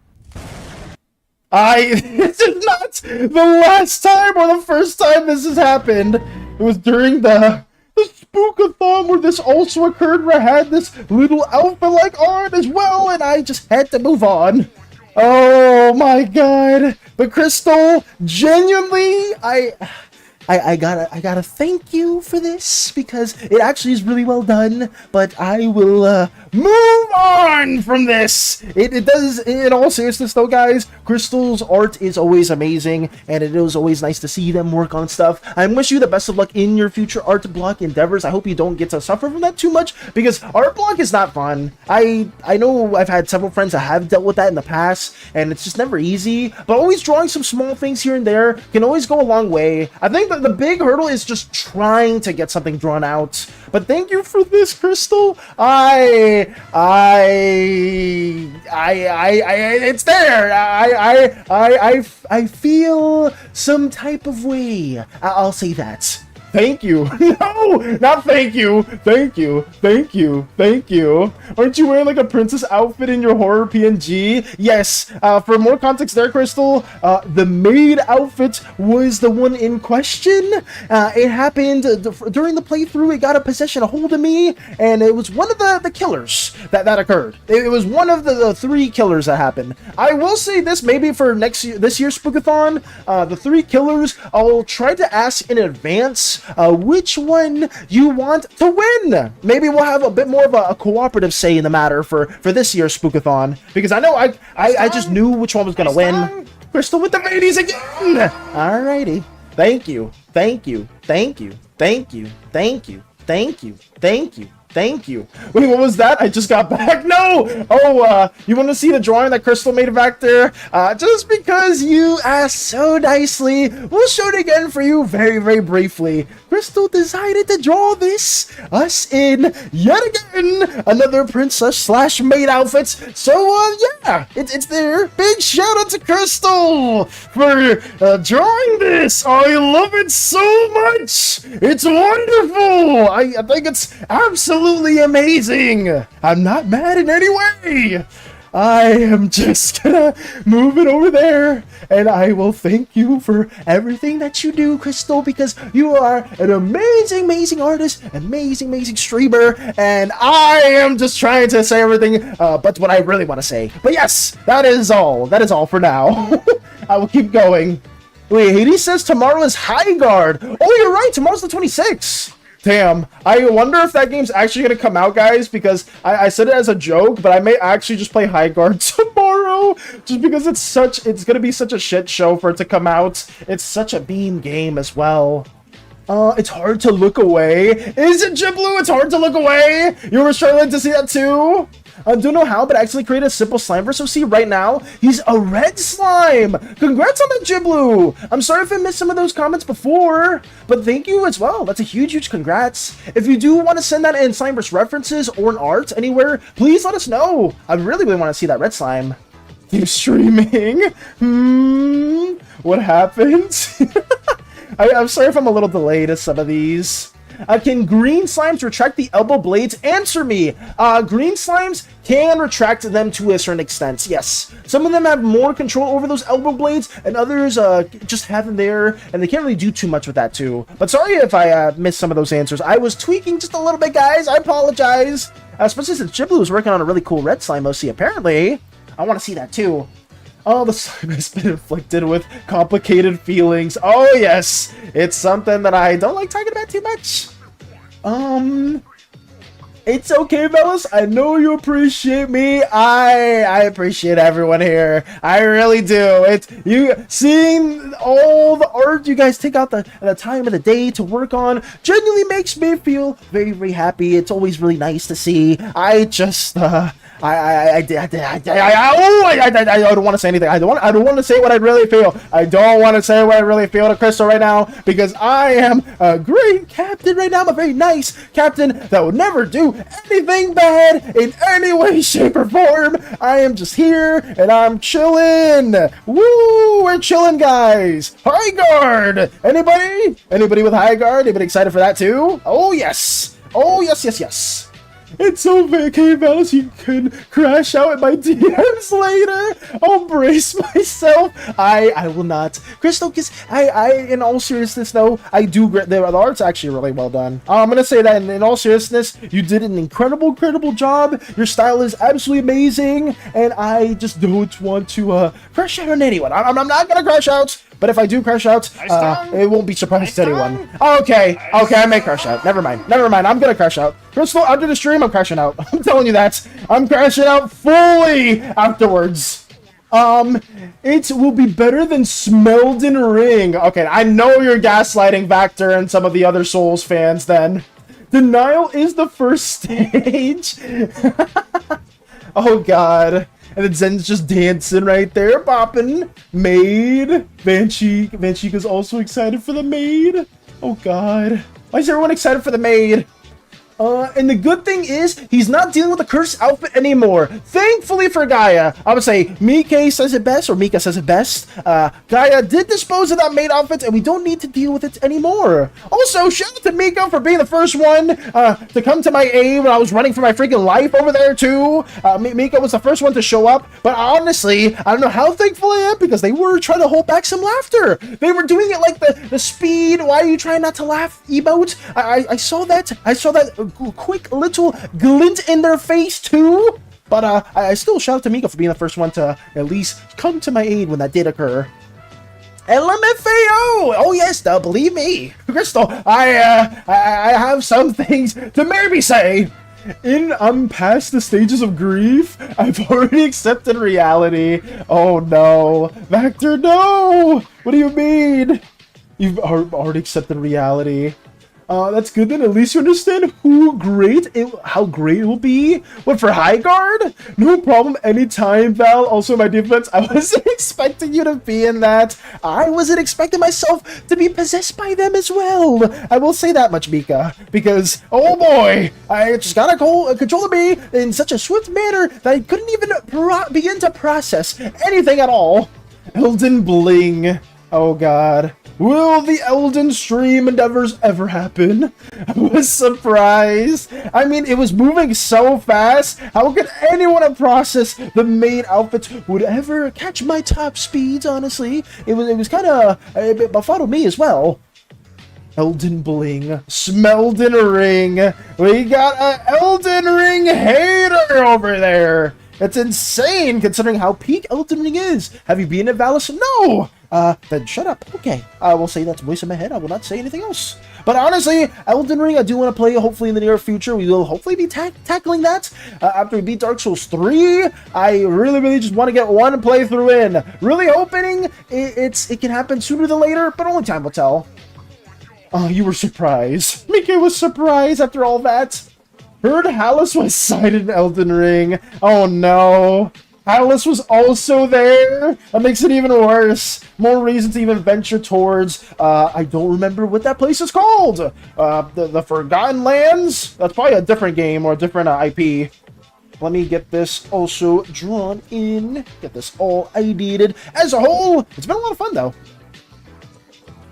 This is not the last time or the first time this has happened. It was during the Spookathon where this also occurred, where I had this little alpha-like art as well, and I just had to move on. Oh my God. But Crystal, genuinely, I gotta thank you for this, because it actually is really well done, but I will move on from this. It does, in all seriousness though, guys, Crystal's art is always amazing, and it is always nice to see them work on stuff. I wish you the best of luck in your future art block endeavors. I hope you don't get to suffer from that too much, because art block is not fun. I know I've had several friends that have dealt with that in the past, and it's just never easy, but always drawing some small things here and there can always go a long way. I think that the big hurdle is just trying to get something drawn out. But thank you for this, Crystal. It's there. I feel some type of way. I'll say that. Thank you. No, not thank you. Thank you. Thank you. Thank you. Aren't you wearing like a princess outfit in your horror PNG? Yes. For more context there, Crystal, the maid outfit was the one in question. It happened during the playthrough. It got a possession, a hold of me, and it was one of the killers that occurred. It was one of the 3 killers that happened. I will say this, maybe for this year's Spookathon, the 3 killers, I'll try to ask in advance which one you want to win. Maybe we'll have a bit more of a cooperative say in the matter for this year's Spookathon, because I know I just knew which one was gonna win. Crystal with the ladies again. Alrighty. Thank you. Thank you. Thank you. Thank you. Thank you. Thank you. Thank you. Thank you. Wait, what was that? I just got back. No! Oh, you want to see the drawing that Crystal made back there? Just because you asked so nicely, we'll show it again for you very, very briefly. Crystal decided to draw this, us in, yet again, another princess / maid outfits. So, yeah, it's there. Big shout out to Crystal for drawing this. I love it so much. It's wonderful. I think it's absolutely amazing. I'm not mad in any way. I am just gonna move it over there, and I will thank you for everything that you do, Crystal, because you are an amazing, amazing artist, amazing streamer, and I am just trying to say everything but what I really want to say. But yes, that is all. That is all for now. I will keep going. Wait, Hades says tomorrow is High Guard. Oh, you're right. Tomorrow's the 26th. Damn, I wonder if that game's actually gonna come out, guys, because I said it as a joke, but I may actually just play High Guard tomorrow, just because it's gonna be such a shit show for it to come out. It's such a beam game as well. It's hard to look away. Is it, Jiblu? It's hard to look away? You were struggling to see that too? I don't know how, but I actually created a simple Slimeverse. So see, right now, he's a red slime. Congrats on that, Jiblu. I'm sorry if I missed some of those comments before, but thank you as well. That's a huge congrats. If you do want to send that in Slimeverse references or an art anywhere, please let us know. I really want to see that red slime. You streaming? What happened? I'm sorry if I'm a little delayed at some of these. Can green slimes retract the elbow blades? Answer me. Green slimes can retract them to a certain extent, yes. Some of them have more control over those elbow blades, and others just have them there, and they can't really do too much with that too. But sorry if I missed some of those answers. I was tweaking just a little bit, guys. I apologize. Especially since Jiblu was working on a really cool red slime OC, apparently. I want to see that too. Oh, the slime has been inflicted with complicated feelings. Oh, yes. It's something that I don't like talking about too much. It's okay, fellas. I know you appreciate me. I appreciate everyone here. I really do. It's you seeing all the art you guys take out the time of the day to work on genuinely makes me feel very happy. It's always really nice to see. I just I don't want to say anything. I don't want to say what I really feel. I don't want to say what I really feel to Crystal right now, because I am a great captain right now. I'm a very nice captain that would never do anything bad in any way, shape, or form. I am just here and I'm chilling. Woo! We're chilling, guys. High guard. Anybody with high guard? Anybody excited for that too? Oh yes. Oh yes. It's okay, fellas. You can crash out at my DMs later. I'll brace myself. I will not. Crystal, because in all seriousness, though, I do. The art's actually really well done. I'm gonna say that in all seriousness, you did an incredible job. Your style is absolutely amazing, and I just don't want to crash out on anyone. I'm not gonna crash out. But if I do crash out, it won't be surprised to anyone. Okay, I may crash out. Never mind. I'm gonna crash out. Crystal, after the stream, I'm crashing out. I'm telling you that. I'm crashing out fully afterwards. It will be better than Smeldin Ring. Okay, I know you're gaslighting Vactor and some of the other Souls fans then. Denial is the first stage. Oh, God. And then Zen's just dancing right there, bopping. Maid. Vanchika's also excited for the maid. Oh, God. Why is everyone excited for the maid? And the good thing is, he's not dealing with the cursed outfit anymore. Thankfully for Gaia, I would say Mika says it best, Gaia did dispose of that maid outfit, and we don't need to deal with it anymore. Also, shout out to Mika for being the first one to come to my aid when I was running for my freaking life over there, too. Mika was the first one to show up, but honestly, I don't know how thankful I am, because they were trying to hold back some laughter. They were doing it like the speed, why are you trying not to laugh emote. I saw that. Quick little glint in their face too, but I still shout out to Mika for being the first one to at least come to my aid when that did occur. LMFAO! Oh yes, believe me, Crystal, I have some things to maybe say. I'm past the stages of grief. I've already accepted reality. Oh no, Vector, no! What do you mean? You've already accepted reality. That's good then. At least you understand how great it will be. What, for high guard? No problem anytime, Val. Also, my defense, I wasn't expecting you to be in that. I wasn't expecting myself to be possessed by them as well. I will say that much, Mika. Because, oh boy, I just got a control of me in such a swift manner that I couldn't even begin to process anything at all. Elden Bling. Oh god. Will the Elden Stream endeavors ever happen? I was surprised. I mean, it was moving so fast. How could anyone have processed the main outfits would ever catch my top speeds, honestly? It was kind of befuddled me as well. Elden Bling. Smelden Ring. We got an Elden Ring hater over there. It's insane considering how peak Elden Ring is. Have you been at Valis? No! Then shut up. Okay. I will say that voice in my head. I will not say anything else. But honestly, Elden Ring, I do want to play hopefully in the near future. We will hopefully be tackling that after we beat Dark Souls 3. I really just want to get one playthrough in. Really hoping it can happen sooner than later, but only time will tell. Oh, you were surprised. Mika was surprised after all that. Heard Hallis was sighted in Elden Ring. Oh no. Hallis was also there. That makes it even worse. More reason to even venture towards, I don't remember what that place is called. The Forgotten Lands? That's probably a different game or a different IP. Let me get this also drawn in. Get this all ID'd. As a whole, it's been a lot of fun though.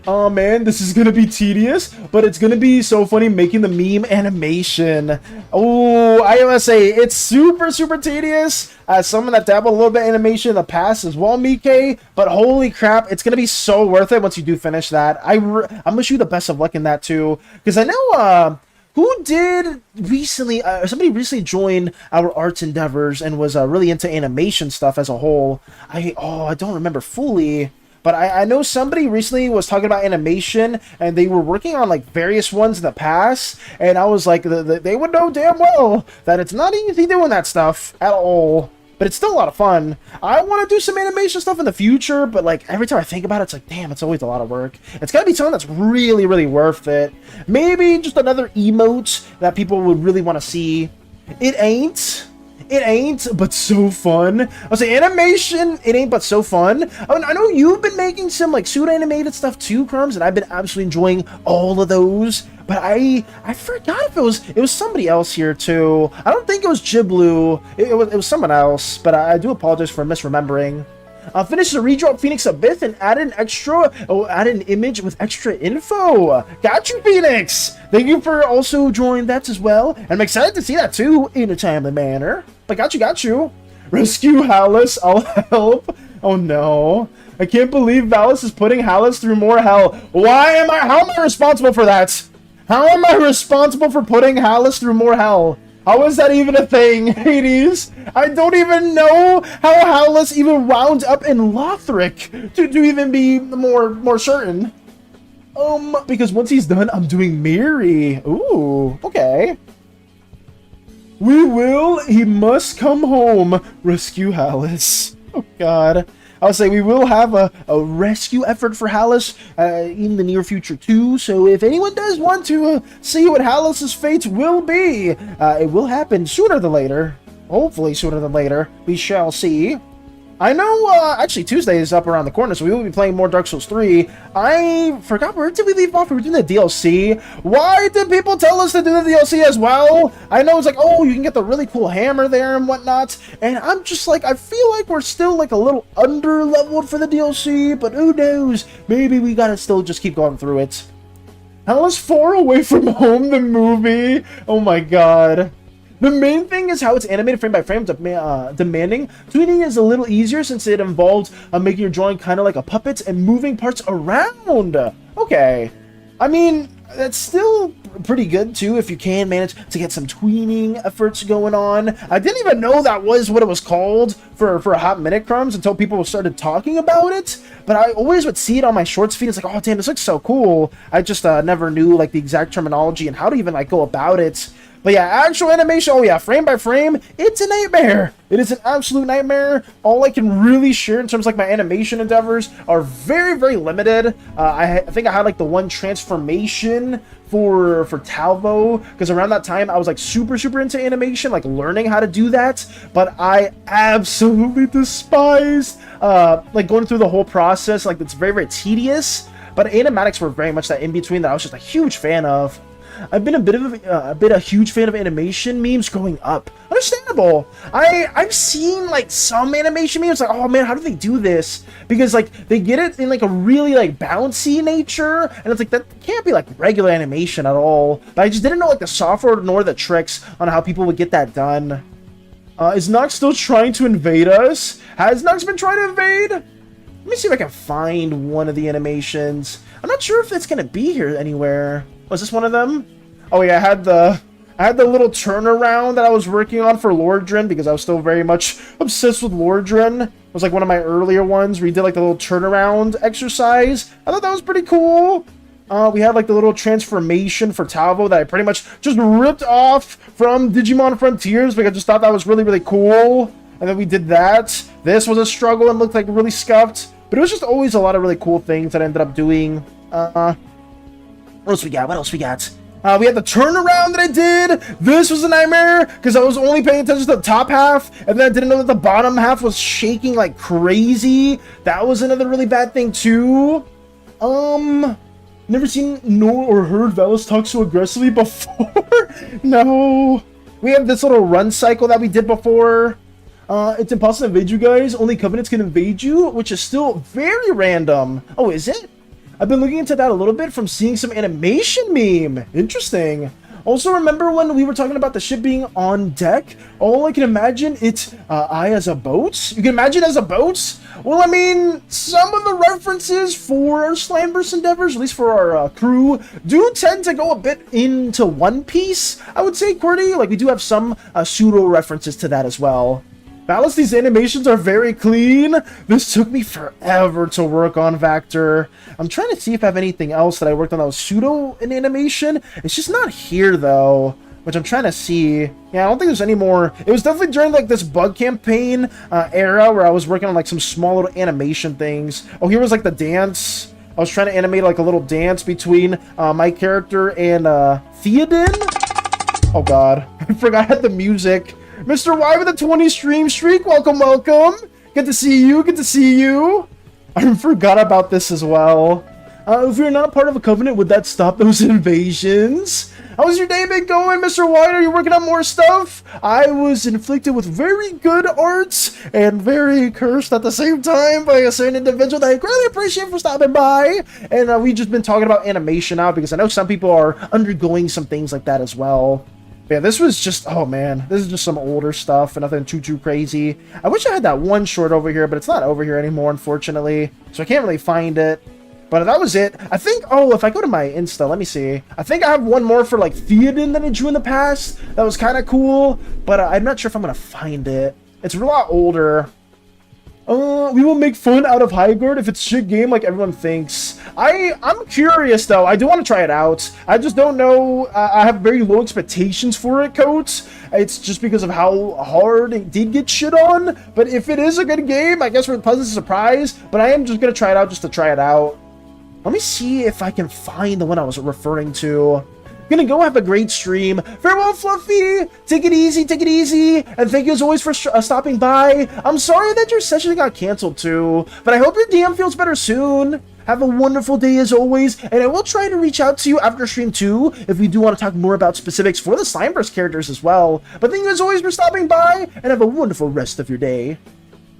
Oh man, this is gonna be tedious, but it's gonna be so funny making the meme animation. Oh, I must say, it's super tedious. As someone that dabbled a little bit in animation in the past as well, Mike, but holy crap, it's gonna be so worth it once you do finish that. I'm wish you the best of luck in that too, because I know, who did recently, somebody recently joined our arts endeavors and was really into animation stuff as a whole. I don't remember fully. But I know somebody recently was talking about animation, and they were working on like various ones in the past, and I was like, they would know damn well that it's not easy doing that stuff at all. But it's still a lot of fun. I want to do some animation stuff in the future, but like every time I think about it, it's like, damn, it's always a lot of work. It's gotta be something that's really worth it. Maybe just another emote that people would really want to see. It ain't, but so fun. I'll say animation, it ain't but so fun. I know you've been making some like pseudo-animated stuff too, Crumbs, and I've been absolutely enjoying all of those. But I forgot if it was somebody else here too. I don't think it was Jiblu. It was someone else, but I do apologize for misremembering. Finish the redrop Phoenix Abyss and add an image with extra info. Got you, Phoenix. Thank you for also joining that as well. And I'm excited to see that too in a timely manner. But got you. Rescue Hallis. I'll help. Oh no. I can't believe Valis is putting Hallis through more hell. How am I responsible for that? How am I responsible for putting Hallis through more hell? How is that even a thing, Hades? I don't even know how Hallis even wound up in Lothric to even be more certain. Because once he's done, I'm doing Miri. Ooh, okay. He must come home. Rescue Hallis. Oh god. I'll say we will have a rescue effort for Hallis in the near future too, so if anyone does want to see what Hallis's fate will be, it will happen sooner than later. Hopefully sooner than later. We shall see. I know, actually, Tuesday is up around the corner, so we will be playing more Dark Souls 3. I forgot, where did we leave off? We were doing the DLC. Why did people tell us to do the DLC as well? I know it's like, oh, you can get the really cool hammer there and whatnot, and I'm just like, I feel like we're still like a little under-leveled for the DLC, but who knows? Maybe we gotta still just keep going through it. How is Far Away From Home the movie? Oh my god. The main thing is how it's animated frame by frame, demanding. 2D is a little easier since it involves making your drawing kind of like a puppet and moving parts around. Okay. I mean, that's still pretty good too if you can manage to get some tweening efforts going on. I didn't even know that was what it was called for a hot minute, Crumbs, until people started talking about it. But I always would see it on my shorts feed. It's like, oh damn, this looks so cool. I just never knew like the exact terminology and how to even like go about it. But yeah, actual animation, oh yeah, frame by frame, it's a nightmare. It is an absolute nightmare. All I can really share in terms of like my animation endeavors are very, very limited. I think I had like the one transformation for Talvo, because around that time I was like super into animation, like learning how to do that. But I absolutely despised like going through the whole process. Like it's very, very tedious. But animatics were very much that in between that I was just a huge fan of. I've been a huge fan of animation memes growing up. Understandable. I've seen like some animation memes like, oh man, how do they do this? Because like they get it in like a really like bouncy nature, and it's like that can't be like regular animation at all. But I just didn't know like the software nor the tricks on how people would get that done. Is Nox still trying to invade us? Has Nox been trying to invade? Let me see if I can find one of the animations. I'm not sure if it's gonna be here anywhere. Was this one of them? Oh yeah, I had the little turnaround that I was working on for Lordran because I was still very much obsessed with Lordran. It was like one of my earlier ones where you did like the little turnaround exercise. I thought that was pretty cool. We had like the little transformation for Talvo that I pretty much just ripped off from Digimon Frontiers because I just thought that was really, really cool. And then we did that. This was a struggle and looked like really scuffed. But it was just always a lot of really cool things that I ended up doing. What else we got? What else we got? We had the turnaround that I did. This was a nightmare because I was only paying attention to the top half, and then I didn't know that the bottom half was shaking like crazy. That was another really bad thing too. Never seen nor or heard Valis talk so aggressively before. No. We have this little run cycle that we did before. It's impossible to invade you guys. Only Covenants can invade you, which is still very random. Oh, is it? I've been looking into that a little bit from seeing some animation meme. Interesting. Also, remember when we were talking about the ship being on deck? All I can imagine, it's I as a boat? You can imagine as a boat? Well, I mean, some of the references for our Slimeverse endeavors, at least for our crew, do tend to go a bit into One Piece, I would say, Cordy. Like, we do have some pseudo references to that as well. Balance, these animations are very clean. This took me forever to work on, Vector. I'm trying to see if I have anything else that I worked on that was pseudo in animation. It's just not here, though, which I'm trying to see. Yeah, I don't think there's any more. It was definitely during, like, this bug campaign era where I was working on, like, some small little animation things. Oh, here was, like, the dance. I was trying to animate, like, a little dance between my character and Theoden. Oh, God. I forgot I had the music. Mr. Y with a 20 stream streak, welcome, welcome. Good to see you, good to see you. I forgot about this as well. If you're not a part of a covenant, would that stop those invasions? How's your day been going, Mr. White? Are you working on more stuff? I was inflicted with very good arts and very cursed at the same time by a certain individual that I greatly appreciate for stopping by. And we've just been talking about animation now because I know some people are undergoing some things like that as well. Yeah, this was just, oh man, this is just some older stuff and nothing too crazy. I wish I had that one short over here, but it's not over here anymore, unfortunately. So I can't really find it. But that was it. I think, oh, if I go to my Insta, let me see. I think I have one more for like Theoden that I drew in the past. That was kind of cool, but I'm not sure if I'm going to find it. It's a lot older. We will make fun out of Highguard if it's shit game like everyone thinks. I'm curious though. I do want to try it out. I just don't know. I have very low expectations for it, Coates. It's just because of how hard it did get shit on. But if it is a good game, I guess we're pleasant surprise. But I am just going to try it out just to try it out. Let me see if I can find the one I was referring to. Gonna go have a great stream. Farewell, Fluffy. Take it easy, and thank you as always for stopping by. I'm sorry that your session got canceled too, but I hope your DM feels better soon. Have a wonderful day as always, and I will try to reach out to you after stream 2 if we do want to talk more about specifics for the Slimeverse characters as well. But thank you as always for stopping by, and have a wonderful rest of your day.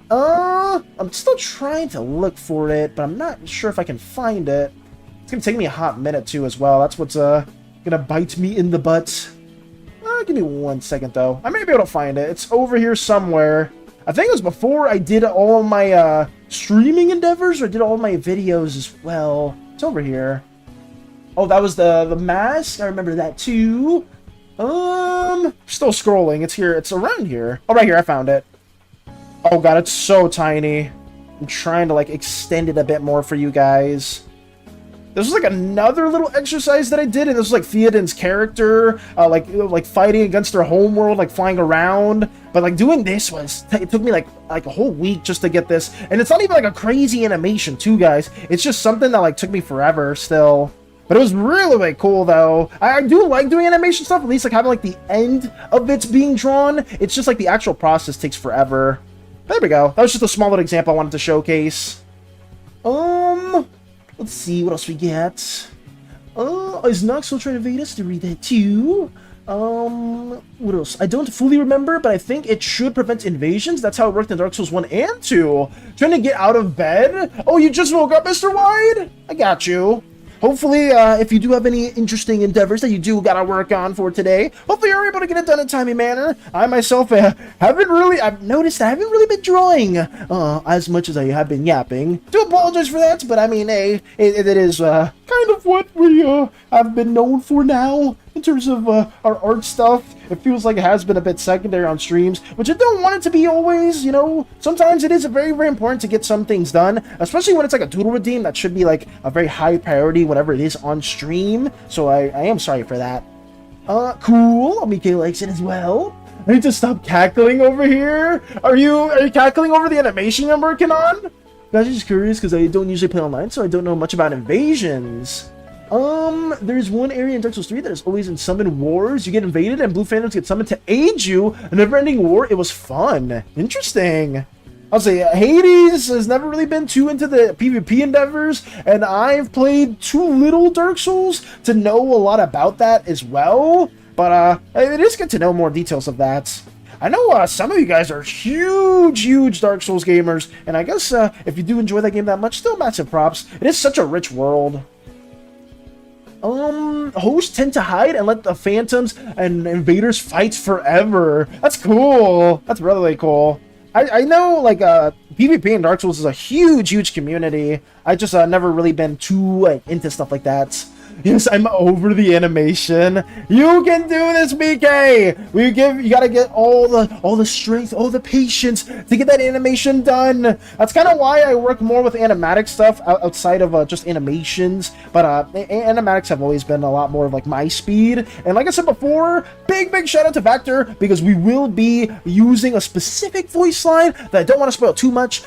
I'm still trying to look for it, but I'm not sure if I can find it. It's gonna take me a hot minute too as well. That's what's gonna bite me in the butt. Give me 1 second though. I may be able to find it. It's over here somewhere. I think it was before I did all my streaming endeavors, or did all my videos as well. It's over here. Oh, that was the mask. I remember that too. Still scrolling. It's here. It's around here. Oh, right here. I found it. Oh god, it's so tiny. I'm trying to like extend it a bit more for you guys. This was like another little exercise that I did, and this was like Theoden's character, like fighting against their homeworld, like flying around. But like doing this it took me like a whole week just to get this, and it's not even like a crazy animation too, guys. It's just something that like took me forever still. But it was really cool though. I do like doing animation stuff, at least like having like the end of it's being drawn. It's just like the actual process takes forever. There we go. That was just a small little example I wanted to showcase. Let's see what else we get. Is Nox still trying to evade us? To read that too. What else? I don't fully remember, but I think it should prevent invasions. That's how it worked in Dark Souls 1 and 2. Trying to get out of bed? Oh, you just woke up, Mr. Wide? I got you. Hopefully, if you do have any interesting endeavors that you do gotta work on for today, hopefully you're able to get it done in a timely manner. I myself I've noticed I haven't really been drawing as much as I have been yapping. Do apologize for that, but I mean, hey, it is kind of what we have been known for now in terms of our art stuff. It feels like it has been a bit secondary on streams, which I don't want it to be always, you know. Sometimes it is very, very important to get some things done, especially when it's like a doodle redeem. That should be like a very high priority whenever it is on stream. So I am sorry for that. Cool. Mike likes it as well. I need to stop cackling over here. Are you cackling over the animation I'm working on? Guys, I'm just curious because I don't usually play online, so I don't know much about invasions. There's one area in Dark Souls 3 that is always in summon wars. You get invaded and blue phantoms get summoned to aid you. A never-ending war. It was fun. Interesting. I'll say Hades has never really been too into the PvP endeavors, and I've played too little Dark Souls to know a lot about that as well. But it is good to know more details of that. I know some of you guys are huge Dark Souls gamers, and I guess if you do enjoy that game that much, still massive props. It is such a rich world. Hosts tend to hide and let the phantoms and invaders fight forever. That's cool. That's really cool. I know, like, PvP in Dark Souls is a huge community. I just never really been too into stuff like that. Yes, I'm over the animation. You can do this, BK. You gotta get all the strength, all the patience to get that animation done. That's kind of why I work more with animatic stuff outside of just animations. But animatics have always been a lot more of like my speed. And like I said before, big shout out to Vector, because we will be using a specific voice line that I don't want to spoil too much.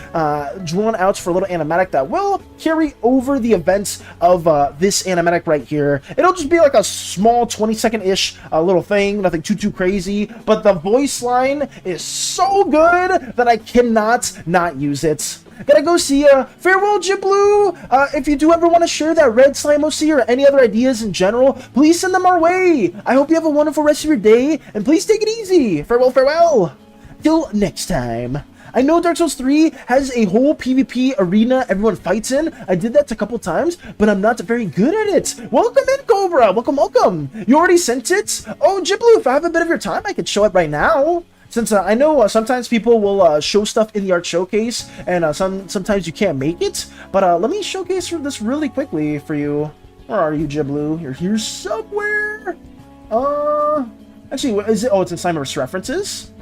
Drawn out for a little animatic that will carry over the events of this animatic right here. It'll just be like a small 20-second-ish little thing, nothing too crazy, but the voice line is so good that I cannot not use it. Gotta go see ya. Farewell, Jiblu. If you do ever want to share that red slime OC or any other ideas in general, please send them our way. I hope you have a wonderful rest of your day, and please take it easy. Farewell. Till next time. I know Dark Souls 3 has a whole PvP arena everyone fights in. I did that a couple times, but I'm not very good at it. Welcome in, Cobra. Welcome. You already sent it? Oh, Jiblu, if I have a bit of your time, I could show it right now. Since I know sometimes people will show stuff in the art showcase, and sometimes you can't make it. But let me showcase this really quickly for you. Where are you, Jiblu? You're here somewhere. Actually, what is it? Oh, it's in Slimeverse references.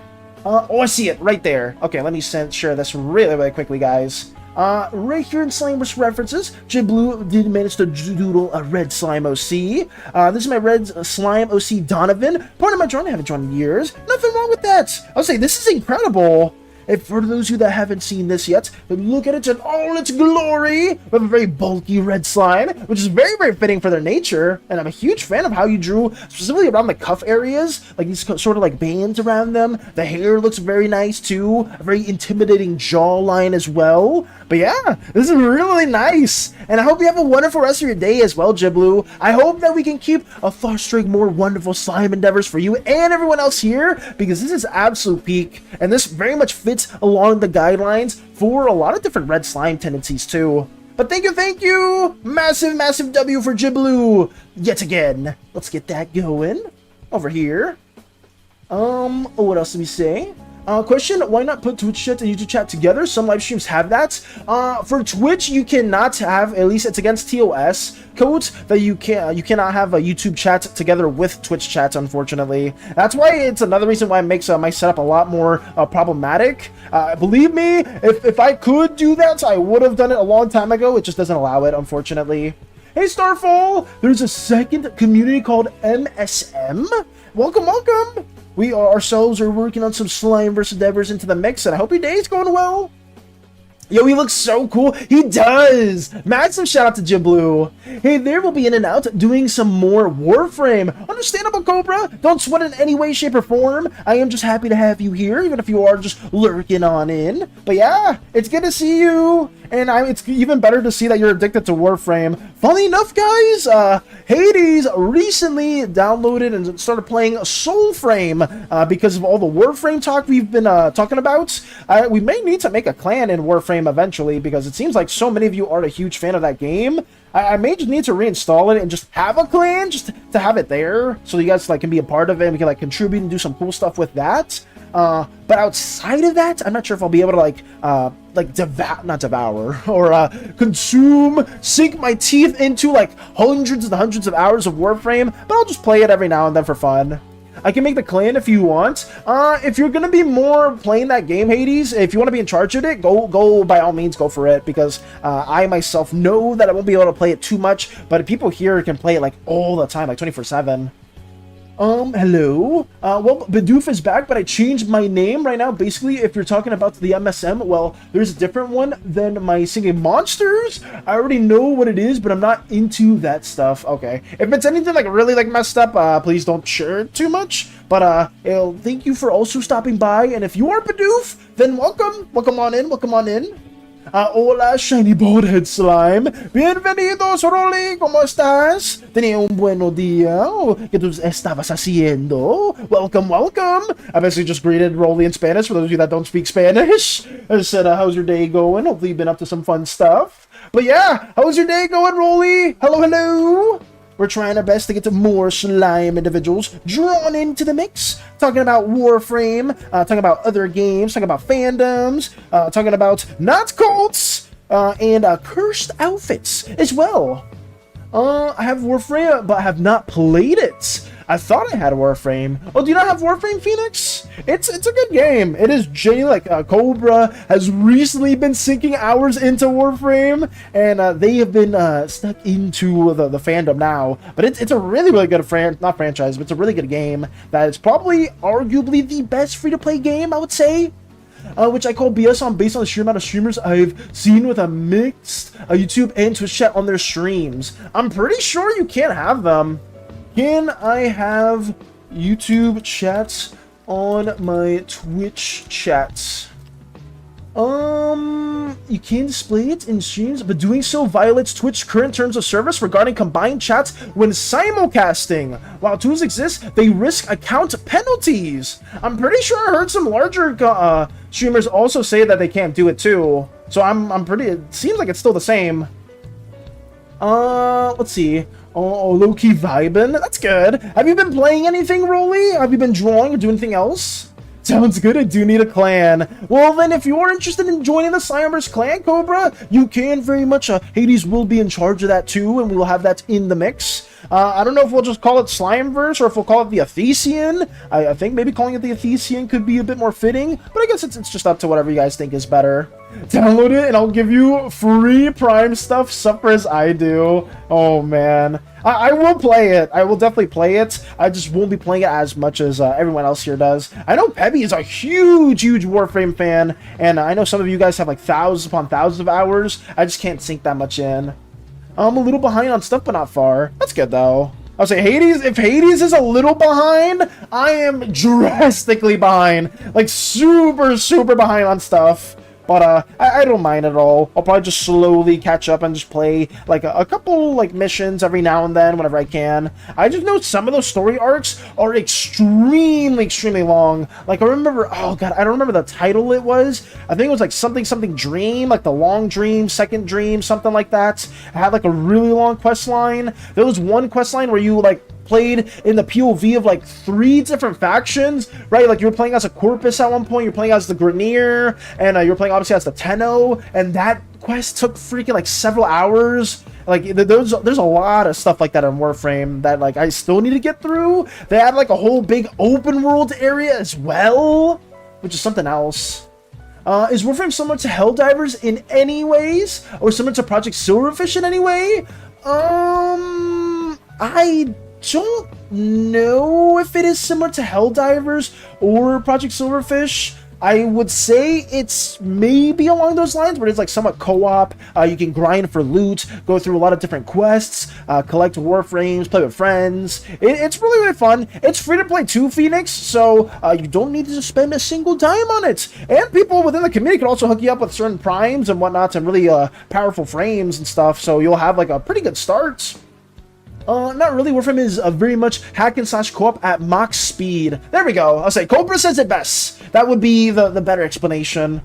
Oh, I see it right there. Okay, let me share this really quickly, guys. Right here in Slimeverse references, Jiblu did manage to doodle a red slime OC. This is my red slime OC Donovan. Part of my drawing I haven't drawn in years. Nothing wrong with that. I'll say this is incredible. If for those of you that haven't seen this yet, look at it in all its glory with a very bulky red slime, which is very, very fitting for their nature. And I'm a huge fan of how you drew specifically around the cuff areas, like these sort of like bands around them. The hair looks very nice too, a very intimidating jawline as well. But yeah, this is really nice. And I hope you have a wonderful rest of your day as well, Jiblu. I hope that we can keep fostering more wonderful slime endeavors for you and everyone else here, because this is absolute peak, and this very much fits along the guidelines for a lot of different red slime tendencies too. But thank you! Massive, massive W for Jiblu yet again. Let's get that going over here. What else did we say? Question, why not put Twitch chat and YouTube chat together? Some live streams have that. For Twitch, you cannot have, at least it's against TOS codes, that you cannot have a YouTube chat together with Twitch chat, unfortunately. That's why it's another reason why it makes my setup a lot more problematic. Believe me, if I could do that, I would have done it a long time ago. It just doesn't allow it, unfortunately. Hey Starfall, there's a second community called MSM. Welcome, welcome. We ourselves are working on some Slimeverse endeavors into the mix, and I hope your day's going well. Yo, he looks so cool. He does. Massive shout out to Jiblu. Hey, there will be in and out doing some more Warframe. Understandable, Cobra. Don't sweat in any way, shape, or form. I am just happy to have you here, even if you are just lurking on in. But yeah, it's good to see you. And it's even better to see that you're addicted to Warframe. Funny enough, guys, Hades recently downloaded and started playing Soulframe because of all the Warframe talk we've been talking about. We may need to make a clan in Warframe eventually, because it seems like so many of you are a huge fan of that game. I may just need to reinstall it and just have a clan, just to have it there, so you guys can be a part of it and we can contribute and do some cool stuff with that. But outside of that, I'm not sure if I'll be able to not devour or consume, sink my teeth into hundreds and hundreds of hours of Warframe, but I'll just play it every now and then for fun. I can make the clan if you want. If you're gonna be more playing that game, Hades, if you want to be in charge of it, go by all means, go for it, because I myself know that I won't be able to play it too much, but people here can play it all the time, 24/7. Hello. Well, Bidoof is back, but I changed my name right now. Basically, if you're talking about the MSM, well, there's a different one than my singing monsters. I already know what it is, but I'm not into that stuff. Okay. If it's anything really messed up, please don't share it too much. But thank you for also stopping by. And if you are Bidoof, then welcome. Welcome on in. Welcome on in. Hola, shiny bald head slime. Bienvenidos, Rolly. ¿Cómo estás? Tenía un buenos día. ¿Qué tú estabas haciendo? Welcome, welcome. I basically just greeted Rolly in Spanish for those of you that don't speak Spanish. I said, how's your day going? Hopefully you've been up to some fun stuff. But yeah, how's your day going, Rolly? Hello, hello. We're trying our best to get to more slime individuals drawn into the mix. Talking about Warframe, talking about other games, talking about fandoms, talking about not cults, and cursed outfits as well. I have Warframe, but I have not played it. I thought I had Warframe. Oh, do you not have Warframe, Phoenix? It's a good game. It is Cobra has recently been sinking hours into Warframe, and they have been stuck into the fandom now. But it's a really, really good not franchise, but it's a really good game that is probably arguably the best free-to-play game, I would say. Which I call BS based on the sheer amount of streamers I've seen with a mixed YouTube and Twitch chat on their streams. I'm pretty sure you can't have them. Can I have YouTube chats on my Twitch chats? You can display it in streams, but doing so violates Twitch current terms of service regarding combined chats when simulcasting. While tools exist, they risk account penalties. I'm pretty sure I heard some larger streamers also say that they can't do it too. So it seems like it's still the same. Let's see. Oh, low-key vibing. That's good. Have you been playing anything, Rolly? Have you been drawing or doing anything else? Sounds good. I do need a clan. Well, then, if you are interested in joining the Slimeverse clan, Cobra, you can very much. Hades will be in charge of that too, and we will have that in the mix. I don't know if we'll just call it Slimeverse or if we'll call it the Athesian. I think maybe calling it the Athesian could be a bit more fitting, but I guess it's just up to whatever you guys think is better. Download it and I'll give you free Prime stuff, suffer as I do. Oh man. I will play it. I will definitely play it. I just won't be playing it as much as everyone else here does. I know Pebby is a huge Warframe fan, and I know some of you guys have like thousands upon thousands of hours. I just can't sink that much in. I'm a little behind on stuff, but not far. That's good, though. I'll say Hades, if Hades is a little behind, I am drastically behind. Like, super, super behind on stuff. But I don't mind at all. I'll probably just slowly catch up and just play like a couple like missions every now and then whenever I can. I just know some of those story arcs are extremely, extremely long. Like I remember, oh god, I don't remember the title it was. I think it was like something dream, like the long dream, second dream, something like that. It had like a really long quest line. There was one quest line where you like played in the POV of like 3 different factions, right? Like you were playing as a Corpus at one point, you're playing as the Grenier, and you're playing obviously as the Tenno, and that quest took freaking like several hours. Like there's a lot of stuff like that in Warframe that like I still need to get through. They had like a whole big open world area as well, which is something else. Is Warframe similar to Helldivers in any ways, or similar to Project Silverfish in any way? I don't know if it is similar to Helldivers or Project Silverfish. I would say it's maybe along those lines, but it's like somewhat co-op. You can grind for loot, go through a lot of different quests, collect warframes, play with friends. It's really, really fun. It's free to play too, Phoenix, so you don't need to spend a single dime on it. And people within the community can also hook you up with certain primes and whatnot, and really powerful frames and stuff, so you'll have like a pretty good start. Not really. Warframe is very much hack and slash co-op at max speed. There we go. I'll say Cobra says it best. That would be the better explanation.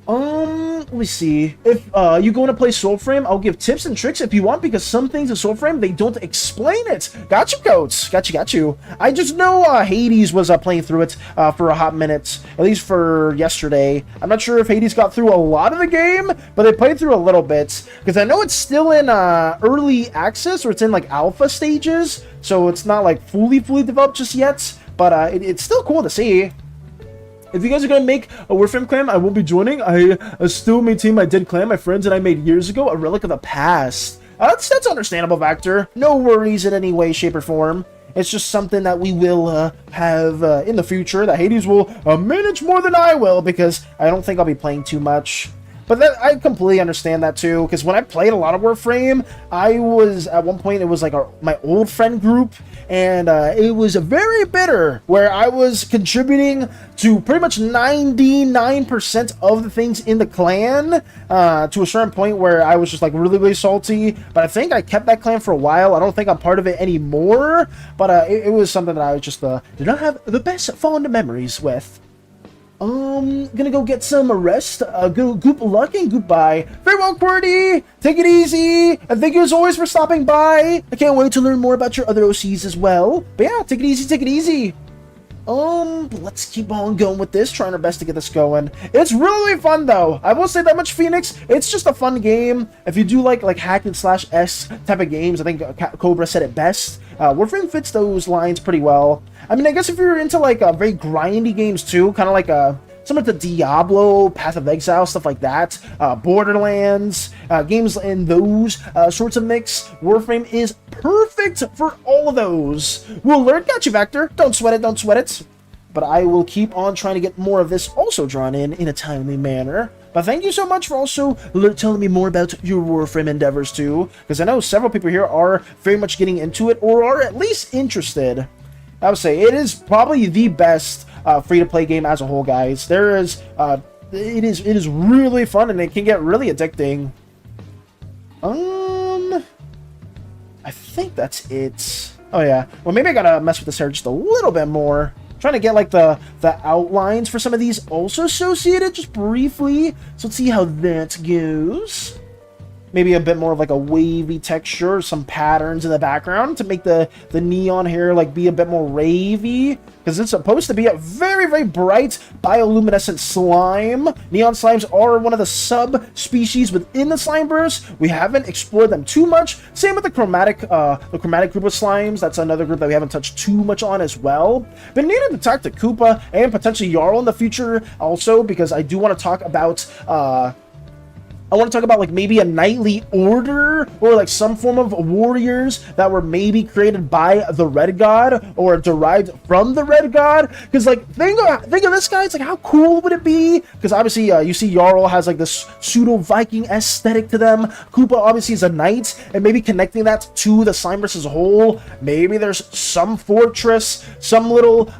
Let me see. If you go to play Soulframe, I'll give tips and tricks if you want, because some things in Soulframe, they don't explain it. Got you, Coats. Got you. I just know Hades was playing through it for a hot minute, at least for yesterday. I'm not sure if Hades got through a lot of the game, but they played through a little bit, because I know it's still in early access, or it's in like alpha stages, so it's not like fully developed just yet, but it's still cool to see. If you guys are going to make a Warframe clan, I won't be joining. I still maintain my dead clan my friends and I made years ago, a relic of the past. That's understandable, Vector. No worries in any way, shape, or form. It's just something that we will have in the future, that Hades will manage more than I will, because I don't think I'll be playing too much. But I completely understand that too, because when I played a lot of Warframe, I was, at one point, it was like my old friend group, and it was very bitter, where I was contributing to pretty much 99% of the things in the clan, to a certain point where I was just like really, really salty. But I think I kept that clan for a while. I don't think I'm part of it anymore, but it was something that I just did not have the best fond memories with. Gonna go get some rest. Goop luck and goodbye. Very well, QWERTY. Take it easy. And thank you as always for stopping by. I can't wait to learn more about your other OCs as well. But yeah, take it easy, take it easy. Let's keep on going with this, trying our best to get this going. It's really fun though. I will say that much, Phoenix. It's just a fun game. If you do like hack and slash S type of games, I think Cobra said it best. Warframe fits those lines pretty well. I mean, I guess if you're into like very grindy games too, kind of like similar to Diablo, Path of Exile, stuff like that, Borderlands, games in those sorts of mix, Warframe is perfect for all of those. We'll learn. Got you, Vector. Don't sweat it, don't sweat it. But I will keep on trying to get more of this also drawn in a timely manner. But thank you so much for also telling me more about your Warframe endeavors too, because I know several people here are very much getting into it, or are at least interested. I would say it is probably the best free-to-play game as a whole, guys. It is really fun, and it can get really addicting. I think that's it. Oh yeah. Well, maybe I gotta mess with this hair just a little bit more. Trying to get like the outlines for some of these also associated just briefly. So let's see how that goes. Maybe a bit more of like a wavy texture, some patterns in the background to make the neon hair like be a bit more ravey, because it's supposed to be a very, very bright bioluminescent slime. Neon slimes are one of the subspecies within the Slimeverse. We haven't explored them too much. Same with the chromatic group of slimes. That's another group that we haven't touched too much on as well. Been needing to talk to Koopa and potentially Jarl in the future also, because I do want to talk about I want to talk about like maybe a knightly order or like some form of warriors that were maybe created by the Red God or derived from the Red God. Because like think of this, guys. Like how cool would it be? Because obviously you see Jarl has like this pseudo Viking aesthetic to them. Koopa obviously is a knight, and maybe connecting that to the Slimeverse as a whole. Maybe there's some fortress, some little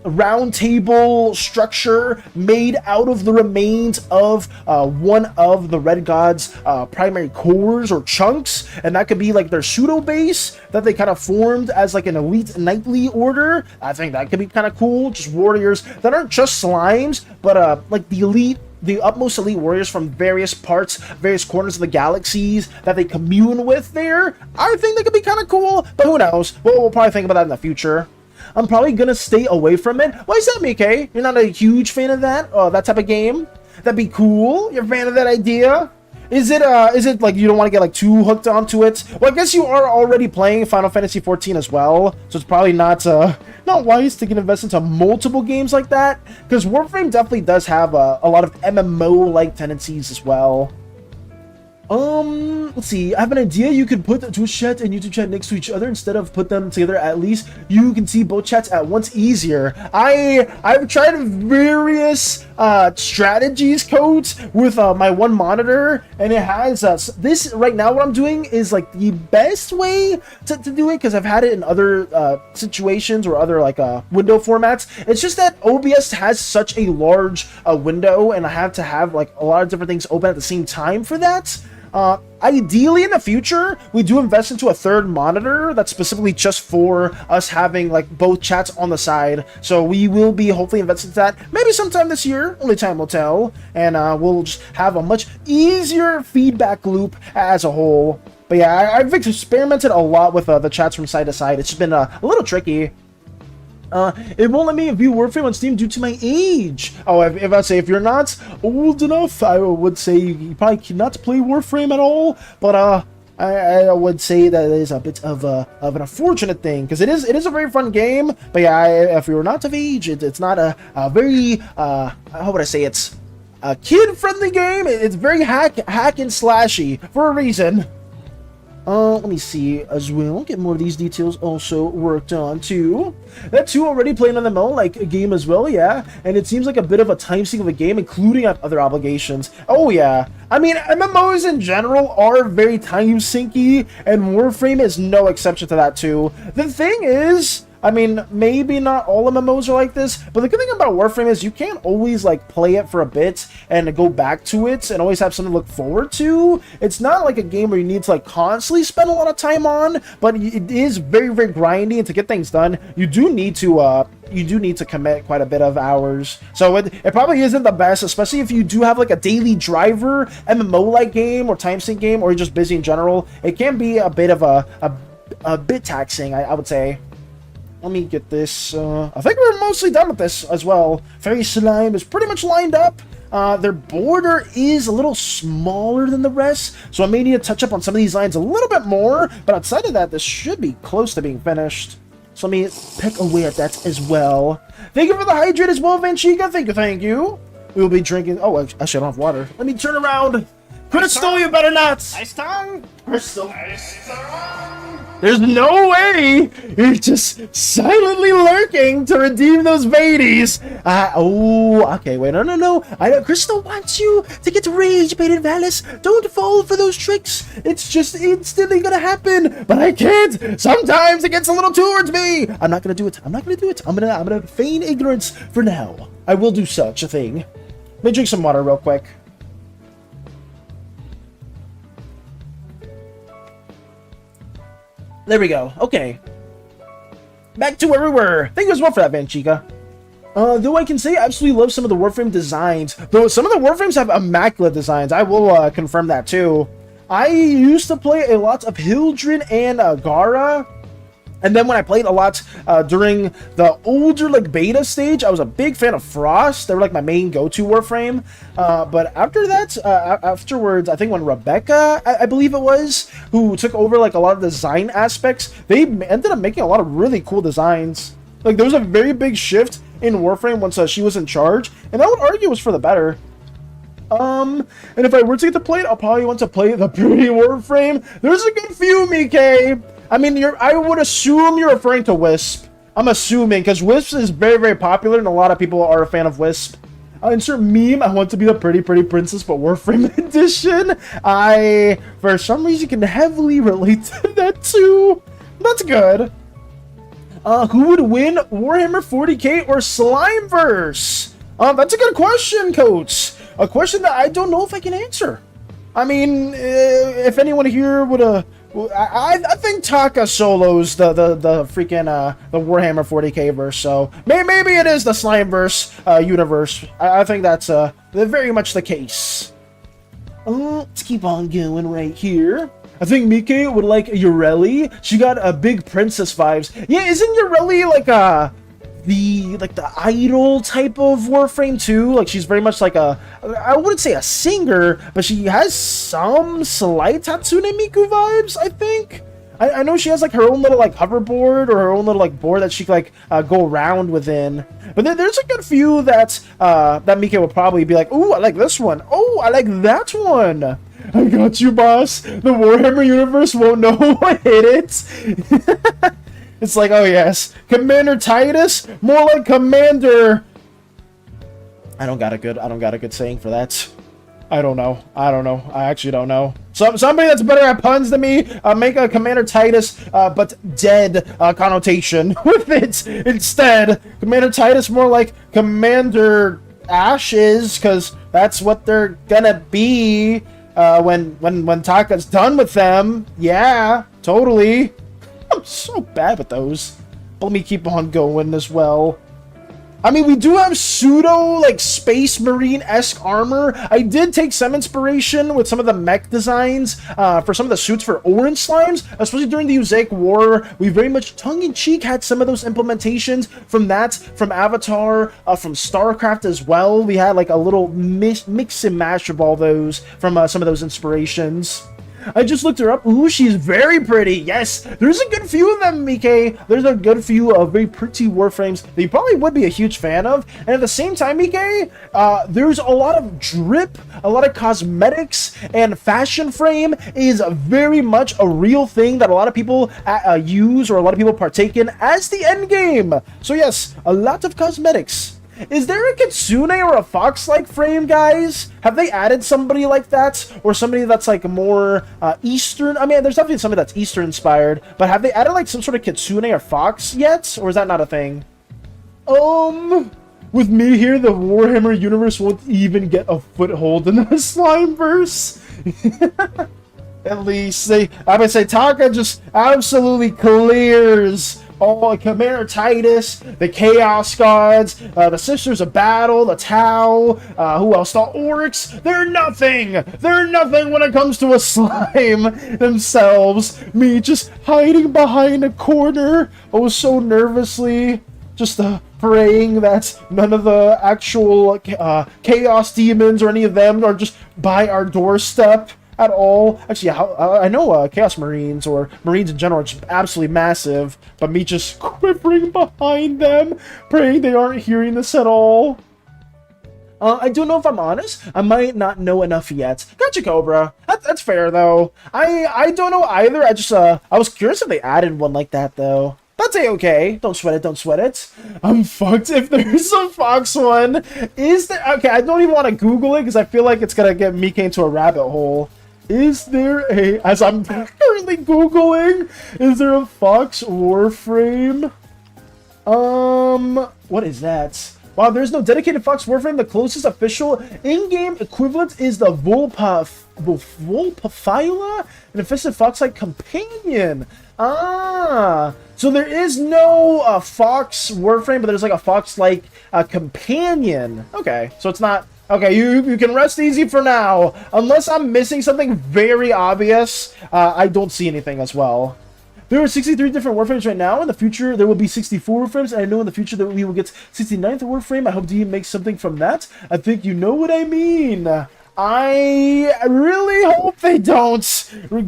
round table structure made out of the remains of one of the Red God's primary cores or chunks, and that could be like their pseudo base that they kind of formed as like an elite knightly order. I think that could be kind of cool. Just warriors that aren't just slimes, but like the utmost elite warriors from various parts, various corners of the galaxies that they commune with there. I think they could be kind of cool, but who knows? We'll probably think about that in the future. I'm probably gonna stay away from it. Why is that, Mickey? You're not a huge fan of that type of game? That'd be cool. You're a fan of that idea? Is it like you don't want to get like too hooked onto it? Well, I guess you are already playing Final Fantasy XIV as well, so it's probably not wise to get invested into multiple games like that, because Warframe definitely does have a lot of MMO-like tendencies as well. Let's see. I have an idea. You could put the Twitch chat and YouTube chat next to each other instead of put them together. At least you can see both chats at once easier. I've tried various strategies codes with my one monitor, and it has this right now. What I'm doing is like the best way to do it, because I've had it in other situations or other like window formats. It's just that OBS has such a large window, and I have to have like a lot of different things open at the same time for that. Ideally in the future, we do invest into a third monitor that's specifically just for us having like both chats on the side. So we will be hopefully investing into that maybe sometime this year, only time will tell, and we'll just have a much easier feedback loop as a whole. But yeah, I've experimented a lot with the chats from side to side. It's just been a little tricky. It won't let me view Warframe on Steam due to my age. Oh, if I say if you're not old enough, I would say you probably cannot play Warframe at all. But I would say that it is a bit of an unfortunate thing, because it is a very fun game. But yeah, if you're not of age, it's not a very how would I say, it's a kid-friendly game. It's very hack and slashy for a reason. Let me see as well. Get more of these details also worked on too. That too already playing on the MMO like a game as well, yeah. And it seems like a bit of a time sink of a game, including other obligations. Oh yeah. I mean, MMOs in general are very time sinky, and Warframe is no exception to that too. The thing is, I mean, maybe not all MMOs are like this, but the good thing about Warframe is you can't always like play it for a bit and go back to it and always have something to look forward to. It's not like a game where you need to like constantly spend a lot of time on, but it is very, very grindy, and to get things done, you do need to commit quite a bit of hours. So it probably isn't the best, especially if you do have like a daily driver MMO-like game or time sync game, or you're just busy in general. It can be a bit of a bit taxing, I would say. Let me get this. I think we're mostly done with this as well. Fairy Slime is pretty much lined up. Their border is a little smaller than the rest, so I may need to touch up on some of these lines a little bit more, but outside of that, this should be close to being finished. So let me pick away at that as well. Thank you for the hydrate as well, Vanchica. Thank you. We will be drinking. Oh, actually, I don't have water. Let me turn around. Crystal, you better not. Ice tongue. Crystal. Ice tongue. There's no way you're just silently lurking to redeem those baities. Oh, okay, wait, no. I know Crystal wants you to get rage-baited, Valis. Don't fall for those tricks. It's just instantly gonna happen, but I can't. Sometimes it gets a little towards me. I'm not gonna do it. I'm gonna feign ignorance for now. I will do such a thing. Let me drink some water real quick. There we go. Okay. Back to where we were. Thank you as well for that, Vanchica. Though I can say I absolutely love some of the Warframe designs. Though some of the Warframes have immaculate designs. I will confirm that too. I used to play a lot of Hildren and Gara. And then when I played a lot during the older like beta stage, I was a big fan of Frost. They were like my main go-to Warframe. But after that, afterwards, I think when Rebecca, I believe it was, who took over like a lot of design aspects, they ended up making a lot of really cool designs. Like there was a very big shift in Warframe once she was in charge, and I would argue it was for the better. And if I were to get to play it, I'll probably want to play the Pretty Warframe. There's a good few, Mike. I mean, I would assume you're referring to Wisp. I'm assuming, because Wisp is very, very popular, and a lot of people are a fan of Wisp. Insert meme, I want to be the pretty princess, but Warframe edition. I, for some reason, can heavily relate to that too. That's good. Who would win, Warhammer 40k or Slimeverse? That's a good question, Coach. A question that I don't know if I can answer. I mean, if anyone here would I think Taka solos the freaking the Warhammer 40k verse, so maybe it is the Slimeverse universe. I think that's very much the case. Let's keep on going right here. I think Mike would like Ureli. She got a big princess vibes. Yeah, isn't Ureli like the idol type of Warframe too? Like, she's very much like I wouldn't say a singer, but she has some slight Hatsune Miku vibes, I think. I know she has like her own little like hoverboard or her own little like board that she can like go around within. But there's a good few that Mike would probably be like, ooh, I like this one. Oh, I like that one. I got you, boss. The Warhammer universe won't know what hit it. It's like, oh yes, Commander Titus, more like Commander. I don't got a good saying for that. I don't know. I actually don't know. Somebody that's better at puns than me, make a Commander Titus, but dead connotation with it instead. Commander Titus, more like Commander Ashes, because that's what they're gonna be when Taka's done with them. Yeah, totally. I'm so bad with those. But let me keep on going as well. I mean, we do have pseudo, like, Space Marine-esque armor. I did take some inspiration with some of the mech designs for some of the suits for Orange Slimes, especially during the Uzaic War. We very much tongue-in-cheek had some of those implementations from that, from Avatar, from StarCraft as well. We had, like, a little mix and mash of all those from some of those inspirations. I just looked her up. Ooh, she's very pretty. Yes, there's a good few of them, Mike. There's a good few of very pretty Warframes that you probably would be a huge fan of. And at the same time, Mike, there's a lot of drip, a lot of cosmetics, and fashion frame is very much a real thing that a lot of people use or a lot of people partake in as the end game. So yes, a lot of cosmetics. Is there a Kitsune or a fox-like frame, guys? Have they added somebody like that? Or somebody that's like more Eastern? I mean, there's definitely somebody that's Eastern-inspired, but have they added like some sort of Kitsune or fox yet? Or is that not a thing? With me here, the Warhammer universe won't even get a foothold in the Slimeverse. At least, I would say Taka just absolutely clears all Commander Titus, the Chaos Gods, the Sisters of Battle, the Tau, who else? The Orcs. They're nothing! They're nothing when it comes to a slime themselves. Me just hiding behind a corner, oh so nervously, just praying that none of the actual Chaos Demons or any of them are just by our doorstep at all. Actually, I know Chaos Marines or Marines in general are just absolutely massive, but me just quivering behind them, praying they aren't hearing this at all. I don't know if I'm honest. I might not know enough yet. Gotcha, Cobra. That's fair, though. I don't know either. I just, I was curious if they added one like that, though. That's a-okay. Don't sweat it, don't sweat it. I'm fucked if there's a fox one. Is there... Okay, I don't even want to Google it, because I feel like it's gonna get Mike into a rabbit hole. Is there a... As I'm currently Googling, is there a Fox Warframe? What is that? Wow, there's no dedicated Fox Warframe. The closest official in-game equivalent is the Volpaphyla, an offensive fox-like companion. Ah, so there is no Fox Warframe, but there's like a fox-like companion. Okay, so it's not... Okay, you can rest easy for now. Unless I'm missing something very obvious, I don't see anything as well. There are 63 different Warframes right now. In the future, there will be 64 Warframes, and I know in the future that we will get 69th Warframe. I hope DM makes something from that. I think you know what I mean. I really hope they don't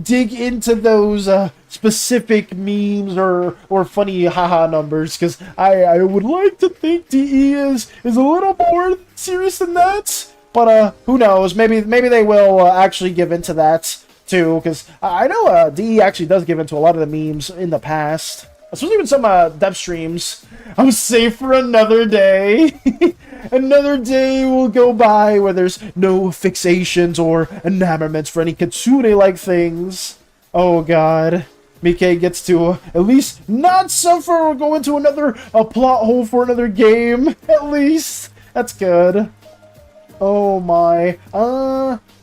dig into those specific memes or funny haha numbers, because I would like to think DE is a little more serious than that. But who knows? Maybe they will actually give into that too, because I know DE actually does give into a lot of the memes in the past, especially with some dev streams. I'm safe for another day. Another day will go by where there's no fixations or enamorments for any kitsune-like things. Oh god. Mike gets to at least not suffer or go into another plot hole for another game. At least. That's good. Oh my.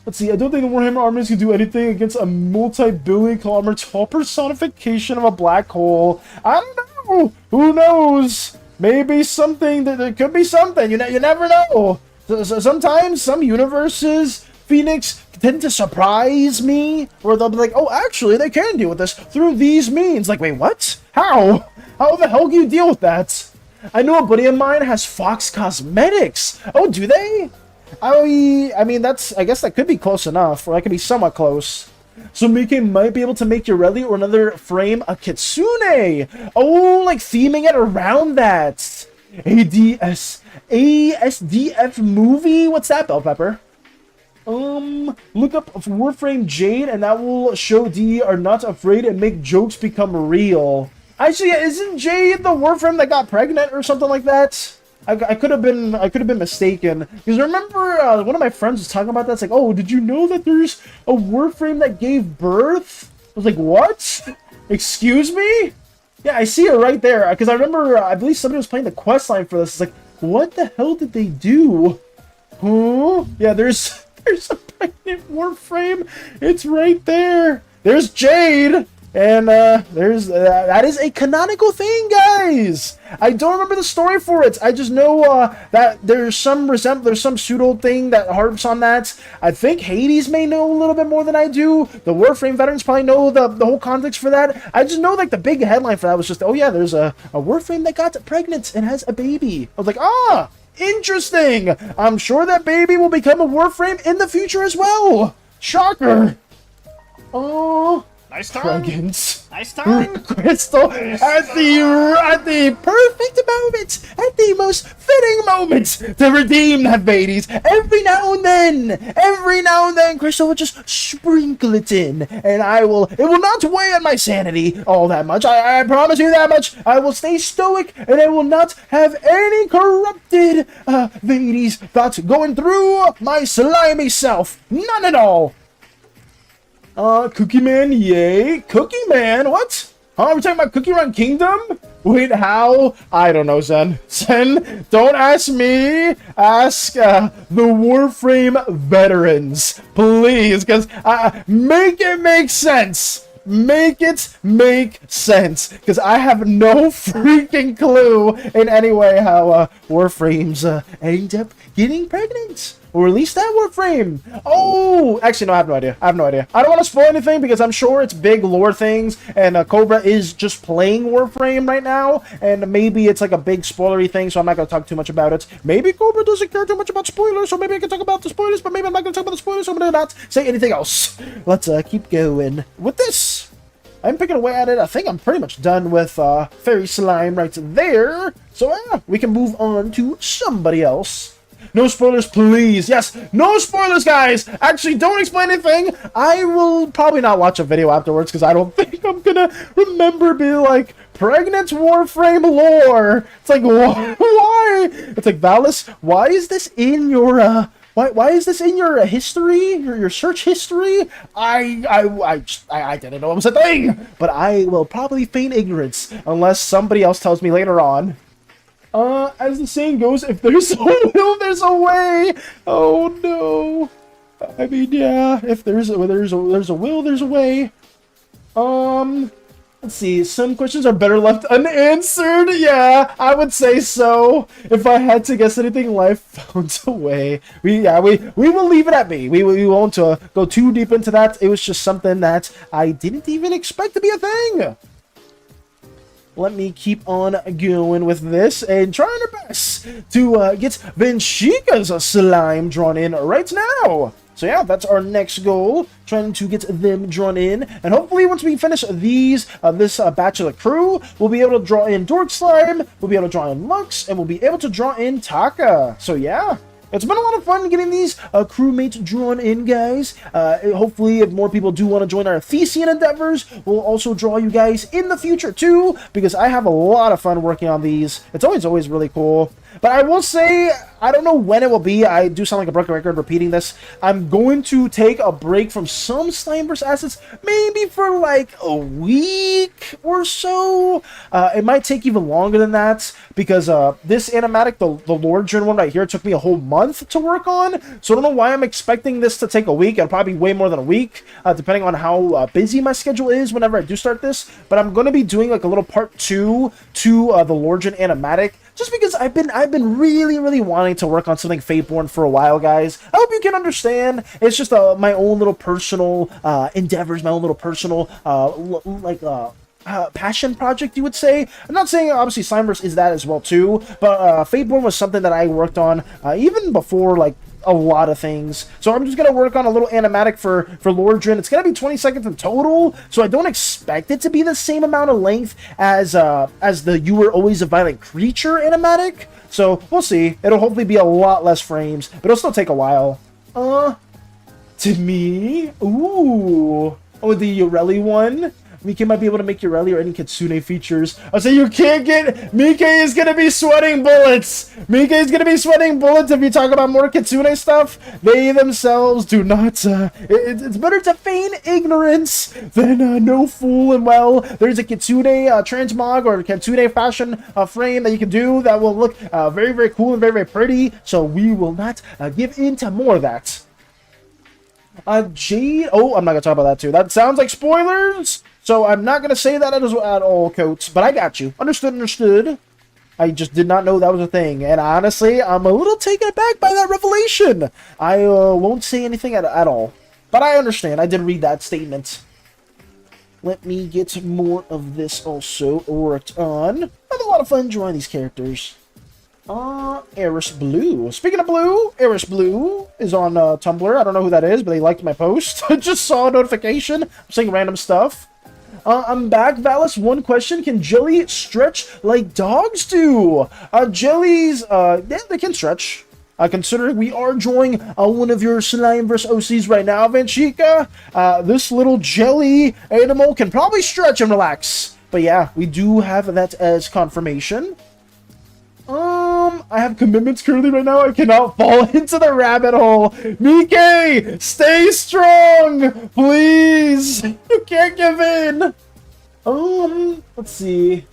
Let's see. I don't think the Warhammer armies can do anything against a multi-billion kilometer tall personification of a black hole. I don't know. Who knows? Maybe something. There could be something. You never know. So sometimes some universes, Phoenix, tend to surprise me, or they'll be like, oh, actually, they can deal with this through these means. Like, wait, what? How? How the hell do you deal with that? I know a buddy of mine has Fox Cosmetics. Oh, do they? I mean, I guess that could be close enough, or that could be somewhat close. So Mike might be able to make Yoreli or another frame a kitsune. Oh, like theming it around that. ASDF movie? What's that, Bell Pepper? Look up Warframe Jade, and that will show DE are not afraid and make jokes become real. Actually, isn't Jade the Warframe that got pregnant or something like that? I could have been mistaken, because remember one of my friends was talking about that. It's like, oh, did you know that there's a Warframe that gave birth? I was like, what? Excuse me? Yeah, I see it right there, because I remember I believe somebody was playing the quest line for this. It's like, what the hell did they do? Huh? Yeah, there's a pregnant Warframe. It's right there. There's Jade. And there's that is a canonical thing, guys. I don't remember the story for it. I just know that there's some pseudo thing that harps on that. I think Hades may know a little bit more than I do. The Warframe veterans probably know the whole context for that. I just know like the big headline for that was just, oh yeah, there's a Warframe that got pregnant and has a baby. I was like, ah, interesting. I'm sure that baby will become a Warframe in the future as well. Shocker. Oh. Nice turn. Dragons. Nice turn. Crystal at the perfect moment, at the most fitting moment to redeem that babies. Every now and then, Crystal will just sprinkle it in, and it will not weigh on my sanity all that much. I promise you that much. I will stay stoic, and I will not have any corrupted babies thoughts going through my slimy self. None at all. Cookie Man, yay. Cookie Man, what? Huh, we're talking about Cookie Run Kingdom? Wait, how? I don't know, Zen. Zen, don't ask me. Ask, the Warframe veterans. Please, because, make it make sense. Make it make sense. Because I have no freaking clue in any way how, Warframes, end up getting pregnant. Or at least that Warframe. Oh, actually, no, I have no idea. I don't want to spoil anything because I'm sure it's big lore things, and Cobra is just playing Warframe right now, and maybe it's like a big spoilery thing, so I'm not going to talk too much about it. Maybe Cobra doesn't care too much about spoilers, so maybe I can talk about the spoilers, but maybe I'm not going to talk about the spoilers, so I'm going to not say anything else. Let's keep going with this. I'm picking away at it. I think I'm pretty much done with Fairy Slime right there. So yeah, we can move on to somebody else. No spoilers, please. Yes, no spoilers, guys. Actually, don't explain anything. I will probably not watch a video afterwards because I don't think I'm gonna remember being like, pregnant Warframe lore. It's like, why? It's like, Valis, why is this in your, why is this in your history, your search history? I didn't know it was a thing, but I will probably feign ignorance unless somebody else tells me later on. As the saying goes, if there's a will, there's a way. Oh no. I mean, yeah, if there's a will, there's a way. Let's see. Some questions are better left unanswered. Yeah, I would say so. If I had to guess anything, life found a way. We will leave it at me. We won't go too deep into that. It was just something that I didn't even expect to be a thing. Let me keep on going with this and trying our best to get Venchika's slime drawn in right now. So yeah, that's our next goal, trying to get them drawn in. And hopefully once we finish these, this batch of the crew, we'll be able to draw in Dork Slime, we'll be able to draw in Lux, and we'll be able to draw in Taka. So yeah, it's been a lot of fun getting these crewmates drawn in, guys. Hopefully, if more people do want to join our Thesean endeavors, we'll also draw you guys in the future too, because I have a lot of fun working on these. It's always really cool. But I will say, I don't know when it will be. I do sound like a broken record repeating this. I'm going to take a break from some Slimeverse assets, maybe for like a week or so. It might take even longer than that, because this animatic, the Lordran one right here, took me a whole month to work on. So I don't know why I'm expecting this to take a week. It'll probably be way more than a week, depending on how busy my schedule is whenever I do start this. But I'm going to be doing like a little part 2 to the Lordran animatic, just because I've been really wanting to work on something Fateborn for a while, guys. I hope you can understand. It's just my own little personal endeavors, my own little personal passion project, you would say. I'm not saying obviously Slimeverse is that as well too, but Fateborn was something that I worked on even before like a lot of things. So I'm just gonna work on a little animatic for Lordran. It's gonna be 20 seconds in total, so I don't expect it to be the same amount of length as the "You Were Always a Violent Creature" animatic. So we'll see. It'll hopefully be a lot less frames, but it'll still take a while. To me, ooh, oh, the Yoreli one. Mike might be able to make Yoreli or any Kitsune features. I'll say you can't get... Mike is going to be sweating bullets. Mike is going to be sweating bullets if you talk about more Kitsune stuff. They themselves do not... it's better to feign ignorance than know full and well. There's a Kitsune transmog or Kitsune fashion frame that you can do that will look very cool and very pretty. So we will not give in to more of that. Jade... Oh, I'm not going to talk about that too. That sounds like spoilers. So I'm not going to say that at all, Coates, but I got you. Understood. I just did not know that was a thing. And honestly, I'm a little taken aback by that revelation. I won't say anything at all. But I understand. I did read that statement. Let me get more of this also worked on. I have a lot of fun drawing these characters. Eris Blue. Speaking of Blue, Eris Blue is on Tumblr. I don't know who that is, but they liked my post. I just saw a notification. I'm saying random stuff. I'm back, Valis. One question: can jelly stretch like dogs do? Jellies, yeah, they can stretch. Considering we are drawing one of your Slimeverse OCs right now, Vanchika, this little jelly animal can probably stretch and relax. But yeah, we do have that as confirmation. I have commitments currently right now. I cannot fall into the rabbit hole. Mike, stay strong, please. You can't give in. Let's see.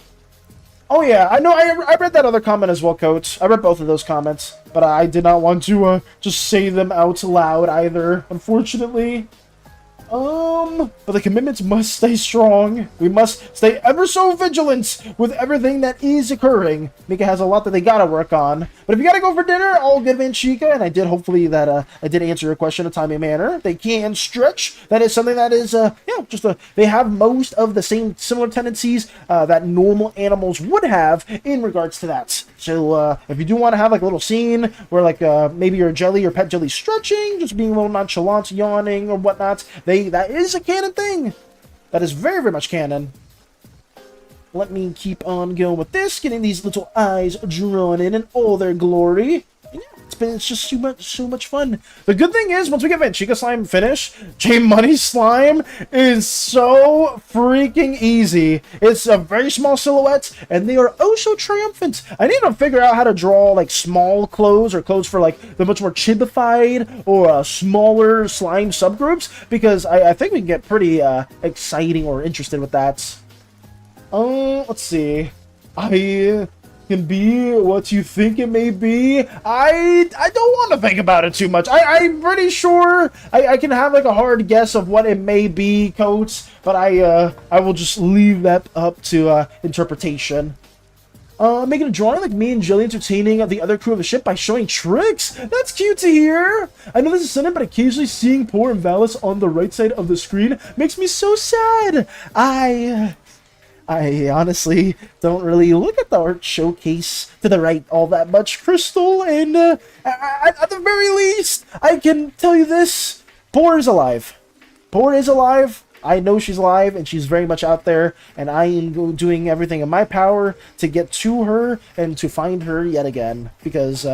Oh yeah, I know. I read that other comment as well, Coach. I read both of those comments, but I did not want to just say them out loud either, unfortunately. But the commitments must stay strong. We must stay ever so vigilant with everything that is occurring. Mika has a lot that they gotta work on. But if you gotta go for dinner, all good, Vanchika. And I did hopefully that I did answer your question in a timely manner. They can stretch. That is something that is they have most of the similar tendencies that normal animals would have in regards to that. So if you do want to have like a little scene where like maybe your jelly or pet jelly stretching, just being a little nonchalant, yawning or whatnot, that is a canon thing. That is very much canon. Let me keep on going with this, getting these little eyes drawn in all their glory. Yeah, it's just so much fun. The good thing is, once we get Vanchika Slime finished, J-Money Slime is so freaking easy. It's a very small silhouette, and they are oh so triumphant. I need to figure out how to draw like small clothes or clothes for like the much more chibified or smaller slime subgroups, because I think we can get pretty exciting or interested with that. Let's see. I can be what you think it may be. I don't want to think about it too much. I'm pretty sure I can have like a hard guess of what it may be, Coach, but I will just leave that up to interpretation. Making a drawing like me and Jilly entertaining the other crew of the ship by showing tricks? That's cute to hear! I know this is sudden, but occasionally seeing poor Invalis on the right side of the screen makes me so sad! I honestly don't really look at the art showcase to the right all that much, Crystal, and at the very least, I can tell you this: Poor is alive. Poor is alive. I know she's alive, and she's very much out there, and I am doing everything in my power to get to her and to find her yet again, because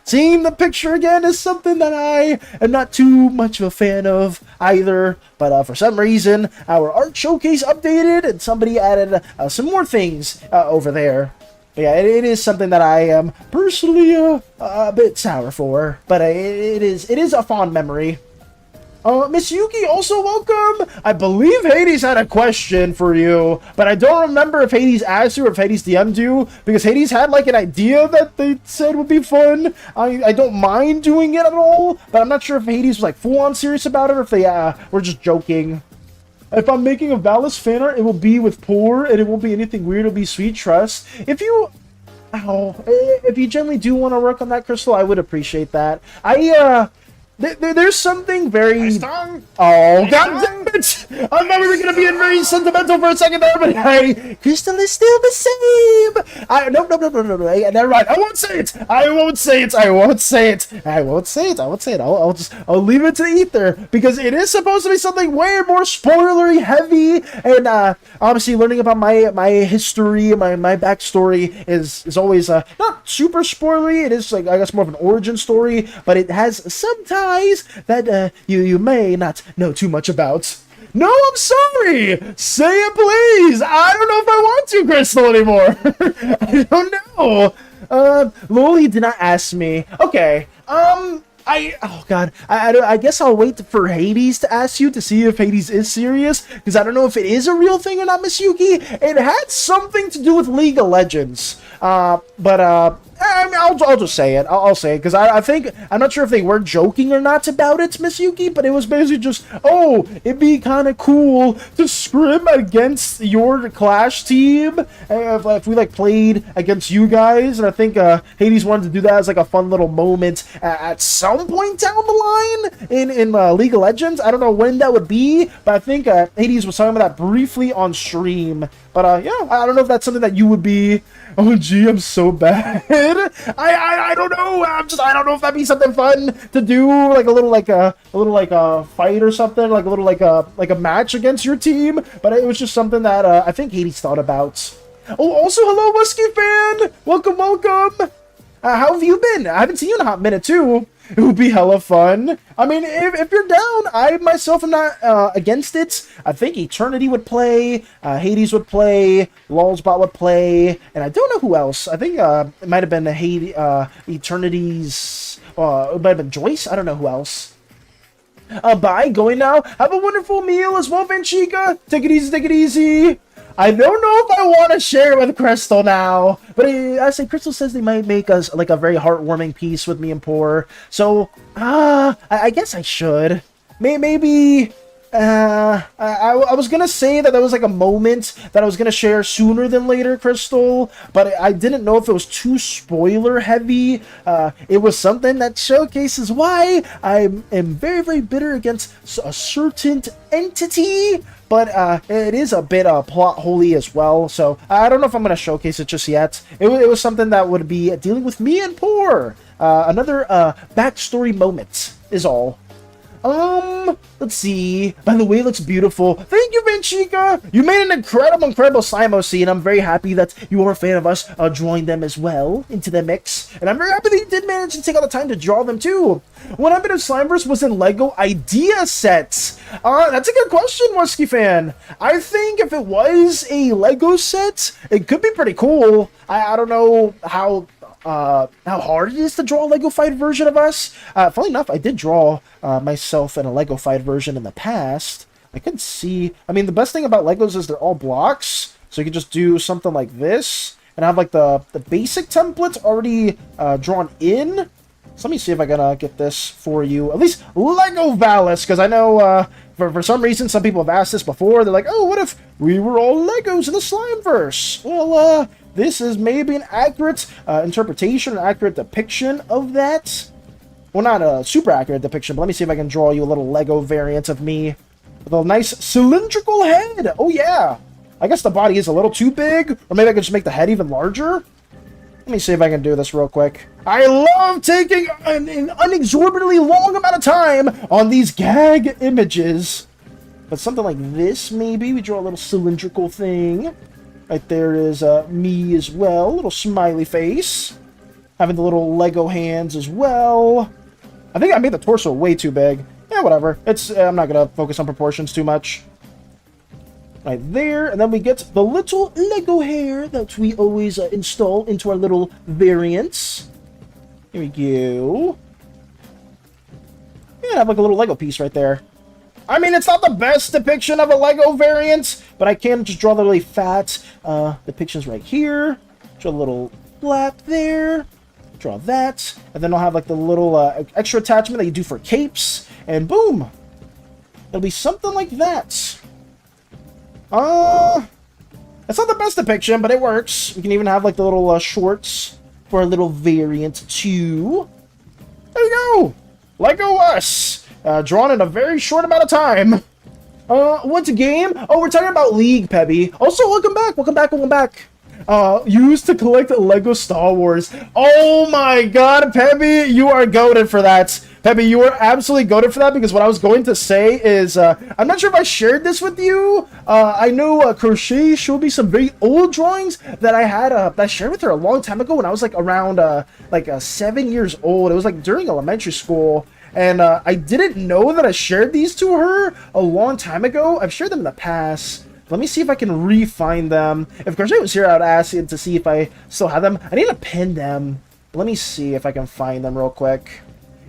seeing the picture again is something that I am not too much of a fan of either. But for some reason, our art showcase updated and somebody added some more things over there. But yeah, it is something that I am personally a bit sour for. But it is a fond memory. Miss Yuki, also welcome! I believe Hades had a question for you, but I don't remember if Hades asked you or if Hades DM'd you, because Hades had like an idea that they said would be fun. I don't mind doing it at all, but I'm not sure if Hades was like full-on serious about it or if they were just joking. If I'm making a Valis fan art, it will be with poor, and it won't be anything weird, it'll be sweet trust. If you generally do want to work on that, Crystal, I would appreciate that. There's something very... Tongue. Oh, god damn it! I thought we were gonna be very sentimental for a second there, but hey, Crystal is still the same! No. Never mind. I won't say it! I'll leave it to the ether, because it is supposed to be something way more spoilery heavy, and obviously learning about my history, my backstory is always not super spoilery. It is like, I guess, more of an origin story, but it has some ties that you may not know too much about. No, I'm sorry! Say it, please! I don't know if I want to, Crystal, anymore! I don't know! Loli did not ask me. Okay, oh god, I guess I'll wait for Hades to ask you to see if Hades is serious, because I don't know if it is a real thing or not, Miss Yuki. It had something to do with League of Legends, I mean, I'll just say it. I'll say it, because I think, I'm not sure if they were joking or not about it, Miss Yuki, but it was basically just, oh, it'd be kind of cool to scrim against your Clash team, if we, like, played against you guys, and I think, Hades wanted to do that as, like, a fun little moment at some point down the line in League of Legends. I don't know when that would be, but I think, Hades was talking about that briefly on stream, but, yeah, I don't know if that's something that you would be... Oh, gee, I'm so bad. I don't know. I don't know if that'd be something fun to do, like a little fight or something, like a little like a match against your team. But it was just something that I think Hades thought about. Oh, also, hello, Muskie fan. Welcome. How have you been? I haven't seen you in a hot minute too. It would be hella fun. I mean, if you're down, I myself am not against it. I think Eternity would play, Hades would play, Lulzbot would play, and I don't know who else. I think it might have been Eternity's, it might have been Joyce. I don't know who else. Bye, going now. Have a wonderful meal as well, Vanchika. Take it easy. I don't know if I want to share it with Crystal now, but I say Crystal says they might make us like a very heartwarming piece with me and Poor. So, I guess I should. Maybe. I was gonna say that was like a moment that I was gonna share sooner than later, Crystal, but I didn't know if it was too spoiler heavy. It was something that showcases why I am very, very bitter against a certain entity, but it is a bit plot holy as well, so I don't know if I'm gonna showcase it just yet. It was something that would be dealing with me and Poor. Another backstory moment is all. Let's see. By the way, it looks beautiful. Thank you, Vanchika. You made an incredible Slimo scene. I'm very happy that you are a fan of us drawing them as well into the mix. And I'm very happy that you did manage to take all the time to draw them too. What happened to Slimeverse was in Lego idea sets. That's a good question, Muskie fan. I think if it was a Lego set, it could be pretty cool. I don't know how hard it is to draw a Lego fight version of us. Funny enough, I did draw myself in a Lego fight version in the past. I couldn't see. I mean, the best thing about Legos is they're all blocks, so you can just do something like this and have like the basic templates already drawn in. So let me see if I can get this for you. At least Lego Valis, because I know for some reason some people have asked this before. They're like, oh, what if we were all Legos in the Slimeverse? Well, this is maybe an accurate interpretation, an accurate depiction of that. Well, not a super accurate depiction, but let me see if I can draw you a little Lego variant of me with a nice cylindrical head. Oh, yeah. I guess the body is a little too big, or maybe I could just make the head even larger. Let me see if I can do this real quick. I love taking an inexorbitantly long amount of time on these gag images. But something like this, maybe. We draw a little cylindrical thing. Right there is me as well. Little smiley face. Having the little Lego hands as well. I think I made the torso way too big. Yeah, whatever. I'm not gonna focus on proportions too much. Right there, and then we get the little Lego hair that we always install into our little variants. Here we go. Yeah, I have like a little Lego piece right there. I mean, it's not the best depiction of a Lego variant, but I can just draw the really fat depictions right here. Draw a little flap there. Draw that. And then I'll have like the little extra attachment that you do for capes. And boom! It'll be something like that. It's not the best depiction, but it works. We can even have like the little shorts for a little variant too. There you go! Lego us! Drawn in a very short amount of time. What's a game? Oh, we're talking about League, Pebby. Also, welcome back, welcome back, welcome back. Used to collect Lego Star Wars. Oh my god, Pebby, you are goated for that. Pebby, you are absolutely goated for that, because what I was going to say is, I'm not sure if I shared this with you. I know Crochet showed me some very old drawings that I had, that I shared with her a long time ago when I was like around, 7 years old. It was like during elementary school. And I didn't know that I shared these to her a long time ago. I've shared them in the past. Let me see if I can re-find them. If Crochet was here, I would ask you to see if I still have them. I need to pin them. Let me see if I can find them real quick.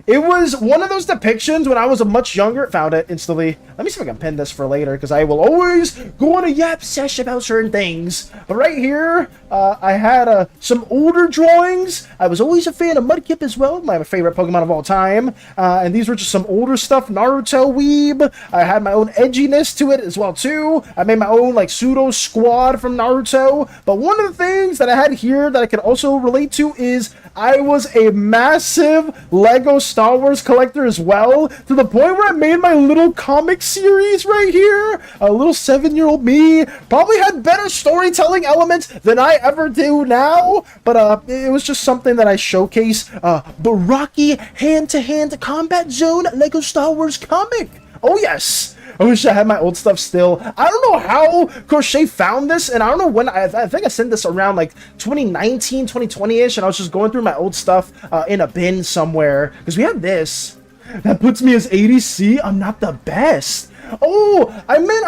It was one of those depictions when I was much younger. Found it instantly. Let me see if I can pin this for later, because I will always go on a yap sesh about certain things. But right here, I had some older drawings. I was always a fan of Mudkip as well, my favorite Pokemon of all time. And these were just some older stuff, Naruto weeb. I had my own edginess to it as well too. I made my own like pseudo squad from Naruto. But one of the things that I had here that I can also relate to is I was a massive Lego Star Wars collector as well, to the point where I made my little comic series right here. A little 7-year-old me probably had better storytelling elements than I ever do now, but it was just something that I showcase. The Rocky hand-to-hand combat zone Lego Star Wars comic. Oh yes. I wish I had my old stuff still. I don't know how Crochet found this, and I don't know when. I think I sent this around like 2019, 2020-ish, and I was just going through my old stuff in a bin somewhere. Because we have this. That puts me as ADC. I'm not the best. Oh, I meant,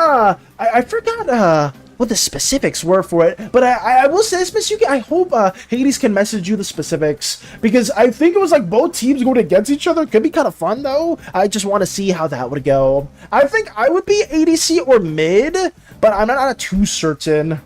I forgot, what the specifics were for it, but I will say this, Miss Yuki, I hope Hades can message you the specifics, because I think it was like both teams going against each other. Could be kind of fun though. I just want to see how that would go. I think I would be ADC or mid, but I'm not too certain.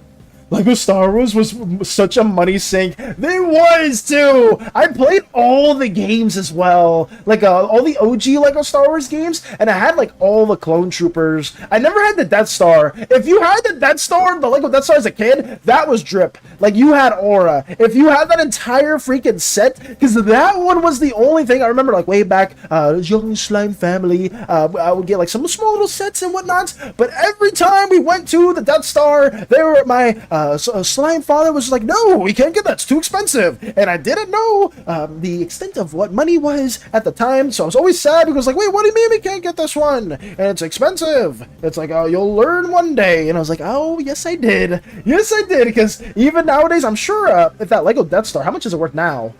Lego Star Wars was such a money sink. They was too. I played all the games as well, like all the OG Lego Star Wars games, and I had like all the clone troopers. I never had the Death Star. If you had the Death Star, the Lego Death Star as a kid, that was drip. Like you had aura. If you had that entire freaking set, because that one was the only thing I remember. Like way back, young slime family, I would get like some small little sets and whatnot. But every time we went to the Death Star, they were my slime father was like, no, we can't get that, it's too expensive. And I didn't know the extent of what money was at the time, so I was always sad because like, wait, what do you mean we can't get this one? And it's expensive. It's like, oh, you'll learn one day. And I was like, oh, yes I did. Yes I did, because even nowadays, I'm sure if that Lego Death Star, how much is it worth now?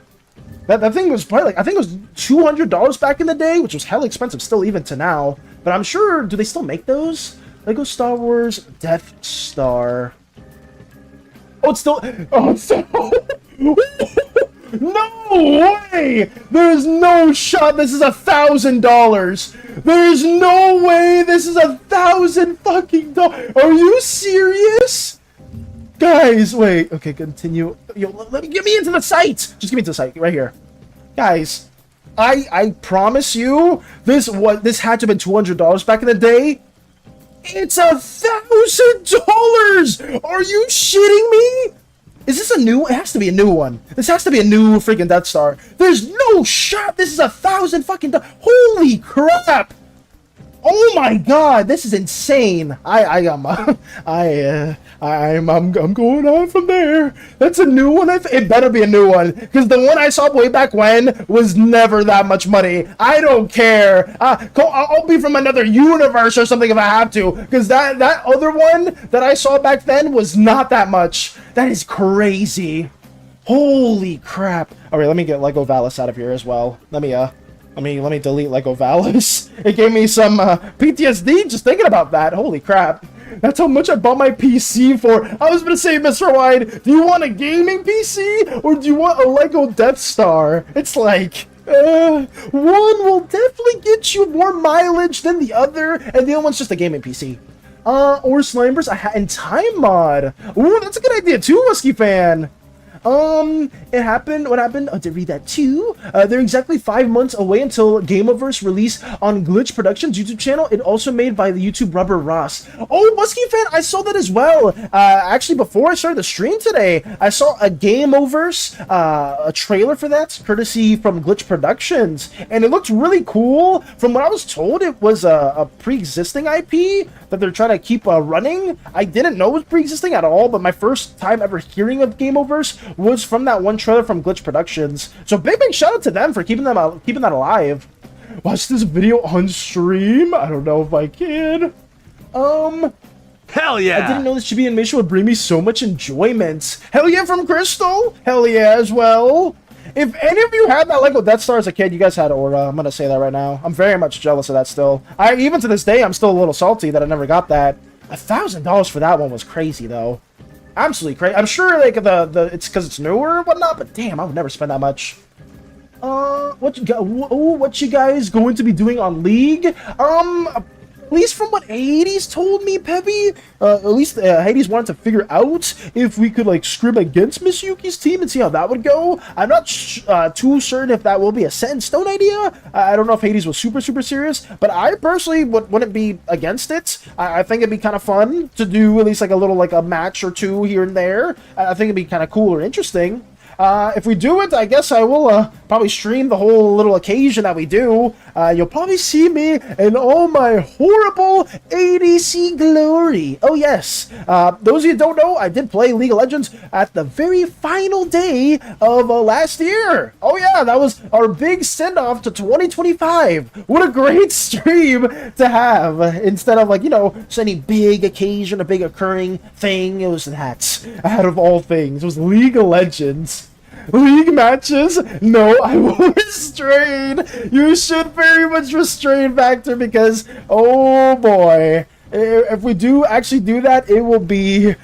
That thing was probably like, I think it was $200 back in the day, which was hella expensive still even to now. But I'm sure, do they still make those? Lego Star Wars Death Star. Oh, it's still. No way! There's no shot this is $1,000. There's no way this is $1,000 fucking dollars. Are you serious? Guys, wait. Okay, continue. Yo, let me get me into the site. Just get me into the site right here. Guys, I promise you, this had to have been $200 back in the day. It's $1,000! Are you shitting me? Is this a new? It has to be a new one. This has to be a new freaking Death Star. There's no shot. This is $1,000 fucking dollars. Holy crap! Oh my god, this is insane. I'm going on from there. That's a new one. It better be a new one, because the one I saw way back when was never that much money. I don't care. I'll be from another universe or something if I have to, because that other one that I saw back then was not that much. That is crazy. Holy crap. All right, let me get Lego Valis out of here as well. Let me delete Lego Valis. It gave me some PTSD just thinking about that. Holy crap. That's how much I bought my PC for. I was gonna say, Mr. Wide, do you want a gaming PC or do you want a Lego Death Star? It's like, one will definitely get you more mileage than the other, and the other one's just a gaming PC. Or Slimeverse, and Time Mod. Ooh, that's a good idea too, Husky fan. It happened. What happened? Oh, did read that too. They're exactly 5 months away until Gameoverse release on Glitch Productions YouTube channel. It also made by the YouTube Rubber Ross. Oh, Musky fan, I saw that as well. Actually, before I started the stream today, I saw a Gameoverse, a trailer for that, courtesy from Glitch Productions, and it looked really cool. From what I was told, it was a pre-existing IP that they're trying to keep running. I didn't know it was pre-existing at all, but my first time ever hearing of Gameoverse was from that one trailer from Glitch Productions. So big shout out to them for keeping that alive. Watch this video on stream. I don't know if I can. Hell yeah! I didn't know this should be animation would bring me so much enjoyment. Hell yeah from Crystal. Hell yeah as well. If any of you had that Lego Death Star as a kid, you guys had Aura. I'm gonna say that right now. I'm very much jealous of that still. Even to this day, I'm still a little salty that I never got that. $1,000 for that one was crazy though. Absolutely crazy. I'm sure like it's because it's newer or whatnot, but damn, I would never spend that much. What you guys going to be doing on League? At least from what Hades told me, Peppy, at least Hades wanted to figure out if we could like scrim against Miss Yuki's team and see how that would go. I'm not too certain if that will be a set in stone idea. I don't know if Hades was super serious, but I personally wouldn't be against it. I think it'd be kind of fun to do at least like a little like a match or two here and there. I think it'd be kind of cool or interesting. If we do it, I guess I will probably stream the whole little occasion that we do. You'll probably see me in all my horrible ADC glory. Oh yes, those of you who don't know, I did play League of Legends at the very final day of last year. Oh yeah, that was our big send-off to 2025. What a great stream to have. Instead of like, you know, just any big occasion, a big occurring thing, it was that. Out of all things, it was League of Legends. League matches? No, I will restrain. You should very much restrain, Factor, because, oh boy, if we do actually do that, it will be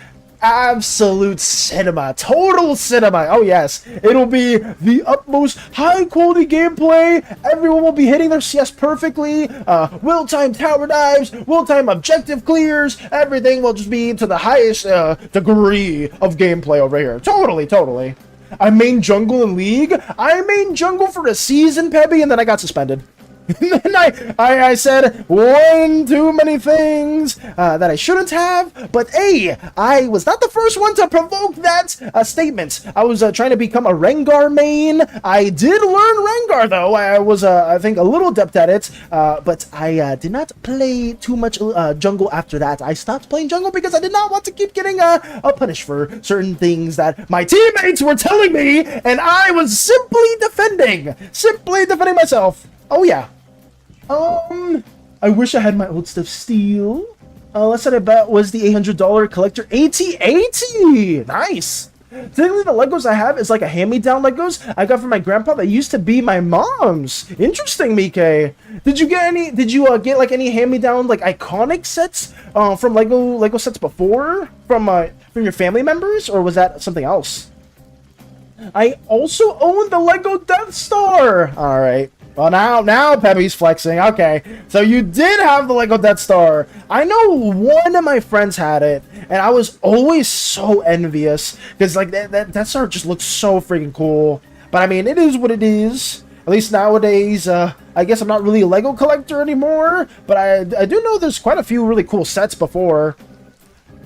absolute cinema. Total cinema. Oh yes, it'll be the utmost high quality gameplay. Everyone will be hitting their CS perfectly. Well-timed tower dives, well-timed objective clears. Everything will just be to the highest degree of gameplay over here. Totally. I main jungle in League. I main jungle for a season, Peppy, and then I got suspended. And then I said one too many things that I shouldn't have, but hey, I was not the first one to provoke that statement. I was trying to become a Rengar main. I did learn Rengar though. I was I think a little adept at it, but I did not play too much jungle after that. I stopped playing jungle because I did not want to keep getting punished for certain things that my teammates were telling me, and I was simply defending myself. Oh yeah. I wish I had my old stuff steal. Last time I bet was the $800 collector AT-80. Nice. Technically, the Legos I have is like a hand-me-down Legos I got from my grandpa that used to be my mom's. Interesting, Mike. Did you get any? Did you get like any hand-me-down like iconic sets from Lego sets before from your family members, or was that something else? I also own the Lego Death Star. All right. Well, now Peppy's flexing. Okay, so you did have the Lego Death Star. I know one of my friends had it, and I was always so envious because like that Death Star just looks so freaking cool. But I mean, it is what it is. At least nowadays, I guess I'm not really a Lego collector anymore. But I do know there's quite a few really cool sets before.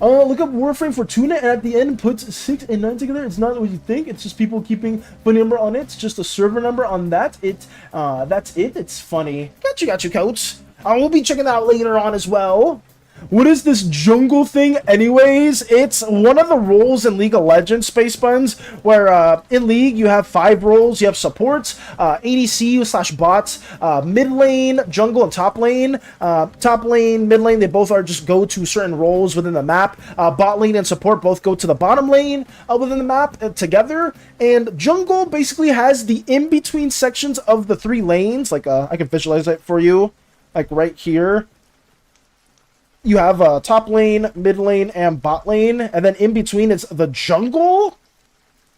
Look up Warframe Fortuna, and at the end puts 6 and 9 together. It's not what you think. It's just people keeping phone number on it. It's just a server number on that. That's it. It's funny. Got you, coach. I will be checking that out later on as well. What is this jungle thing anyways? It's one of the roles in League of Legends, Space Buns, where in League you have 5 roles. You have supports, ADC slash bots, mid lane, jungle, and top lane. Top lane, mid lane, they both are just go to certain roles within the map. Bot lane and support both go to the bottom lane within the map together. And jungle basically has the in-between sections of the 3 lanes. Like, I can visualize it for you, like right here. You have top lane, mid lane, and bot lane, and then in between is the jungle.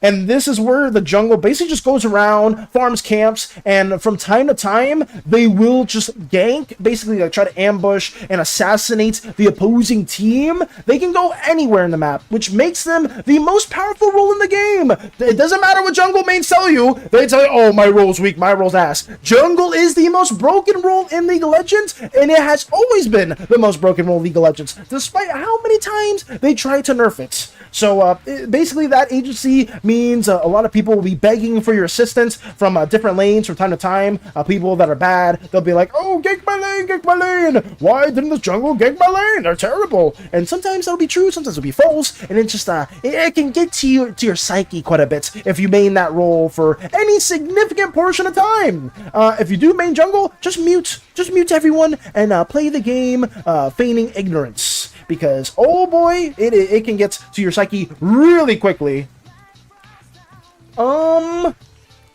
And this is where the jungle basically just goes around, farms camps, and from time to time, they will just gank, basically like try to ambush and assassinate the opposing team. They can go anywhere in the map, which makes them the most powerful role in the game. It doesn't matter what jungle mains tell you. They tell you, oh, my role's weak, my role's ass. Jungle is the most broken role in League of Legends, and it has always been the most broken role in League of Legends, despite how many times they try to nerf it. So basically that agency means a lot of people will be begging for your assistance from different lanes from time to time. People that are bad, they'll be like, oh, gank my lane, gank my lane. Why didn't this jungle gank my lane? They're terrible. And sometimes that'll be true, sometimes it'll be false. And it's just, it can get to your psyche quite a bit if you main that role for any significant portion of time. If you do main jungle, just mute everyone and play the game feigning ignorance. Because, oh boy, it can get to your psyche really quickly. Let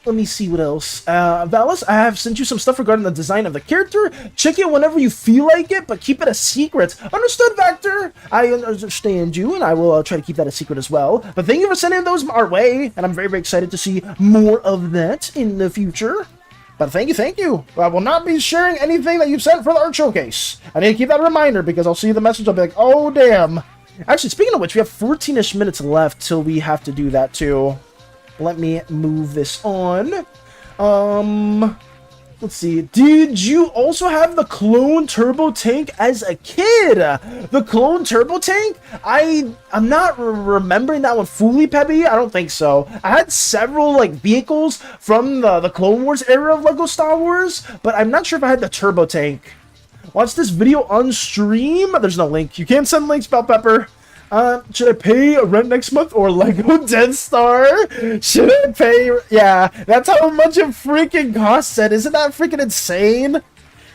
me see what else. Valis, I have sent you some stuff regarding the design of the character. Check it whenever you feel like it, but keep it a secret. Understood, Vector? I understand you, and I will try to keep that a secret as well. But thank you for sending those our way, and I'm very, very excited to see more of that in the future. But thank you. I will not be sharing anything that you've sent for the art showcase. I need to keep that a reminder because I'll see the message. I'll be like, oh, damn. Actually, speaking of which, we have 14-ish minutes left till we have to do that too. Let me move this on. Let's see. Did you also have the clone turbo tank as a kid? The clone turbo tank? I'm not remembering that one fully, Peppy. I don't think so. I had several like vehicles from the Clone Wars era of LEGO Star Wars, but I'm not sure if I had the turbo tank. Watch this video on stream. There's no link. You can't send links, Bell Pepper. Should I pay rent next month or Lego Death Star? Should I pay? Yeah, that's how much it freaking costs it. Isn't that freaking insane?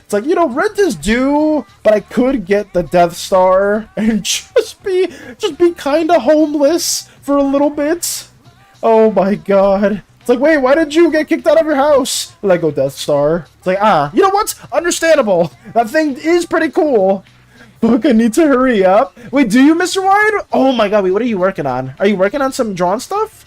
It's like, you know, rent is due, but I could get the Death Star and just be kind of homeless for a little bit. Oh my god. It's like, wait, why did you get kicked out of your house? Lego Death Star. It's like, you know what? Understandable. That thing is pretty cool. Fuck, I need to hurry up. Wait, do you, Mr. Wide? Oh my god, wait, what are you working on? Are you working on some drawn stuff?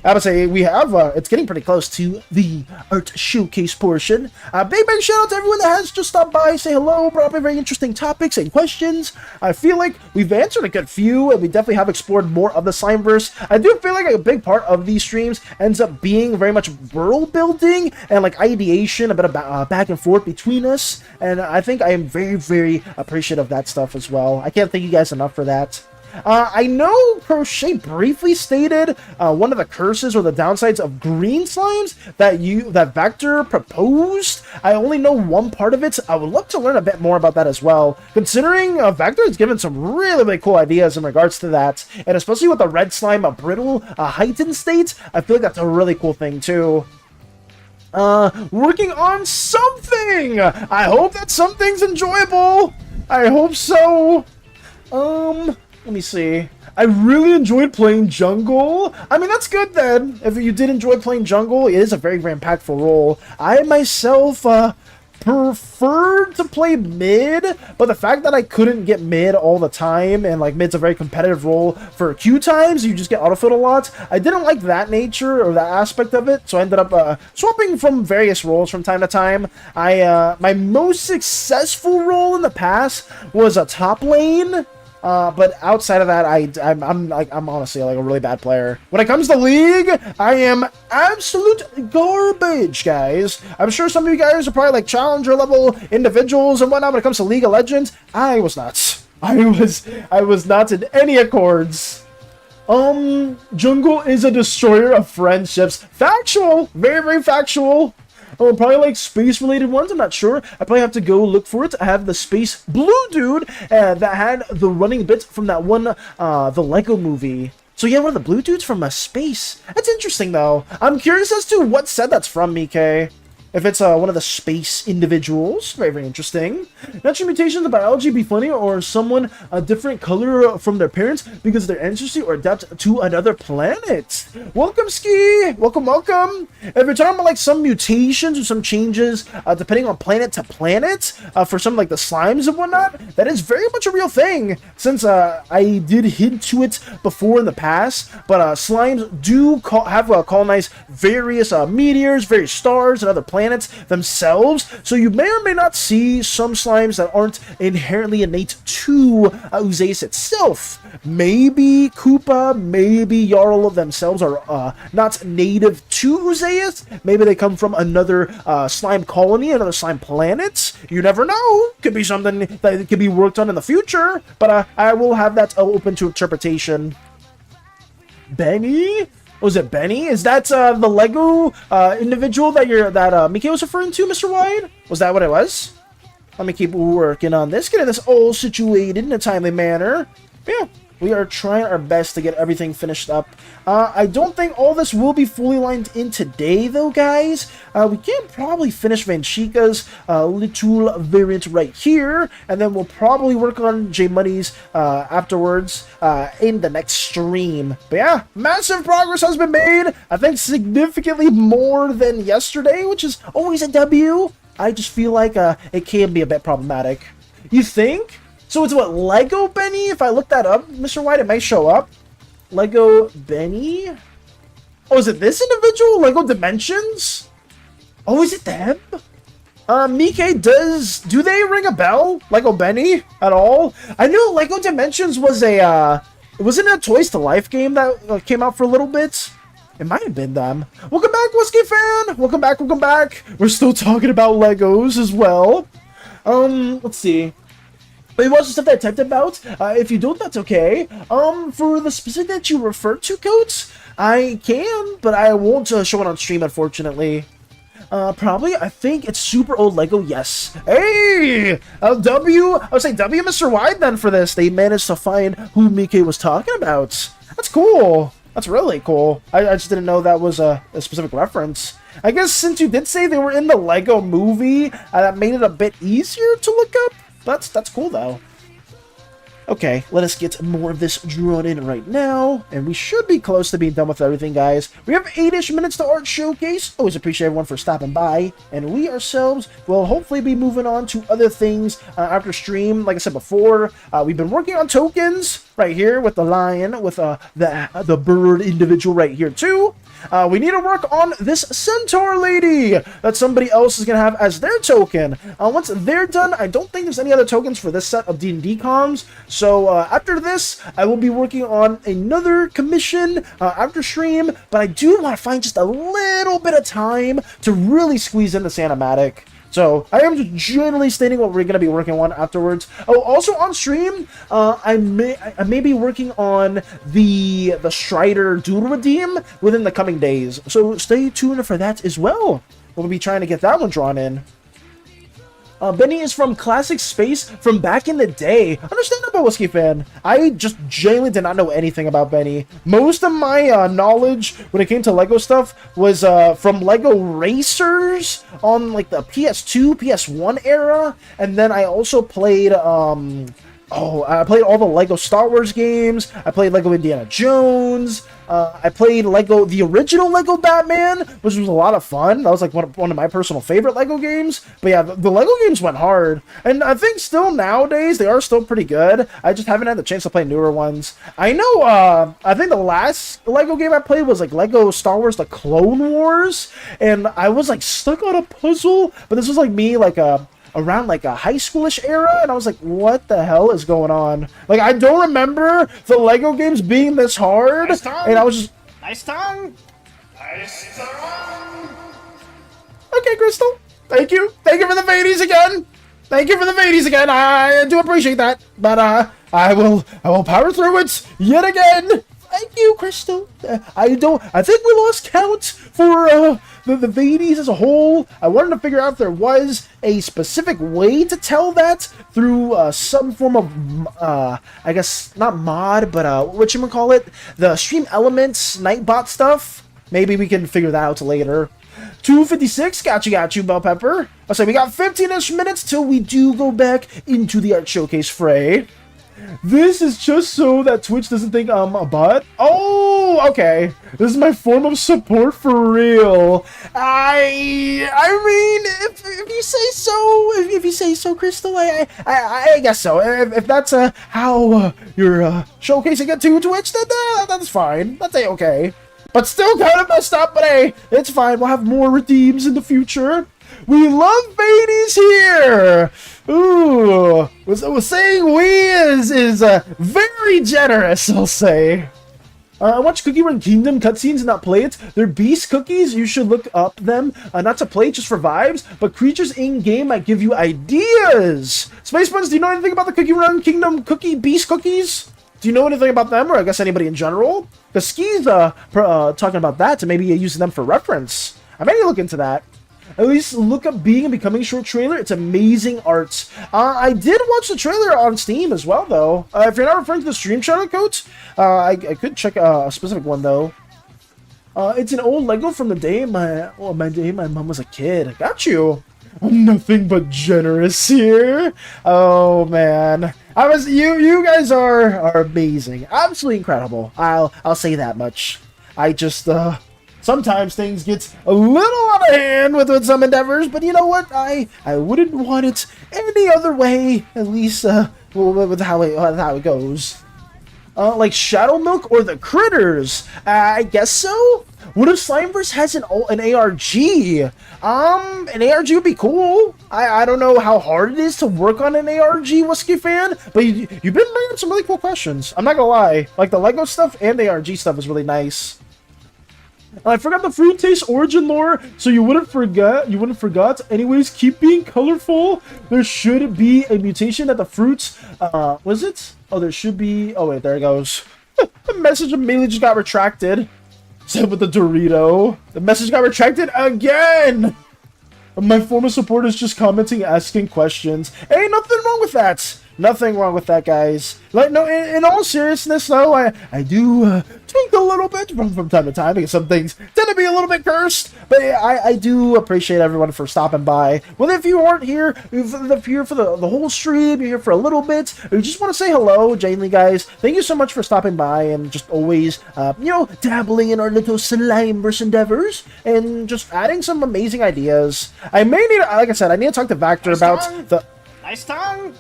I would say we have, it's getting pretty close to the art showcase portion. Big shout out to everyone that has just stopped by, say hello, brought up very interesting topics and questions. I feel like we've answered a good few, and we definitely have explored more of the Slimeverse. I do feel like a big part of these streams ends up being very much world building and like ideation, a bit of back and forth between us, and I think I am very, very appreciative of that stuff as well. I can't thank you guys enough for that. I know Crochet briefly stated one of the curses or the downsides of green slimes that Vector proposed. I only know one part of it. I would love to learn a bit more about that as well, considering Vector has given some really, really cool ideas in regards to that, and especially with the red slime brittle heightened state, I feel like that's a really cool thing too. Working on something! I hope that something's enjoyable! I hope so! Let me see. I really enjoyed playing jungle. I mean, that's good then. If you did enjoy playing jungle, it is a very, very impactful role. I myself preferred to play mid, but the fact that I couldn't get mid all the time, and like mid's a very competitive role for queue times, you just get autofilled a lot. I didn't like that nature or that aspect of it, so I ended up swapping from various roles from time to time. My most successful role in the past was a top lane. But outside of that, I'm honestly like a really bad player. When it comes to League, I am absolute garbage, guys. I'm sure some of you guys are probably like challenger level individuals and whatnot. When it comes to League of Legends, I was not. I was not in any accords. Jungle is a destroyer of friendships. Factual, very, very factual. Oh, probably like space-related ones. I'm not sure. I probably have to go look for it. I have the space blue dude that had the running bits from that one, the Lego movie. So yeah, one of the blue dudes from space. That's interesting, though. I'm curious as to what set that's from, Mike. If it's one of the space individuals. Very, very interesting. Natural mutations in biology be funny, or someone a different color from their parents because of their ancestry or adapt to another planet. Welcome, Ski. Welcome, welcome. If you're talking about like some mutations or some changes, depending on planet to planet, for some like the slimes and whatnot, that is very much a real thing. Since I did hint to it before in the past, but slimes do have colonized various meteors, various stars, and other planets themselves, so you may or may not see some slimes that aren't inherently innate to Uzaeus itself. Maybe Koopa, maybe Jarl themselves are not native to Uzaeus. Maybe they come from another slime colony, another slime planet. You never know. Could be something that could be worked on in the future, but I will have that open to interpretation. Benny? Was it Benny? Is that the Lego individual that Mike was referring to, Mr. Wide? Was that what it was? Let me keep working on this, getting this all situated in a timely manner. Yeah, we are trying our best to get everything finished up. I don't think all this will be fully lined in today, though, guys. We can probably finish Vanchika's little variant right here, and then we'll probably work on J Money's afterwards in the next stream. But yeah, massive progress has been made. I think significantly more than yesterday, which is always a W. I just feel like it can be a bit problematic. You think? So it's what, Lego Benny? If I look that up, Mr. White, it might show up. Lego Benny? Oh, is it this individual? Lego Dimensions? Oh, is it them? Mike, do they ring a bell? Lego Benny at all? I knew Lego Dimensions was wasn't it a Toys to Life game that came out for a little bit? It might have been them. Welcome back, Whiskey Fan! Welcome back, welcome back! We're still talking about Legos as well. Let's see. But watch the stuff that I typed about. If you don't, that's okay. For the specific that you refer to, Coats, I can, but I won't show it on stream, unfortunately. Probably, I think it's super old Lego, yes. Hey! I would say W, Mr. Wide, then, for this. They managed to find who Mike was talking about. That's cool. That's really cool. I just didn't know that was a specific reference. I guess since you did say they were in the Lego movie, that made it a bit easier to look up. That's cool, though. Okay, let us get more of this drawn in right now, and we should be close to being done with everything, guys. We have 8-ish minutes to Art Showcase. Always appreciate everyone for stopping by, and we ourselves will hopefully be moving on to other things after stream. Like I said before, we've been working on tokens right here with the lion, with the bird individual right here, too. We need to work on this centaur lady that somebody else is going to have as their token. Once they're done, I don't think there's any other tokens for this set of D&D comms. So after this, I will be working on another commission after stream, but I do want to find just a little bit of time to really squeeze in the Animatic. So I am just generally stating what we're going to be working on afterwards. Oh, also on stream, I may be working on the Strider Doodle Redeem within the coming days. So stay tuned for that as well. We'll be trying to get that one drawn in. Benny is from Classic Space from back in the day. Understandable, Whiskey Fan. I just genuinely did not know anything about Benny. Most of my knowledge when it came to Lego stuff was from Lego Racers on like the PS2, PS1 era, and then I also played I played all the Lego Star Wars games. I played Lego Indiana Jones. I played the original Lego Batman, which was a lot of fun. That was like one of my personal favorite Lego games. But yeah, the Lego games went hard. And I think still nowadays, they are still pretty good. I just haven't had the chance to play newer ones. I know, I think the last Lego game I played was like Lego Star Wars The Clone Wars. And I was like stuck on a puzzle. But this was like me around like a high schoolish era, and I was like, what the hell is going on? Like, I don't remember the Lego games being this hard, and I was just... Nice tongue! Nice tongue! Okay, Crystal. Thank you. Thank you for the Vadies again. Thank you for the Vadies again. I do appreciate that. But, I will power through it yet again. Thank you, Crystal. I think we lost count for the Vades as a whole. I wanted to figure out if there was a specific way to tell that through some form of, I guess, not mod, but whatchamacallit, the Stream Elements Nightbot stuff. Maybe we can figure that out later. 256, got you, Bell Pepper. I'll say we got 15-ish minutes till we do go back into the art showcase fray. This is just so that Twitch doesn't think I'm a bot. Oh, okay. This is my form of support for real. I mean, if you say so, if you say so, Crystal, I guess so. If that's how you're showcasing it to Twitch, then that's fine. That's okay. But still kind of messed up, but hey, it's fine. We'll have more redeems in the future. We love Vades here. Ooh, saying we is very generous, I'll say. I watch Cookie Run Kingdom cutscenes and not play it. They're beast cookies. You should look up them. Not to play, just for vibes. But creatures in-game might give you ideas. Space Buns, do you know anything about the Cookie Run Kingdom beast cookies? Do you know anything about them, or I guess anybody in general? Because Ski's talking about that, to maybe using them for reference. I may look into that. At least look up Being and Becoming short trailer. It's amazing art. I did watch the trailer on Steam as well, though. If you're not referring to the stream shout-out code, I could check a specific one, though. It's an old Lego from the day my mom was a kid. Got you. I'm nothing but generous here. Oh man, you guys are amazing, absolutely incredible. I'll say that much. I just sometimes things get a little out of hand with some endeavors, but you know what? I wouldn't want it any other way. At least with how it goes. Like Shadow Milk or the Critters? I guess so. What if Slimeverse has an ARG? An ARG would be cool. I don't know how hard it is to work on an ARG, Wusky fan, but you've been bringing some really cool questions. I'm not gonna lie. Like the Lego stuff and the ARG stuff is really nice. I forgot the fruit taste origin lore, so you wouldn't forgot. Anyways, keep being colorful. There should be a mutation that the fruits, was it? Oh, there should be, oh wait, there it goes. The message immediately just got retracted. Except with the Dorito. The message got retracted again! My former support is just commenting, asking questions. Ain't nothing wrong with that. Nothing wrong with that, guys. Like, no, in all seriousness, though, I do tweak a little bit from time to time because some things tend to be a little bit cursed. But I do appreciate everyone for stopping by. Well, if you aren't here, if you're here for the whole stream, you're here for a little bit, or you just want to say hello, genuinely, guys, thank you so much for stopping by and just always, you know, dabbling in our little Slimeverse endeavors and just adding some amazing ideas. I may need, like I said, I need to talk to Vactor about the... Nice tongue!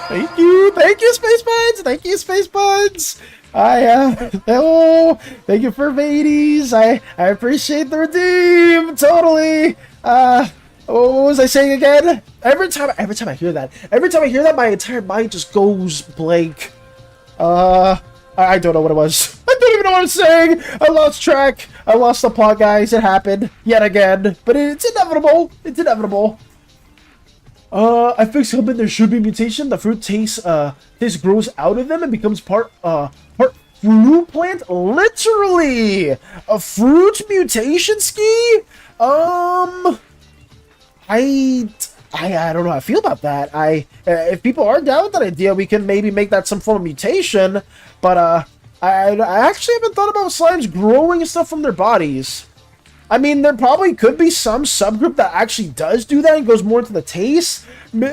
Thank you, Space Buds! Thank you, Space Buds! Hello! Thank you for Vades! I appreciate the redeem! Totally! What was I saying again? Every time I hear that, my entire mind just goes blank. I don't know what it was. I don't even know what I'm saying! I lost track! I lost the plot, guys. It happened. Yet again. But it's inevitable. It's inevitable. I fixed something. There should be mutation. The fruit taste grows out of them and becomes part fruit plant. Literally, a fruit mutation ski. I don't know how I feel about that. If people are down with that idea, we can maybe make that some form of mutation. But I actually haven't thought about slimes growing stuff from their bodies. I mean, there probably could be some subgroup that actually does do that and goes more into the taste.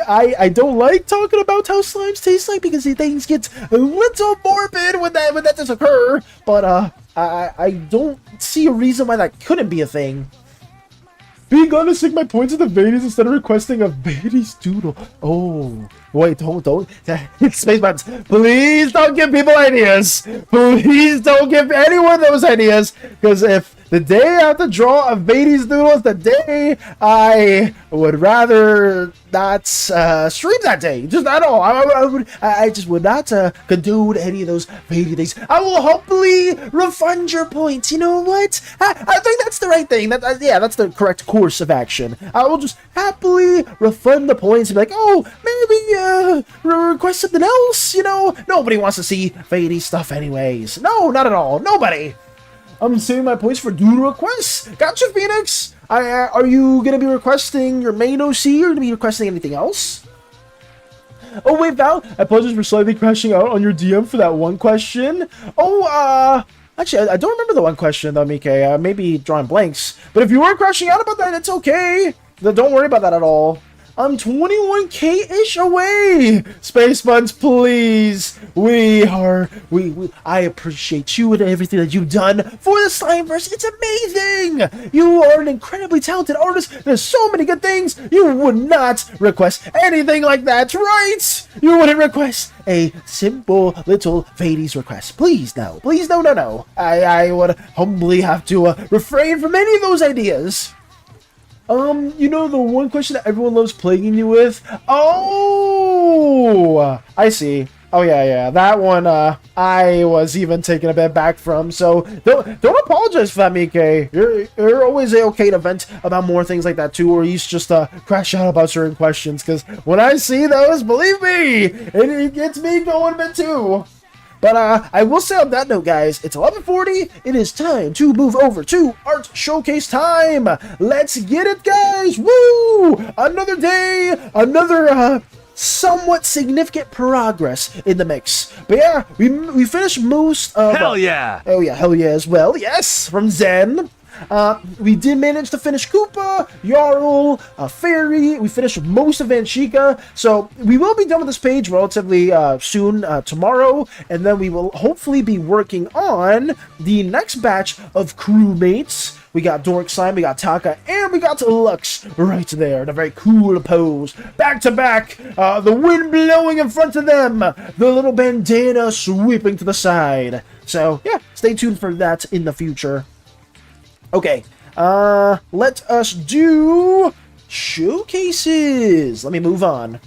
I don't like talking about how slimes taste like because things get a little morbid when that does occur. But I don't see a reason why that couldn't be a thing. Being honest, stick my points at the Vades instead of requesting a Vades doodle. Oh, wait, don't. Space Buds, please don't give people ideas. Please don't give anyone those ideas. Because if The day I have to draw a Vades Doodles, the day I would rather not stream that day. Just at all. I just would not condone any of those Vades things. I will hopefully refund your points. You know what? I think that's the right thing. Yeah, that's the correct course of action. I will just happily refund the points and be like, oh, maybe request something else. You know, nobody wants to see Vades stuff anyways. No, not at all. Nobody. I'm saving my points for doodle requests. Gotcha, Phoenix. Are you gonna be requesting your main OC or gonna be requesting anything else? Oh wait, Val, I apologize for slightly crashing out on your DM for that one question. Oh, actually, I don't remember the one question though, Mike. Maybe drawing blanks. But if you were crashing out about that, it's okay. Don't worry about that at all. I'm 21k-ish away. Space Buns, please. I appreciate you and everything that you've done for the Slimeverse. It's amazing. You are an incredibly talented artist. There's so many good things. You would not request anything like that, right? You wouldn't request a simple little Vades request. Please, no. Please, no, no, no. I would humbly have to refrain from any of those ideas. You know the one question that everyone loves plaguing you with? Oh, I see. Oh yeah, that one, I was even taken a bit back from, so don't apologize for that, Mike. You're always okay to vent about more things like that too, or you just crash out about certain questions, because when I see those, believe me, it gets me going a bit too. But I will say on that note, guys, it's 11:40. It is time to move over to Art Showcase time. Let's get it, guys. Woo! Another day, another somewhat significant progress in the mix. But yeah, we finished most of... Hell yeah! Oh yeah, hell yeah as well. Yes, from Zen. We did manage to finish Koopa, Jarl, Fairy. We finished most of Vanchika, so we will be done with this page relatively soon, tomorrow, and then we will hopefully be working on the next batch of crewmates. We got Dork Slime, we got Taka, and we got Lux right there in a very cool pose. Back to back, the wind blowing in front of them, the little bandana sweeping to the side. So yeah, stay tuned for that in the future. Okay, let us do showcases. Let me move on.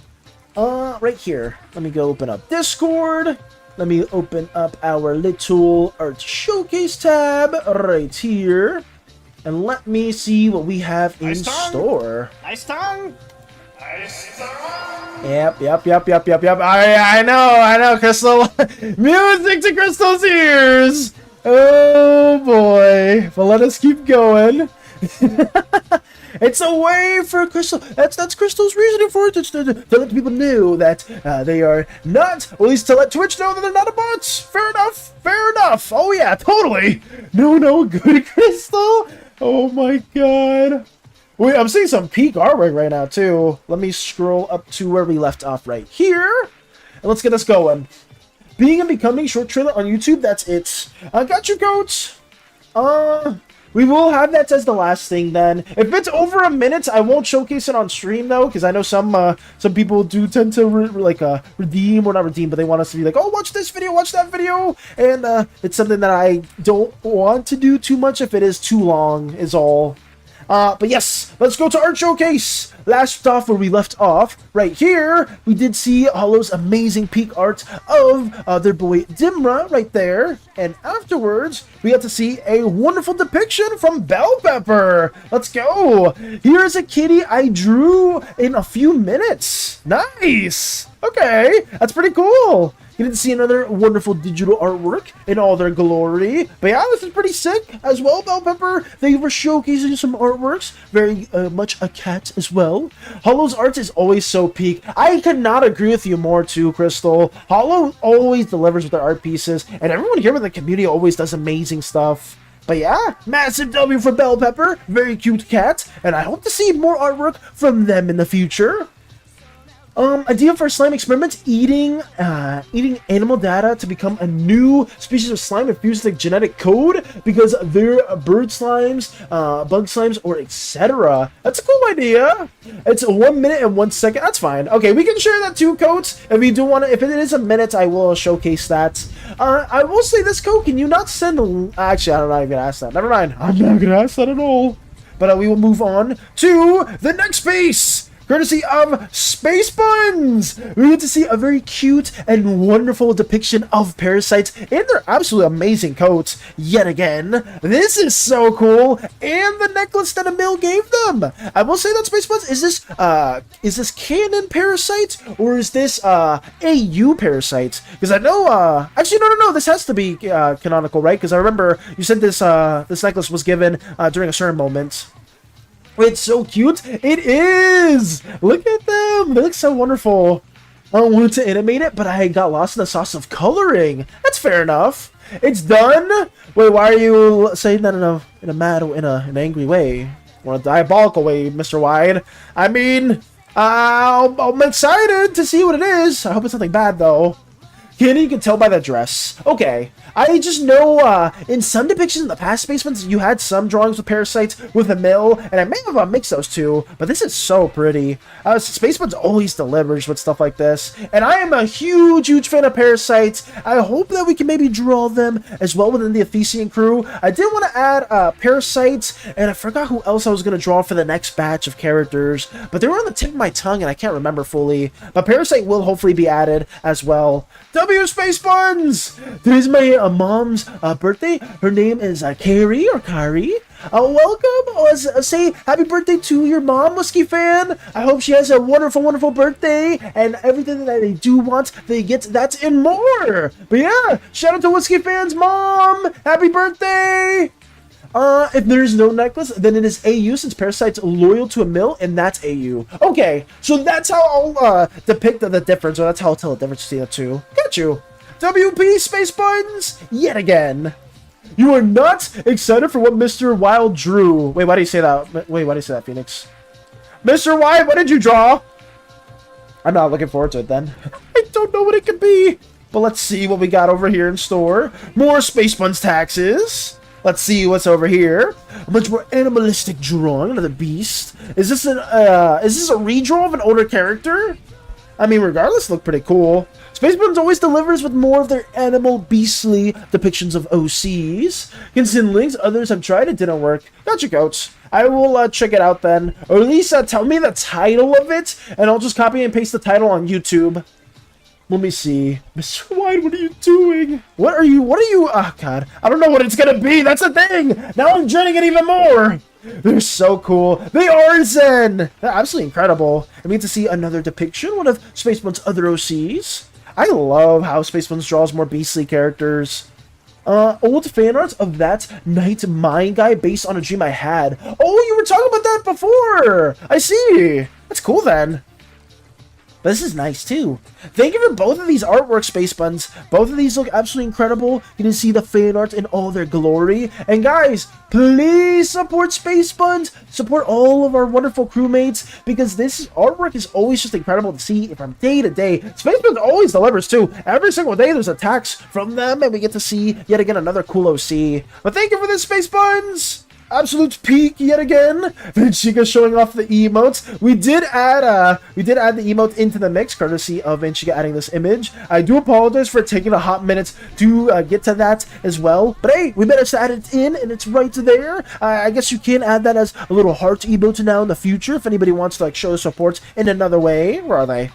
Right here. Let me go open up Discord. Let me open up our little art showcase tab right here. And let me see what we have in store. Nice tongue. Nice tongue. Yep. I know, Crystal. Music to Crystal's ears. Oh boy, but let us keep going. It's a way for Crystal. That's Crystal's reasoning for it. It's to let people know that they are not, or at least to let Twitch know that they're not a bot. Fair enough. Fair enough. Oh yeah, totally. No, good Crystal. Oh my god. Wait, I'm seeing some peak artwork right now too. Let me scroll up to where we left off right here, and let's get us going. Being and becoming short trailer on YouTube, that's it. Got your goats. We will have that as the last thing then. If it's over a minute, I won't showcase it on stream though, because I know some people do tend to redeem, or not redeem, but they want us to be like, oh, watch this video, watch that video, and it's something that I don't want to do too much if it is too long, is all. But yes, let's go to Art Showcase. Last off where we left off, right here, we did see Hollow's amazing peak art of their boy Dimra right there. And afterwards, we got to see a wonderful depiction from Bell Pepper. Let's go. Here's a kitty I drew in a few minutes. Nice. Okay, that's pretty cool. You didn't see another wonderful digital artwork in all their glory. But yeah, this is pretty sick as well, Bell Pepper. They were showcasing some artworks. Very much a cat as well. Hollow's art is always so peak. I could not agree with you more too, Crystal. Hollow always delivers with their art pieces. And everyone here in the community always does amazing stuff. But yeah, massive W for Bell Pepper. Very cute cat. And I hope to see more artwork from them in the future. Idea for slime experiments, eating animal data to become a new species of slime infused with genetic code, because they're bird slimes, bug slimes, or etc. That's a cool idea. It's 1 minute and 1 second. That's fine. Okay, we can share that too, Coats. If you do want to, if it is a minute, I will showcase that. I will say this, Code. Can you not send actually, I'm not even gonna ask that. Never mind. I'm not gonna ask that at all. But we will move on to the next piece. Courtesy of Space Buns! We get to see a very cute and wonderful depiction of parasites in their absolutely amazing coats yet again. This is so cool! And the necklace that Emil gave them! I will say that, Space Buns, is this canon parasite or is this AU parasite? Because I know, actually no, this has to be canonical, right? Because I remember you said this necklace was given during a certain moment. It's so cute. It is. Look at them. They look so wonderful. I wanted to animate it, but I got lost in the sauce of coloring. That's fair enough. It's done. Wait, why are you saying that in a mad, in an angry way, or a diabolical way, Mr. Wide? I mean, I'm excited to see what it is. I hope it's something bad though. You can tell by the dress. Okay. I just know in some depictions in the past Space Buns, you had some drawings with parasites with Emil, and I may have mixed those two, but this is so pretty. Space Buns always delivers with stuff like this, and I am a huge fan of parasites. I hope that we can maybe draw them as well within the Ephesian crew. I did want to add parasites, and I forgot who else I was going to draw for the next batch of characters, but they were on the tip of my tongue, and I can't remember fully. But Parasite will hopefully be added as well. Space Buns! Today's my mom's birthday. Her name is Carrie or Kari. Welcome. Say happy birthday to your mom, Whiskey Fan. I hope she has a wonderful birthday and everything that they do want, they get that and more. But yeah, shout out to Whiskey Fan's mom. Happy birthday! If there's no necklace, then it is AU since Parasite's loyal to Emil, and that's AU. Okay, so that's how I'll depict the difference, or that's how I'll tell the difference between the two. Got you. WP Space Buns, yet again. You are not excited for what Mr. Wild drew. Wait, why do you say that? Wait, why do you say that, Phoenix? Mr. Wild, what did you draw? I'm not looking forward to it then. I don't know what it could be. But let's see what we got over here in store. More Space Buns taxes. Let's see what's over here. A much more animalistic drawing. Another beast. Is this a redraw of an older character? I mean, regardless, look pretty cool. Space Buns always delivers with more of their animal, beastly depictions of OCs. Can send links. Others have tried. It didn't work. Gotcha, Goats. I will check it out then. Or at least tell me the title of it, and I'll just copy and paste the title on YouTube. Let me see. Mr. White, what are you doing? What are you, oh god. I don't know what it's gonna be, that's the thing! Now I'm dreading it even more! They're so cool. They are Zen! They're absolutely incredible. I mean to see another depiction, one of Space Buns' other OCs. I love how Space Buns draws more beastly characters. Old fan arts of that Night Mine guy based on a dream I had. Oh, you were talking about that before! I see! That's cool then. But this is nice too. Thank you for both of these artworks, Space Buns. Both of these look absolutely incredible. You can see the fan art in all their glory. And guys, please support Space Buns. Support all of our wonderful crewmates, because this artwork is always just incredible to see from day to day. Space Buns always delivers too. Every single day there's attacks from them, and we get to see yet again another cool OC. But thank you for this, Space Buns. Absolute peak yet again. Chica showing off the emotes. We did add the emote into the mix, courtesy of Chica adding this image. I do apologize for taking a hot minute to get to that as well. But hey, we managed to add it in, and it's right there. I guess you can add that as a little heart emote now in the future if anybody wants to like show support in another way. Where are they?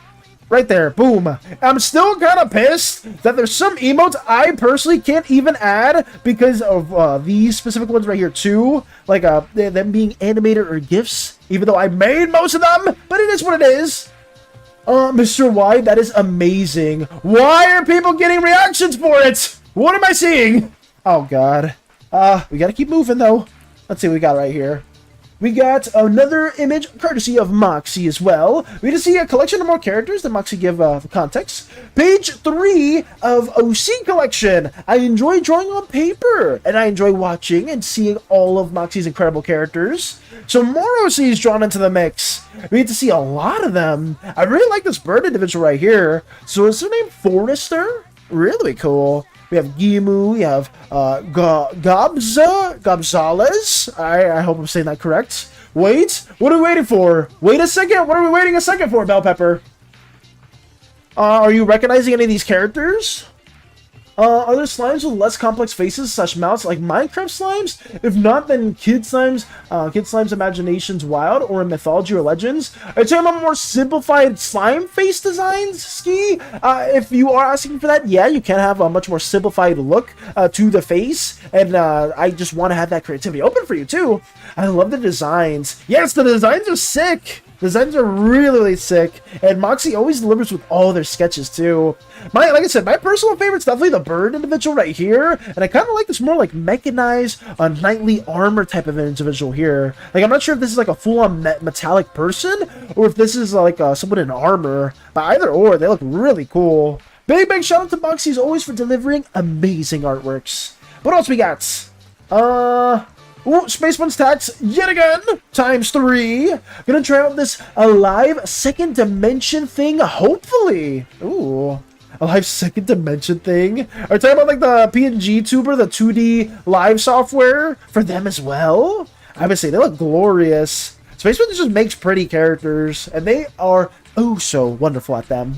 Right there, boom. I'm still kind of pissed that there's some emotes I personally can't even add because of these specific ones right here too. Like them being animated or GIFs, even though I made most of them, but it is what it is. Mr. White, that is amazing. Why are people getting reactions for it? What am I seeing? Oh God. We gotta keep moving though. Let's see what we got right here. We got another image courtesy of Moxie as well. We get to see a collection of more characters that Moxie give the context. Page 3 of OC collection. I enjoy drawing on paper, and I enjoy watching and seeing all of Moxie's incredible characters. So more OCs drawn into the mix. We get to see a lot of them. I really like this bird individual right here. So is her name Forrester? Really cool. We have Gimu, we have Gobzales. I hope I'm saying that correct. Wait, what are we waiting for? Wait a second, what are we waiting a second for, Bell Pepper? Are you recognizing any of these characters? Are there slimes with less complex faces / mouths like Minecraft slimes? If not, then Kid Slime's Imaginations Wild, or in Mythology or Legends? Are you talking about more simplified slime face designs, Ski? If you are asking for that, yeah, you can have a much more simplified look to the face, and I just want to have that creativity open for you too. I love the designs. Yes, the designs are sick. The designs are really, really sick, and Moxie always delivers with all their sketches too. Like I said, my personal favorite's definitely the bird individual right here, and I kind of like this more like mechanized, knightly armor type of individual here. Like, I'm not sure if this is like a full-on metallic person, or if this is like someone in armor, but either or, they look really cool. Big shout out to Moxie as always for delivering amazing artworks. What else we got? Ooh, Space One's tax yet again, ×3. Gonna try out this alive second dimension thing, hopefully. Ooh, a live second dimension thing. Are you talking about like the PNG tuber, the 2D live software for them as well? I would say they look glorious. Space One just makes pretty characters, and they are oh so wonderful at them.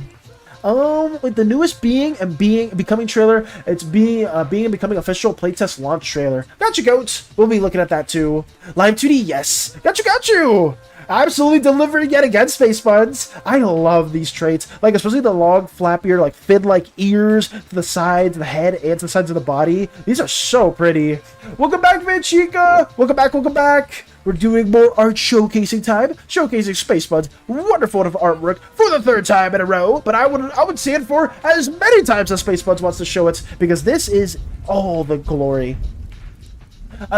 With the newest Becoming trailer, it's Being and Becoming official playtest launch trailer. Got you, goats. We'll be looking at that too. Live 2D, yes. Got you. Absolutely delivering yet again, Space Buds. I love these traits, like especially the long, flappier, like fin-like ears to the sides, the head, and to the sides of the body. These are so pretty. Welcome back, Manchica. Welcome back. We're doing more art showcasing time, showcasing Space Buds' wonderful artwork for the 3rd time in a row. But I would say it for as many times as Space Buds wants to show it, because this is all the glory.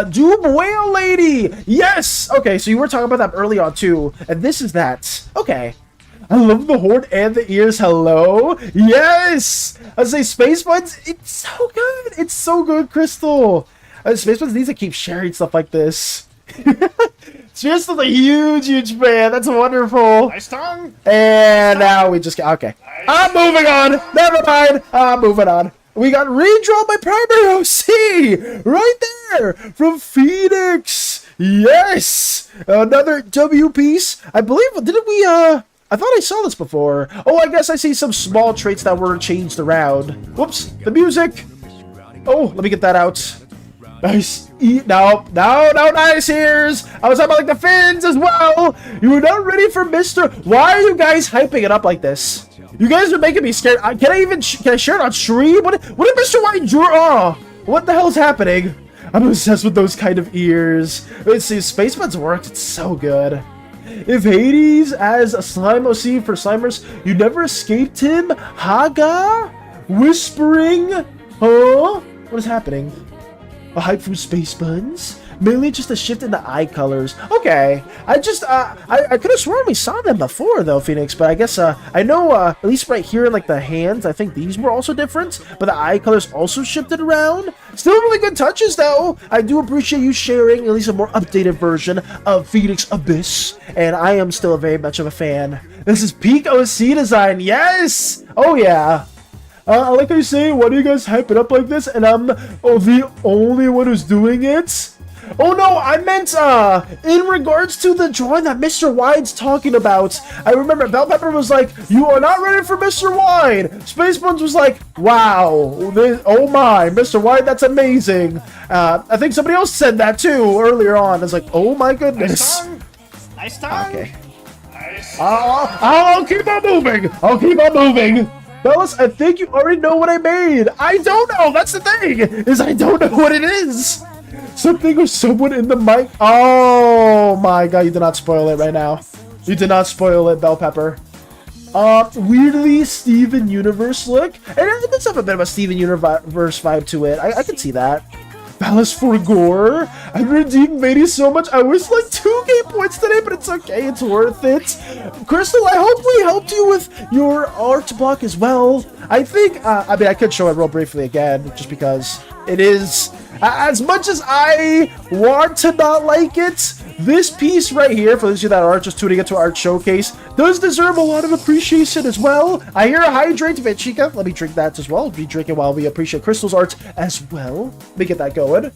Doom Whale Lady! Yes! Okay, so you were talking about that early on too, and this is that. Okay. I love the horn and the ears. Hello? Yes! I say Space Buds, it's so good! It's so good, Crystal! Space Buds needs to keep sharing stuff like this. Just a huge fan. That's wonderful. Nice tongue. And now we just okay. I'm moving on. Never mind. I'm moving on. We got redrawn by Primary OC right there from Phoenix. Yes, another W piece. I believe. Didn't we? I thought I saw this before. Oh, I guess I see some small traits that were changed around. Whoops. The music. Oh, let me get that out. Nice. No, nice ears. I was talking about like the fins as well. You were not ready for Mr. Why are you guys hyping it up like this? You guys are making me scared. Can I share it on stream? What did Mr. White draw? Oh, what the hell's happening? I'm obsessed with those kind of ears. Let's see, Space Buds worked. It's so good. If Hades as a Slime OC for Slimeverse, you never escaped him? Haga? Whispering? Huh? What is happening? A hype from Space Buns? Mainly just a shift in the eye colors. Okay. I could have sworn we saw them before though, Phoenix, but I guess I know at least right here in like the hands, I think these were also different, but the eye colors also shifted around. Still really good touches though. I do appreciate you sharing at least a more updated version of Phoenix Abyss, and I am still very much of a fan. This is peak OC design. Yes! Oh yeah. I like how you say, why do you guys hype it up like this? And I'm the only one who's doing it? Oh no, I meant in regards to the drawing that Mr. Wide's talking about. I remember Bell Pepper was like, you are not ready for Mr. Wide. Space Buns was like, wow, oh my, Mr. Wide, that's amazing. I think somebody else said that too earlier on. It's like, oh my goodness. Nice tongue. Okay. Nice. I'll keep on moving. Fellas, I think you already know what I made. I don't know. That's the thing, is I don't know what it is. Something or someone in the mic. Oh my god, you did not spoil it right now. You did not spoil it, Bell Pepper. Weirdly Steven Universe look. And it does have a bit of a Steven Universe vibe to it. I can see that. Palace for Gore. I redeemed Matey so much. I wish like 2 game points today, but it's okay. It's worth it. Crystal, I hope we helped you with your art block as well. I think, I mean, I could show it real briefly again, just because it is, as much as I want to not like it, this piece right here, for those of you that are just tuning into our art showcase, does deserve a lot of appreciation as well. I hear a hydrate, Chica. Let me drink that as well. We'll be drinking while we appreciate Crystal's art as well. Let me get that going.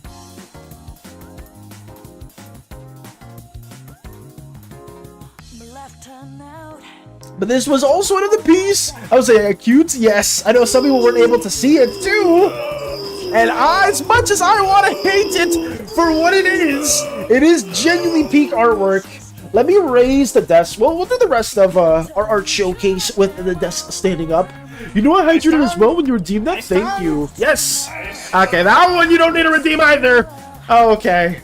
But this was also another piece. I would say cute. Yes, I know some people weren't able to see it too. And as much as I want to hate it for what it is genuinely peak artwork. Let me raise the desk. Well, we'll do the rest of our art showcase with the desk standing up. You know I hydrated as well when you redeemed that? Thank you. Yes. Okay, that one you don't need to redeem either. Oh, okay.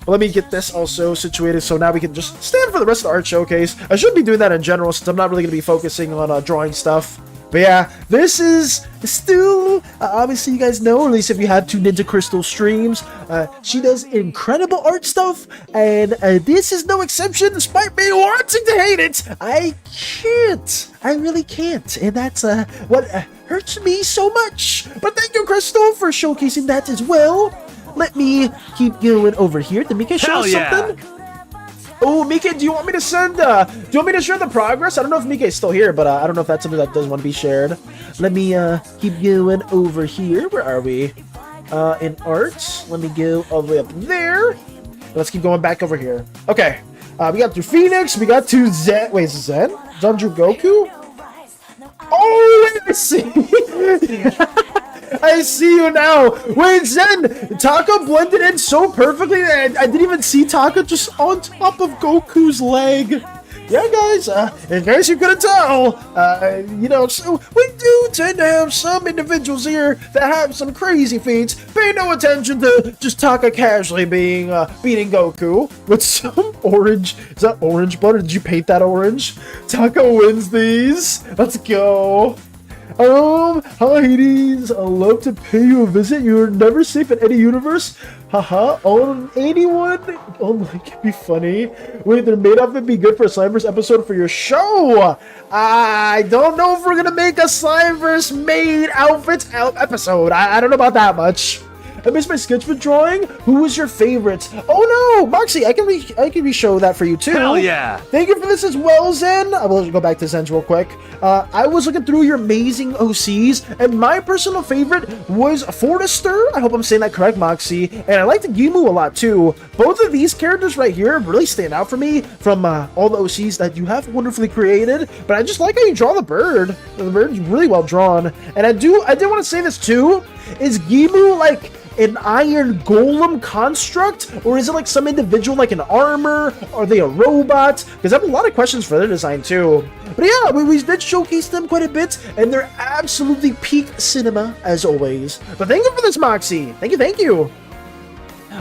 Well, let me get this also situated so now we can just stand for the rest of the art showcase. I should be doing that in general since I'm not really going to be focusing on drawing stuff. But yeah, this is still, obviously you guys know, at least if you have tuned into Crystal streams, she does incredible art stuff, and this is no exception, despite me wanting to hate it. I can't. I really can't, and that's what hurts me so much. But thank you, Crystal, for showcasing that as well. Let me keep going over here. Did Mika show us something? Oh, Mika, do you want me to share the progress? I don't know if Mika is still here, but I don't know if that's something that does want to be shared. Let me keep going over here. Where are we? In art. Let me go all the way up there. Let's keep going back over here. Okay. We got through Phoenix. We got to Zen. Wait, is it Zen? Zanju Goku? Oh, wait, I see. I see you now. Wait, Zen, Taka blended in so perfectly that I didn't even see Taka just on top of Goku's leg. Yeah, guys, in case you couldn't tell, you know, so we do tend to have some individuals here that have some crazy feats. Pay no attention to just Taka casually being, beating Goku with some orange. Is that orange blood, or did you paint that orange? Taka wins these. Let's go. Hi Hades, I'd love to pay you a visit. You're never safe in any universe. Haha, on anyone? Oh, that could be funny. Wait, their made outfit be good for a Slimeverse episode for your show? I don't know if we're gonna make a Slimeverse made outfits episode. I don't know about that much. I missed my sketchbook drawing. Who was your favorite? Oh no, Moxie, I can re-show that for you too. Hell yeah! Thank you for this as well, Zen. I will go back to Zen's real quick. I was looking through your amazing OCs, and my personal favorite was Forrester. I hope I'm saying that correct, Moxie. And I liked Gimu a lot too. Both of these characters right here really stand out for me from all the OCs that you have wonderfully created. But I just like how you draw the bird. The bird's really well drawn. And I did want to say this too. Is Gimu like an iron golem construct, or is it like some individual like an armor? Are they a robot? Because I have a lot of questions for their design too. But yeah, we did showcase them quite a bit, and they're absolutely peak cinema as always. But thank you for this, Moxie. Thank you.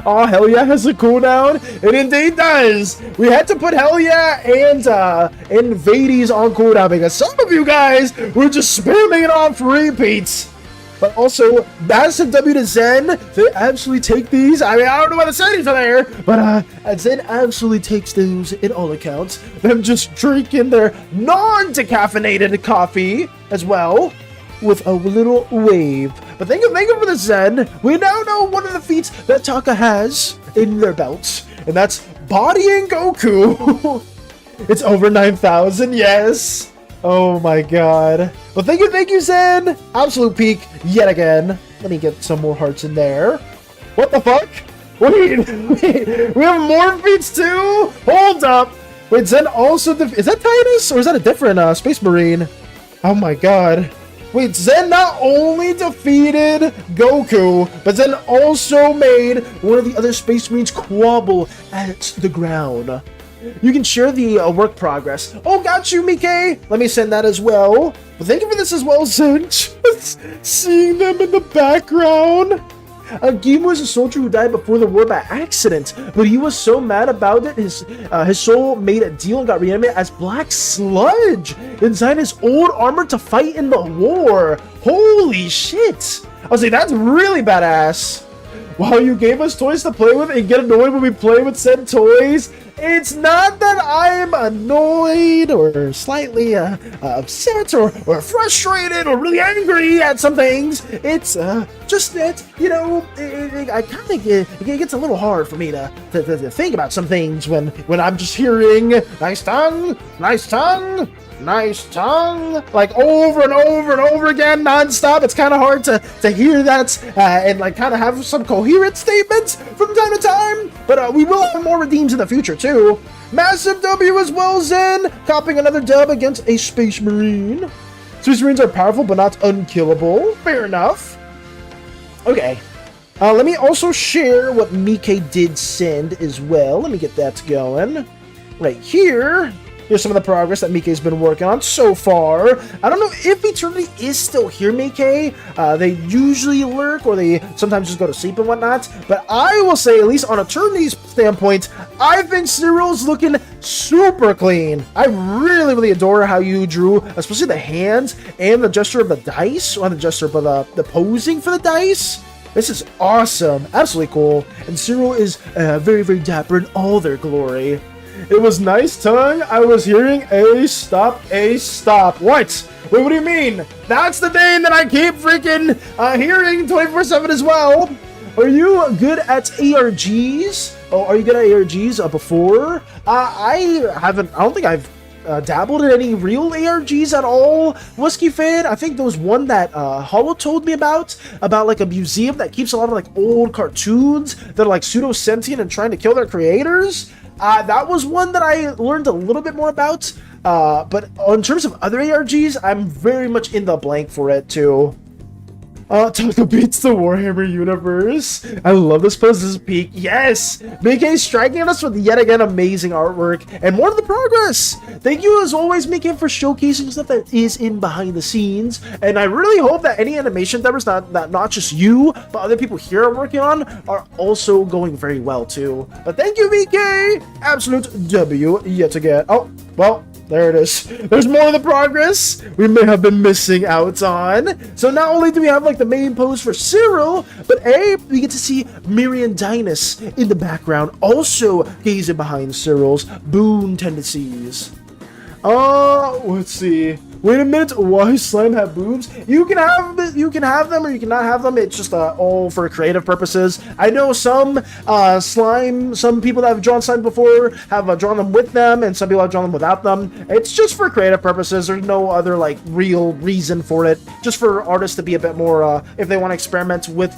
Oh, hell yeah has a cooldown. It indeed does. We had to put hell yeah and Vades on cooldown because some of you guys were just spamming it on for repeats. But also, massive W to Zen. They absolutely take these. I mean, I don't know why the settings are there, but Zen absolutely takes those in all accounts. Them just drinking their non-decaffeinated coffee as well with a little wave. But thank you for the Zen. We now know one of the feats that Taka has in their belts, and that's bodying Goku. It's over 9,000, yes. Oh my god. Well, thank you, Zen. Absolute peak yet again. Let me get some more hearts in there. What the fuck? Wait. We have more feats too? Hold up. Wait, Zen also... Is that Titus? Or is that a different Space Marine? Oh my god. Wait, Zen not only defeated Goku, but Zen also made one of the other Space Marines quabble at the ground. You can share the work progress. Oh, got you, Mike. Let me send that as well. Well, thank you for this as well, Zen. Just seeing them in the background. Gimu was a soldier who died before the war by accident, but he was so mad about it, his soul made a deal and got reanimated as black sludge inside his old armor to fight in the war. Holy shit. I was like, that's really badass. Wow, you gave us toys to play with and get annoyed when we play with said toys? It's not that I'm annoyed or slightly upset or frustrated or really angry at some things. It's just that, you know, it gets a little hard for me to think about some things when I'm just hearing nice tongue, nice tongue, nice tongue, like over and over and over again non-stop. It's kind of hard to hear that and like kind of have some coherent statements from time to time, but we will have more redeems in the future too. Massive W as well, Zen. Copying another dub against a Space Marine. Space Marines are powerful, but not unkillable. Fair enough. Okay. Let me also share what Mike did send as well. Let me get that going. Right here. Here's some of the progress that Mike's been working on so far. I don't know if Eternity is still here, Mike. They usually lurk, or they sometimes just go to sleep and whatnot. But I will say, at least on Eternity's standpoint, I think Cyril's looking super clean. I really, really adore how you drew, especially the hands and the gesture of the dice, or the gesture, but the posing for the dice. This is awesome. Absolutely cool. And Cyril is very, very dapper in all their glory. It was nice tongue. I was hearing a stop. What? Wait, what do you mean? That's the name that I keep freaking hearing 24/7 as well. Are you good at ARGs? Oh, are you good at ARGs before? I don't think I've dabbled in any real ARGs at all. Whiskey fan, I think there was one that Hollow told me about like a museum that keeps a lot of like old cartoons that are like pseudo-sentient and trying to kill their creators. That was one that I learned a little bit more about, but in terms of other ARGs, I'm very much in the blank for it too. Taco beats the Warhammer universe. I love this pose. This is peak. Yes! Mike striking at us with yet again amazing artwork and more of the progress. Thank you as always, Mike, for showcasing stuff that is in behind the scenes. And I really hope that any animation that not just you, but other people here are working on are also going very well too. But thank you, Mike! Absolute W yet again. Oh, well. There it is. There's more of the progress we may have been missing out on. So not only do we have like the main pose for Cyril, but we get to see Miriam Dynus in the background, also gazing behind Cyril's boon tendencies. Let's see. Wait a minute, why slime have boobs? You can have them or you cannot have them. It's just all for creative purposes. I know some people that have drawn slime before have drawn them with them, and some people have drawn them without them. It's just for creative purposes. There's no other like real reason for it. Just for artists to be a bit more, if they want to experiment with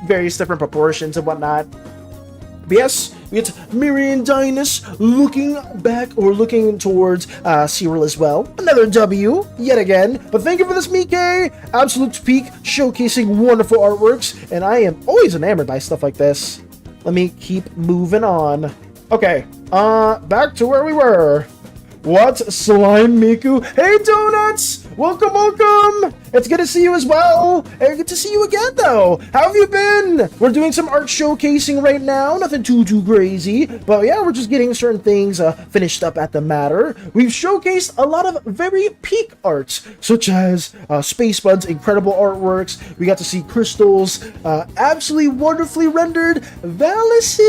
various different proportions and whatnot. But yes, we get Miriam Dynus looking back or looking towards Cyril as well. Another W, yet again. But thank you for this, Mike. Absolute peak, showcasing wonderful artworks. And I am always enamored by stuff like this. Let me keep moving on. Okay, back to where we were. What? Slime Miku? Hey, Donuts! Welcome, welcome! It's good to see you as well. And good to see you again, though. How have you been? We're doing some art showcasing right now. Nothing too crazy. But yeah, we're just getting certain things finished up at the matter. We've showcased a lot of very peak arts, such as Space Bud's incredible artworks. We got to see Crystal's absolutely wonderfully rendered Valis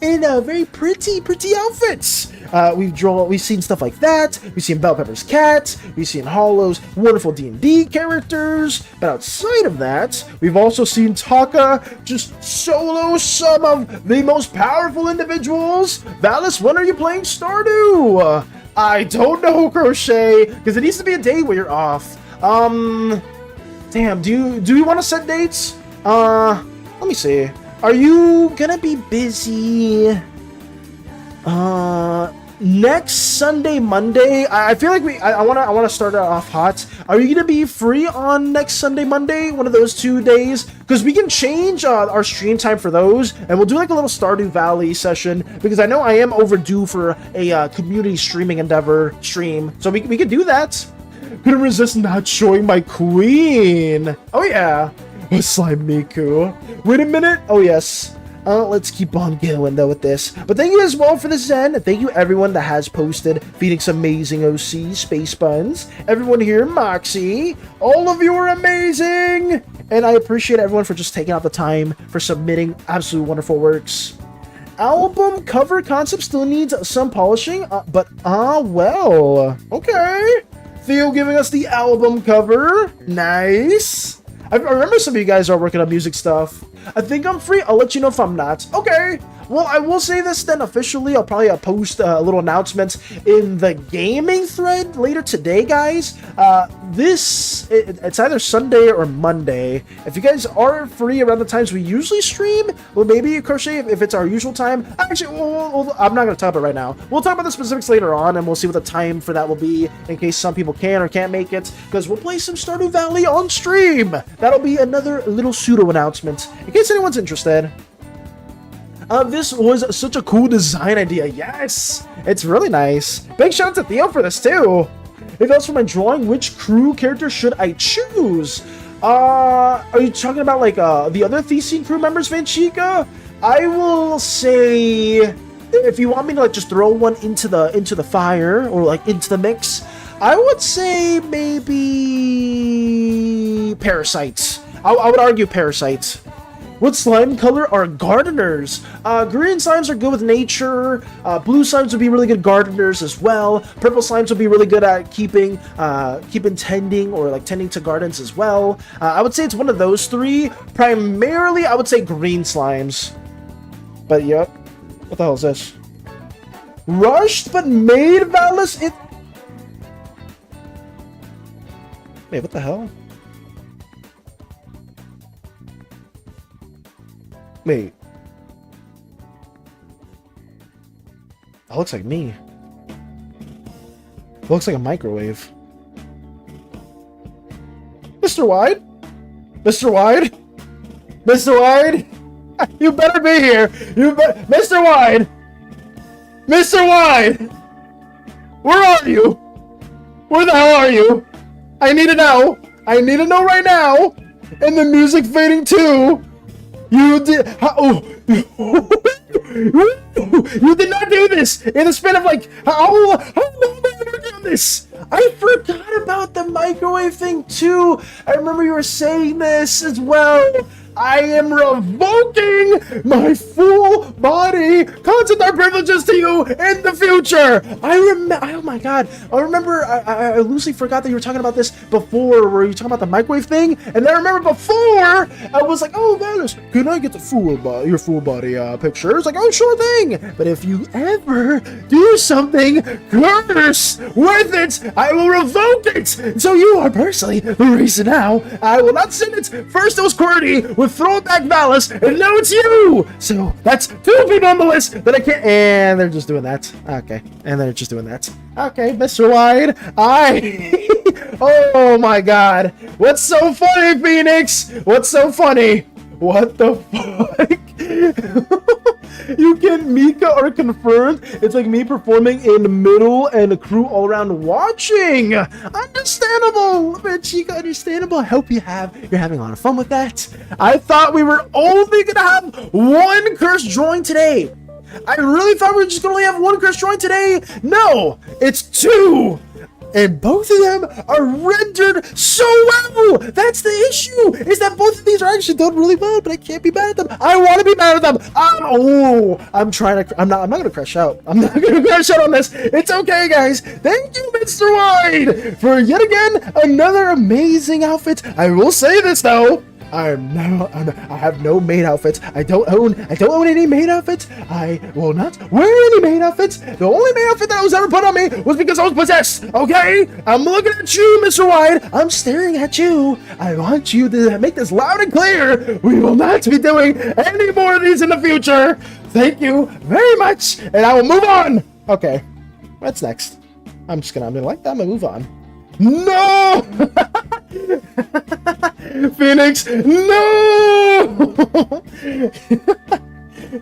in very pretty outfits. We've seen stuff like that. We've seen Bell Pepper's cat. We've seen Hollow's wonderful D&D characters. But outside of that, we've also seen Taka just solo some of the most powerful individuals. Valis, when are you playing Stardew? I don't know, Crochet, because it needs to be a day where you're off. Damn, do you want to set dates? Let me see. Are you gonna be busy? Next Sunday, Monday. I feel like I wanna start it off hot. Are you gonna be free on next Sunday, Monday? One of those 2 days? Because we can change our stream time for those, and we'll do like a little Stardew Valley session. Because I know I am overdue for a community streaming endeavor stream, so we can do that. Couldn't resist not showing my queen. Oh yeah, Slime Miku. Wait a minute. Oh yes. Let's keep on going though with this. But thank you as well for the Zen. Thank you everyone that has posted Phoenix Amazing OC, Space Buns. Everyone here, Moxie. All of you are amazing. And I appreciate everyone for just taking out the time for submitting absolutely wonderful works. Album cover concept still needs some polishing, but well. Okay. Theo giving us the album cover. Nice. I remember some of you guys are working on music stuff. I think I'm free. I'll let you know if I'm not. Okay. Well, I will say this then officially. I'll probably post a little announcement in the gaming thread later today, guys. It's either Sunday or Monday. If you guys are free around the times we usually stream, well, maybe Crochet if it's our usual time. Actually, I'm not going to talk about it right now. We'll talk about the specifics later on, and we'll see what the time for that will be in case some people can or can't make it, because we'll play some Stardew Valley on stream. That'll be another little pseudo announcement in case anyone's interested. This was such a cool design idea. Yes, it's really nice. Big shout out to Theo for this too. If that's for my drawing, which crew character should I choose? Are you talking about like the other Thesine crew members, Vanchika? I will say, if you want me to like just throw one into the fire or like into the mix, I would say maybe Parasites. I would argue Parasites. What slime color are gardeners? Green slimes are good with nature. Blue slimes would be really good gardeners as well. Purple slimes would be really good at keeping tending or like tending to gardens as well. I would say it's one of those three. Primarily, I would say green slimes. But yep. What the hell is this? Rushed but made valus. Wait, what the hell? Wait. That looks like me. It looks like a microwave. Mr. Wide? Mr. Wide? Mr. Wide? You better be here! Mr. Wide! Mr. Wide! Where are you? Where the hell are you? I need to know! I need to know right now! And the music fading too! You did. You did not do this in the span of like how long have I working on this? I forgot about the microwave thing too. I remember you were saying this as well. I am revoking my full body content privileges to you in the future. Oh my god. I remember. I loosely forgot that you were talking about this before. Were you talking about the microwave thing? And I remember before I was like, "Oh, Valis, can I get the your full body picture?" It's like, "Oh, sure thing." But if you ever do something curse with it, I will revoke it. So you are personally the reason now. I will not send it. First it was Qwerty with Throwback Valis, and now it's you! So that's 2 people on the list that I can't. And they're just doing that. Okay. And they're just doing that. Okay, Mr. Wide. Oh my god. What's so funny, Phoenix? What's so funny? What the fuck? You get Mika or confirmed. It's like me performing in middle and a crew all around watching. Understandable, Chica. Understandable. I hope you're having a lot of fun with that. I thought we were only gonna have one curse drawing today. I really thought we were just gonna only have one curse drawing today. No, it's 2. And both of them are rendered so well! That's the issue! Is that both of these are actually done really well, but I can't be mad at them. I want to be mad at them! I'm not gonna crash out. I'm not gonna crash out on this. It's okay, guys. Thank you, Mr. Wide, for yet again another amazing outfit. I will say this though. I have no maid outfits. I don't own any maid outfits. I will not wear any maid outfits. The only maid outfit that was ever put on me was because I was possessed. Okay? I'm looking at you, Mr. Wide. I'm staring at you. I want you to make this loud and clear. We will not be doing any more of these in the future. Thank you very much, and I will move on. Okay. What's next? I'm gonna like that. I'm gonna move on. No! Phoenix, no!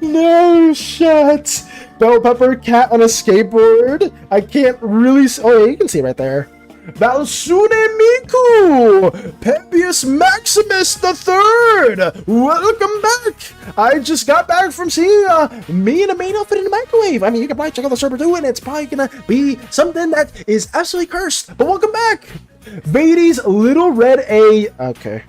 No shot. Bell pepper cat on a skateboard. I can't really. Oh, yeah, you can see it right there. Balsune Miku, Pepius Maximus III. Welcome back. I just got back from seeing me in a main outfit in the microwave. I mean, you can probably check out the server too, and it's probably gonna be something that is absolutely cursed. But welcome back. Vadi's Little Red A. Okay.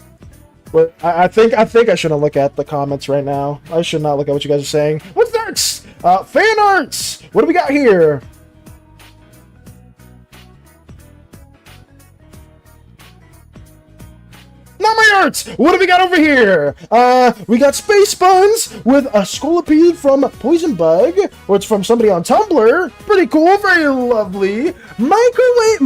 But I think I shouldn't look at the comments right now. I should not look at what you guys are saying. What's next? Fan arts. What do we got here? not my art. What do we got over here? We got Space Buns with a Scolipede from Poison Bug, or it's from somebody on Tumblr. Pretty cool, very lovely. Micro-made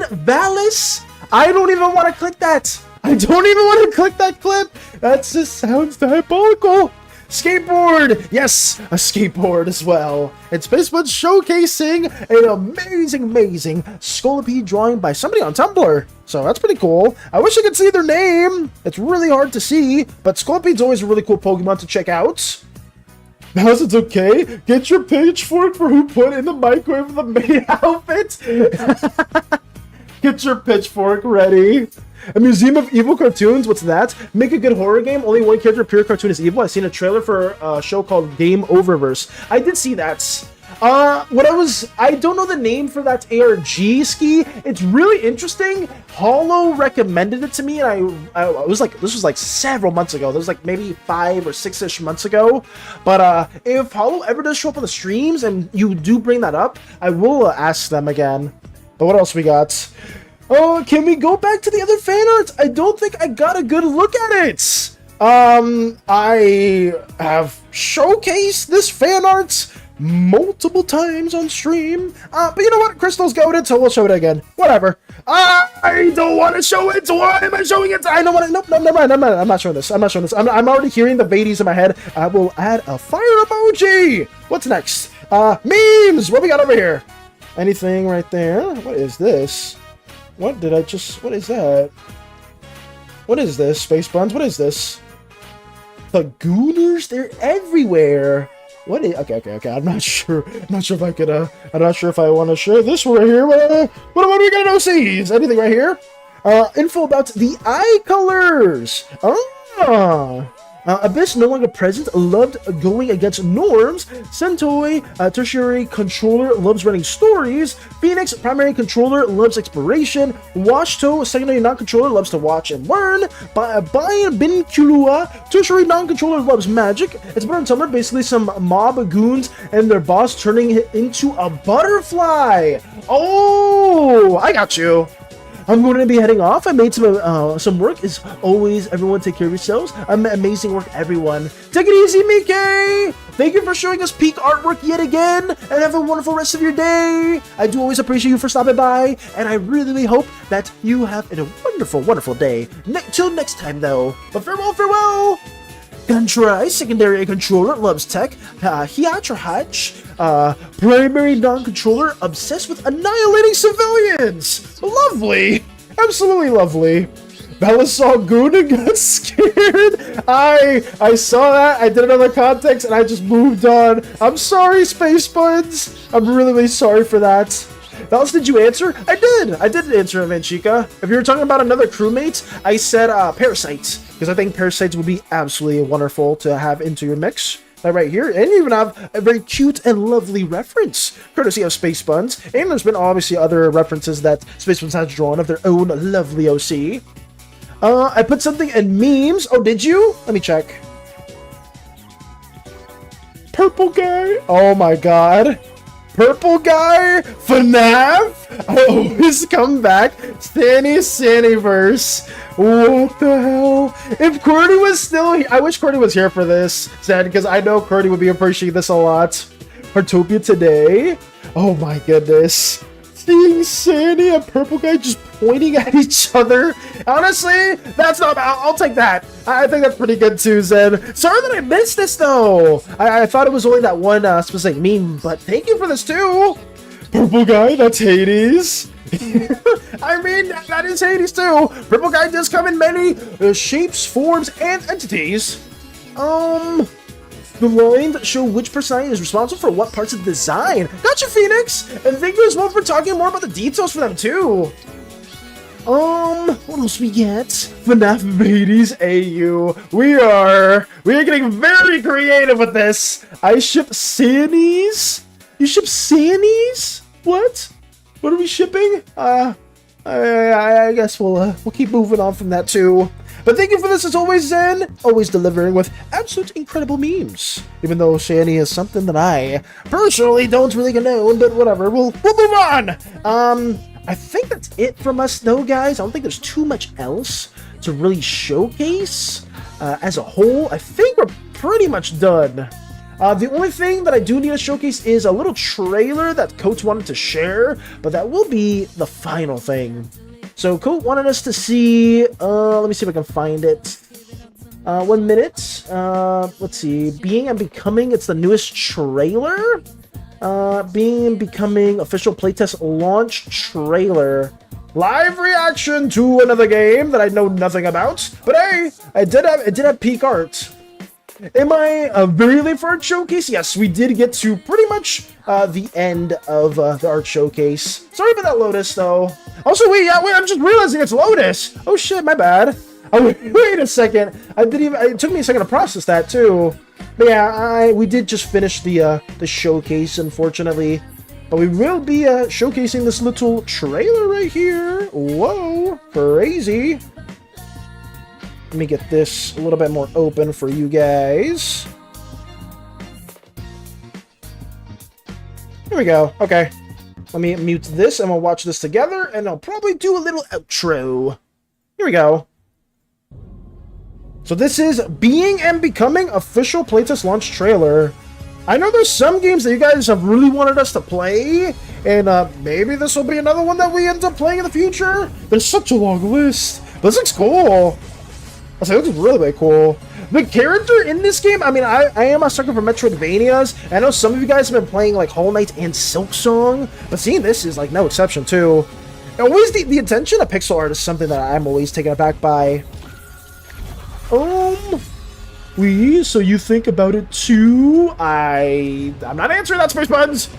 Valis. I don't even want to click that. I don't even want to click that clip. That just sounds diabolical. Skateboard! Yes, a skateboard as well. And Space Buds showcasing an amazing Scolipede drawing by somebody on Tumblr. So that's pretty cool. I wish I could see their name. It's really hard to see, but Scolipede's always a really cool Pokemon to check out. Now's it's okay. Get your pitchfork for who put in the microwave of the main outfit. Get your pitchfork ready. A museum of evil cartoons. What's that? Make a good horror game. Only one character per cartoon is evil. I've seen a trailer for a show called Game Oververse. I did see that. I don't know the name for that ARG ski. It's really interesting. Hollow recommended it to me, and I was like, this was like several months ago. This was like maybe 5 or 6-ish months ago. But if Hollow ever does show up on the streams and you do bring that up, I will ask them again. But what else we got? Oh, can we go back to the other fan art? I don't think I got a good look at it. I have showcased this fan art multiple times on stream. But you know what? Crystal's goated, so we'll show it again. Whatever. I don't want to show it. Why am I showing it? I don't want to. Nope, never mind. I'm not showing this. I'm already hearing the Vades in my head. I will add a fire emoji. What's next? Memes. What we got over here? Anything right there? What is this? What did I just... What is that? What is this, Space Buns? What is this? The Gooners? They're everywhere. What is... Okay. I'm not sure. I'm not sure if I could... I'm not sure if I want to share this right here. What are we gonna know? See? Is anything right here? Info about the eye colors. Abyss no longer present, loved going against norms. Centoi, tertiary controller, loves running stories. Phoenix, primary controller, loves exploration. Washto, secondary non-controller, loves to watch and learn. Bayan Binkulua, tertiary non-controller, loves magic. It's been on Tumblr, basically some mob goons and their boss turning it into a butterfly. Oh, I got you. I'm going to be heading off. I made some work. As always, everyone take care of yourselves. Amazing work, everyone. Take it easy, Mike. Thank you for showing us peak artwork yet again, and have a wonderful rest of your day. I do always appreciate you for stopping by, and I really hope that you have a wonderful day. Till next time, though. But farewell. Gantry, secondary controller, loves tech. Hiatrahach, primary non-controller, obsessed with annihilating civilians. Lovely. Absolutely lovely. Bella saw Goon and got scared. I saw that. I did another context, and I just moved on. I'm sorry, Space Buds. I'm really sorry for that. Bellis, did you answer? I did answer, Vanchika. If you were talking about another crewmate, I said parasites, because I think parasites would be absolutely wonderful to have into your mix. Right here, and you even have a very cute and lovely reference, courtesy of Space Buns. And there's been obviously other references that Space Buns has drawn of their own lovely OC. I put something in memes. Oh, did you? Let me check. Purple guy. Oh my god. Purple guy, FNAF, I always come back, Slimeverse. What the hell? If Cordy was still here, I wish Cordy was here for this, Sad, because I know Cordy would be appreciating this a lot. Heartopia today? Oh my goodness. Seeing SANI and Purple Guy just pointing at each other. Honestly, that's not bad. I'll take that. I think that's pretty good too, Zen. Sorry that I missed this though. I thought it was only that one specific meme, but thank you for this too. Purple Guy, that's Hades. I mean, that is Hades too. Purple Guy does come in many shapes, forms, and entities. The lines show which personality is responsible for what parts of the design. Gotcha, Phoenix! And thank you as well for talking more about the details for them, too. What else we get? FNAF Hades AU. We are getting very creative with this. I ship SANIs? You ship SANIs? What? What are we shipping? I guess we'll keep moving on from that, too. But thank you for this as always, Zen. Always delivering with absolute incredible memes. Even though SANI is something that I personally don't really know, but whatever. We'll move on. I think that's it from us though, guys. I don't think there's too much else to really showcase as a whole. I think we're pretty much done. The only thing that I do need to showcase is a little trailer that Coach wanted to share, but that will be the final thing. So Coach wanted us to see, let me see if I can find it. 1 minute. Let's see. Being and Becoming, it's the newest trailer. Being and Becoming official playtest launch trailer. Live reaction to another game that I know nothing about. But hey, it did have peak art. Am I very late for art showcase? Yes, we did get to pretty much the end of the art showcase. Sorry about that, Lotus, though. Also, wait, I'm just realizing it's Lotus. Oh shit, my bad. Oh, wait a second. It took me a second to process that too. But yeah, we did just finish the showcase, unfortunately. But we will be showcasing this little trailer right here. Whoa, crazy. Let me get this a little bit more open for you guys. Here we go. Okay. Let me mute this and we'll watch this together and I'll probably do a little outro. Here we go. So this is Being and Becoming official playtest launch trailer. I know there's some games that you guys have really wanted us to play, and maybe this will be another one that we end up playing in the future. There's such a long list. But this looks cool. I'll say it looks really, really cool. The character in this game, I mean, I am a sucker for Metroidvanias. I know some of you guys have been playing like Hollow Knight and Silksong, but seeing this is like no exception too. Always the attention of pixel art is something that I'm always taken aback by. So you think about it too? I'm not answering that, Space Buttons.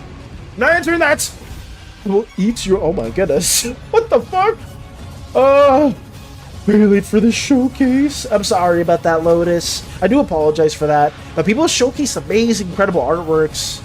I'm not answering that. Will eat your. Oh my goodness. What the fuck? Very late for the showcase. I'm sorry about that, Lotus. I do apologize for that. But people showcase amazing, incredible artworks.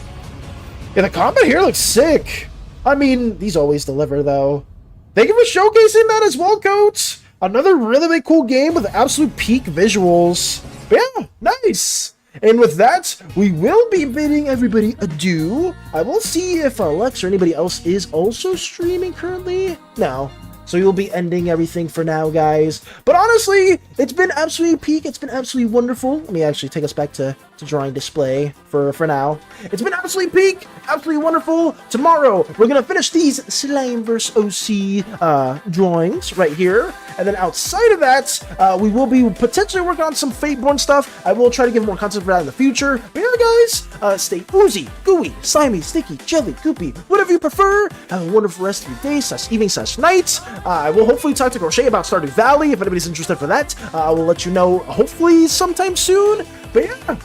Yeah, the combat here looks sick. I mean, these always deliver, though. Thank you for showcasing that as well, Coach. Another really, really cool game with absolute peak visuals. But yeah, nice. And with that, we will be bidding everybody adieu. I will see if Alex or anybody else is also streaming currently. No. So we will be ending everything for now, guys. But honestly, it's been absolutely peak. It's been absolutely wonderful. Let me actually take us back to drawing display for now. It's been absolutely peak, absolutely wonderful. Tomorrow, we're going to finish these Slimeverse OC drawings right here. And then outside of that, we will be potentially working on some Fateborn stuff. I will try to give more content for that in the future. But yeah, guys, stay oozy, gooey, slimy, sticky, jelly, goopy, whatever you prefer. Have a wonderful rest of your day, /evening, /night. I will hopefully talk to Crochet about Stardew Valley. If anybody's interested for that, I will let you know hopefully sometime soon. But yeah,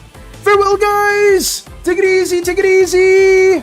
farewell, guys. Take it easy, take it easy.